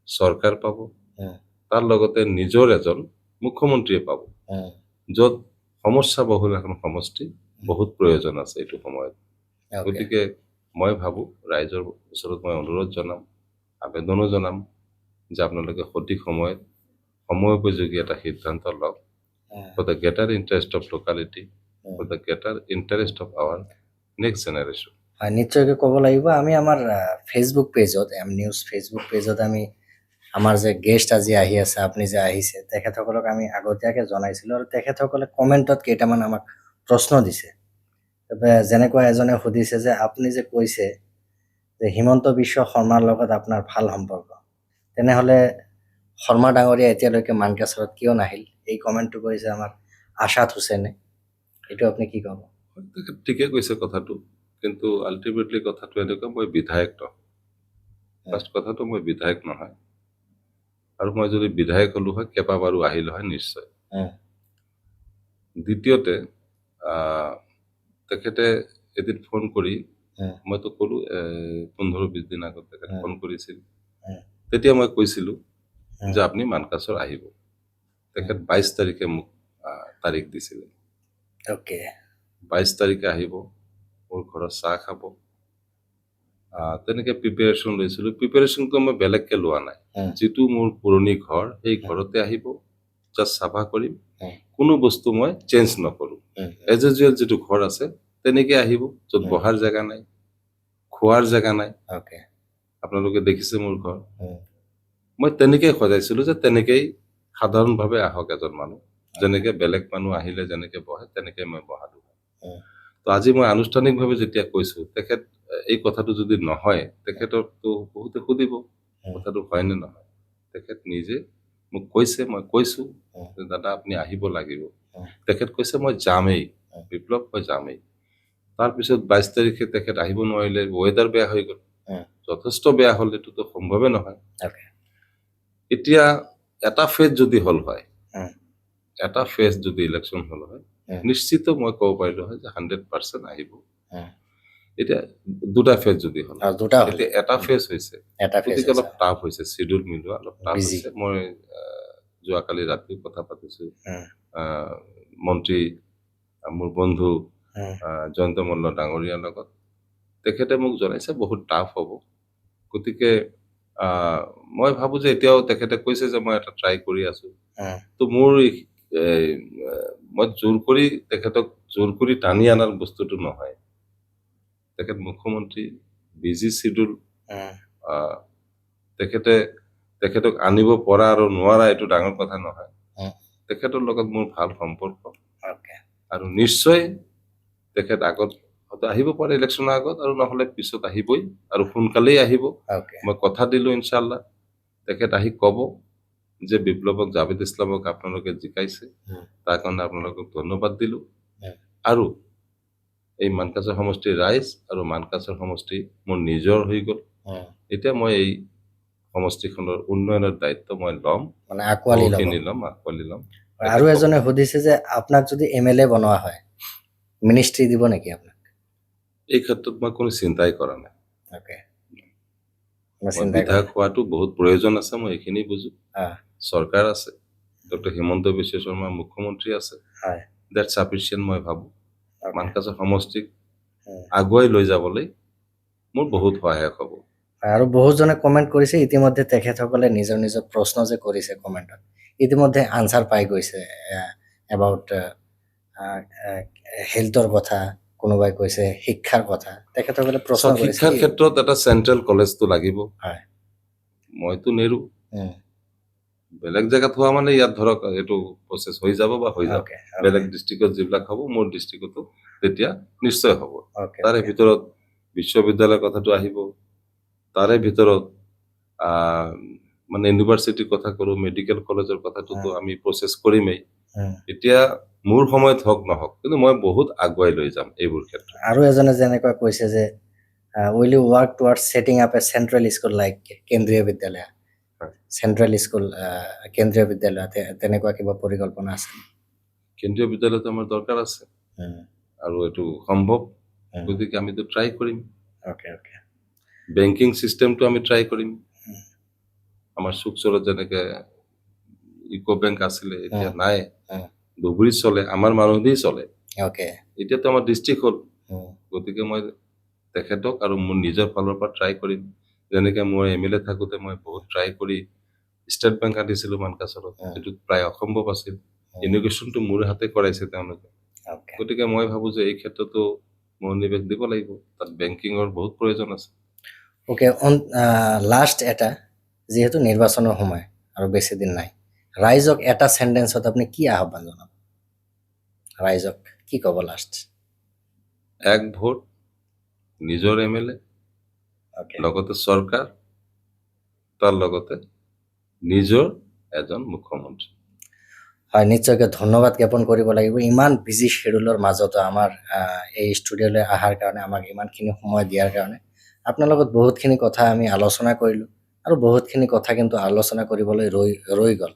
চৰকাৰ পাব, উম, তাৰ লগতে নিজৰ এজন মুখ্যমন্ত্ৰীয়ে পাব, উম, য'ত সমস্যা বহুল এখন সমষ্টি বহুত প্ৰয়োজন আছে এইটো সময়ত। okay. গতিকে মই ভাবোঁ ৰাইজৰ ওচৰত মই অনুৰোধ জনাম, আবেদনো জনাম যে আপোনালোকে সঠিক সময়ত সময়োপযোগী এটা সিদ্ধান্ত লওক, উম, for the greater interest of locality, um. for the greater interest of our next generation. হয়, নিশ্চয়কৈ ক'ব লাগিব। আমি আমাৰ ফেচবুক পেজত, এম নিউজ ফেচবুক পেজত আমি আমাৰ যে গেষ্ট আজি আহি আছে, আপুনি যে আহিছে, তেখেতসকলক আমি আগতীয়াকৈ জনাইছিলোঁ আৰু তেখেতসকলে কমেণ্টত কেইটামান আমাক প্ৰশ্ন দিছে। যেনেকুৱা এজনে সুধিছে যে আপুনি যে কৈছে যে হিমন্ত বিশ্ব শৰ্মাৰ লগত আপোনাৰ ভাল সম্পৰ্ক, তেনেহ'লে শৰ্মা ডাঙৰীয়া এতিয়ালৈকে মানকাছাৰত কিয় নাহিল? এই কমেণ্টটো কৰিছে আমাৰ আশাত হুছেইনে। এইটো আপুনি কি ক'ব? তেখেত ঠিকে কৈছে কথাটো, কিন্তু আল্টিমেটলি কথাটো এনেকুৱা, মই বিধায়ক নহয়। ফাৰ্ষ্ট কথাটো মই বিধায়ক নহয়, আৰু মই যদি বিধায়ক হ'লো হয় কেইবাবাৰো আহিলো হয় নিশ্চয়। উম, দ্বিতীয়তে তেখেতে এদিন ফোন কৰি, উম, মইতো ক'লো 15-20 দিন আগত তেখেত উম, ফোন কৰিছিল। উম, তেতিয়া মই কৈছিলোঁ উম, যে আপুনি মানকাছৰ আহিব। তেখেত 22 তাৰিখে মোক তাৰিখ দিছিলে। okay. 22 তাৰিখে আহিব, মোৰ ঘৰত চাহ খাব। তেনেকে প্ৰিপেৰেশ্যন লৈছিলোঁ। প্ৰিপেৰেশ্যনটো মই বেলেগকে লোৱা নাই, উম, যিটো মোৰ পুৰণি ঘৰ সেই ঘৰতে আহিব, জাষ্ট চাফা কৰিম, উম, কোনো বস্তু মই চেঞ্জ নকৰোঁ। উম, এজ ইউজুৱেল যিটো ঘৰ আছে তেনেকে আহিব, য'ত বহাৰ জেগা নাই, খোৱাৰ জেগা নাই। okay. আপোনালোকে দেখিছে মোৰ ঘৰ, উম, মই তেনেকেই সজাইছিলোঁ যে তেনেকেই সাধাৰণভাৱে আহক এজন মানুহ, যেনেকে বেলেগ মানুহ আহিলে যেনেকে বহে তেনেকে মই বহালো। উম, তো আজি মই আনুষ্ঠানিকভাৱে যেতিয়া কৈছোঁ, তেখেত এই কথাটো যদি নহয়, তেখেতকতো বহুতে সুধিব কথাটো হয় নে নহয়। তেখেত নিজে মোক কৈছে, মই কৈছোঁ যে দাদা আপুনি আহিব লাগিব। তেখেত কৈছে মই যামেই, বিপ্লৱ মই যামেই। তাৰপিছত 22 তাৰিখে তেখেত আহিব নোৱাৰিলে, ৱেডাৰ বেয়া হৈ গ'ল, যথেষ্ট বেয়া হ'ল, এইটোতো সম্ভৱে নহয়। okay. এতিয়া এটা ফেজ যদি হ'ল হয়, উম, এটা ফেজ যদি ইলেকশ্যন হ'ল হয়, নিশ্চিত মই ক'ব পাৰিলোঁ হয় যে 100% আহিব। উম, এতিয়া দুটা ফেজ যদি হ'ল, আৰু দুটা হ'লে এতিয়া এটা ফেজ হৈছে, এটা ফেজ গতিকে অলপ টাফ হৈছে, চিডিউল মিলোৱা অলপ টাফ Busy. হৈছে। মই যোৱাকালি ৰাতিও কথা পাতিছোঁ উম, মন্ত্ৰী মোৰ বন্ধু উম, জয়ন্ত মল্ল ডাঙৰীয়াৰ লগত। তেখেতে মোক জনাইছে বহুত টাফ হ'ব। গতিকে মই ভাবোঁ যে এতিয়াও তেখেতে কৈছে যে মই এটা ট্ৰাই কৰি আছোঁ। উম, তো মোৰ মই তেখেতক জোৰ কৰি টানি আনাৰ বস্তুটো নহয়। তেখেত মুখ্যমন্ত্ৰী, বিজি চিডিউল, উম, তেখেতক আনিব পৰা আৰু নোৱাৰা এইটো ডাঙৰ কথা নহয়। উম, তেখেতৰ লগত মোৰ ভাল সম্পৰ্ক, okay. আৰু নিশ্চয় তেখেত আগত হয়তো আহিব পাৰে ইলেকশ্যনৰ আগত, আৰু নহ'লে পিছত আহিবই, আৰু সোনকালেই আহিব। Okay. মই কথা দিলোঁ ইনশাল্লাহ তেখেত আহি ক'ব যে বিপ্লৱক, জাভেদ ইছলামক আপোনালোকে জিকাইছে, উম, তাৰ কাৰণে আপোনালোকক ধন্যবাদ দিলোঁ। উম, আৰু এই মানকাছাৰ সমষ্টিৰ ৰাইজ আৰু মানকাছাৰ সমষ্টি মোৰ নিজৰ হৈ গ'ল। এতিয়া মই এই সমষ্টিখনৰ উন্নয়নৰ দায়িত্ব মই ল'ম, মানে আঁকোৱালি ল'ব। আঁকোৱালি ল'ম। আৰু এজনে সুধিছে যে আপোনাক যদি MLA বনোৱা হয় মিনিষ্ট্ৰী দিব নেকি আপোনাক? এই ক্ষেত্ৰত মই কোনো চিন্তাই কৰা নাই। অ'কে, মই বিধায়ক হোৱাটো বহুত প্ৰয়োজন আছে, মই এইখিনি বুজো। চৰকাৰ আছে, ডক্টৰ হিমন্ত বিশ্ব শৰ্মা মুখ্যমন্ত্ৰী আছে, হয়। ডেট চাফিচিয়েণ্ট মই ভাবোঁ। Okay. মানকাছাৰ সমষ্টিক আগুৱাই লৈ যাবলৈ মোৰ বহুত সহায়ক হ'ব। আৰু বহুজনে কমেণ্ট কৰিছে ইতিমধ্যে তেখেতসকলে নিজৰ নিজৰ প্ৰশ্ন যে কৰিছে কমেণ্টত ইতিমধ্যে আনচাৰ পাই গৈছে এবাউট হেল্থৰ কথা, কোনোবাই কৈছে শিক্ষাৰ কথা, তেখেতসকলে প্ৰশ্ন কৰিছে। শিক্ষাৰ ক্ষেত্ৰত এটা চেণ্ট্ৰেল কলেজটো লাগিব। হয়। মইতো নেৰো, বেলেগ জেগাত হোৱা মানে ইয়াত ধৰক এইটো প্ৰচেছ হৈ যাব বা হৈ যাব। বেলেগ ডিষ্ট্ৰিক্টত যিবিলাক হ'ব মোৰ ডিষ্ট্ৰিক্টতো তেতিয়া নিশ্চয় হ'ব। তাৰে ভিতৰত বিশ্ববিদ্যালয়ৰ কথাটো আহিব, তাৰে ভিতৰত মানে ইউনিভাৰ্চিটিৰ কথা কৰো, মেডিকেল কলেজৰ কথাটোতো আমি প্ৰচেছ কৰিমেই। এতিয়া মোৰ সময়ত হওক নহওক, কিন্তু মই বহুত আগুৱাই লৈ যাম এইবোৰ ক্ষেত্ৰত। আৰু এজনে যেনেকৈ কৈছে যে will you work towards setting up a central school like Kendriya Vidyalaya, central school কেন্দ্ৰীয় বিদ্যালয়, তেনেকুৱা কিবা পৰিকল্পনা আছে? কেন্দ্ৰীয় বিদ্যালয়টো আমাৰ দৰকাৰ আছে আৰু এইটো সম্ভৱ, গতিকে আমিতো ট্ৰাই কৰিম। বেংকিং চিষ্টেমটো আমি ট্ৰাই কৰিম। আমাৰ চুকচৰত যেনেকে ইকো বেংক আছিলে, এতিয়া নাই, ধুবুৰীত চলে, আমাৰ মানুহ দি চলে। এতিয়াতো আমাৰ ডিষ্ট্ৰিক্ট হ'ল, গতিকে মই তেখেতক আৰু মোৰ নিজৰ ফালৰ পৰা ট্ৰাই কৰিম। যেনেকে মই MLA থাকোঁতে মই বহুত ট্ৰাই কৰি ষ্টেট বেংক আনিছিলোঁ মানকাছাৰত, সেইটো প্ৰায় অসম্ভৱ আছিল। ইনোগ্ৰেশ্যনটো মোৰ হাতে কৰাইছে তেওঁলোকে। গতিকে মই ভাবোঁ যে এই ক্ষেত্ৰতো মনোনিৱেশ দিব লাগিব, তাত বেংকিঙৰ বহুত প্ৰয়োজন আছে। লাষ্ট এটা, যিহেতু নিৰ্বাচনৰ সময় আৰু বেছি দিন নাই, ৰাইজক এটা চেণ্টেন্সত আপুনি কি আহ্বান জনাব? ৰাইজক কি ক'ব লাষ্ট? এক ভোট, নিজৰ MLA, লগতে চৰকাৰ, তাৰ লগতে নিজৰ এজন মুখ্যমন্ত্ৰী। হয়, নিশ্চয়কৈ ধন্যবাদ জ্ঞাপন কৰিব লাগিব ইমান বিজি শ্বেডিউলৰ মাজতো আমাৰ এই ষ্টুডিঅ'লৈ অহাৰ কাৰণে, আমাক ইমানখিনি সময় দিয়াৰ কাৰণে। আপোনাৰ লগত বহুতখিনি কথা আমি আলোচনা কৰিলোঁ আৰু বহুতখিনি কথা কিন্তু আলোচনা কৰিবলৈ ৰৈ গ'ল।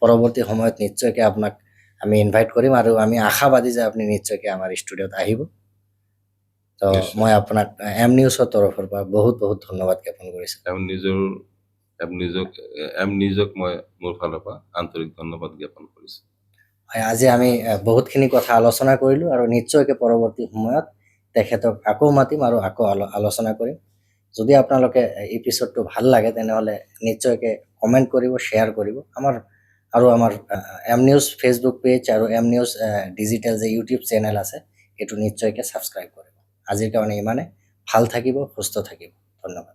পৰৱৰ্তী সময়ত নিশ্চয়কৈ আপোনাক আমি ইনভাইট কৰিম আৰু আমি আশাবাদী যে আপুনি নিশ্চয়কৈ আমাৰ ষ্টুডিঅ'ত আহিব। তো মই আপোনাক এম নিউজৰ তৰফৰ পৰা বহুত বহুত ধন্যবাদ জ্ঞাপন কৰিছোঁ। নিজক মই মোৰ ফালৰ পৰা আন্তৰিক ধন্যবাদ জ্ঞাপন কৰিছোঁ। আজি আমি বহুতখিনি কথা আলোচনা কৰিলোঁ আৰু নিশ্চয়কৈ পৰৱৰ্তী সময়ত তেখেতক আকৌ মাতিম আৰু আকৌ আলোচনা কৰিম। যদি আপোনালোকে এপিছডটো ভাল লাগে তেনেহ'লে নিশ্চয়কৈ কমেণ্ট কৰিব, শ্বেয়াৰ কৰিব। আমাৰ এম নিউজ ফেচবুক পেজ আৰু এম নিউজ ডিজিটেল যে ইউটিউব চেনেল আছে, সেইটো নিশ্চয়কৈ ছাবস্ক্ৰাইব কৰিব। আজিৰ কাৰণে ইমানে। ভাল থাকিব, সুস্থ থাকিব। ধন্যবাদ।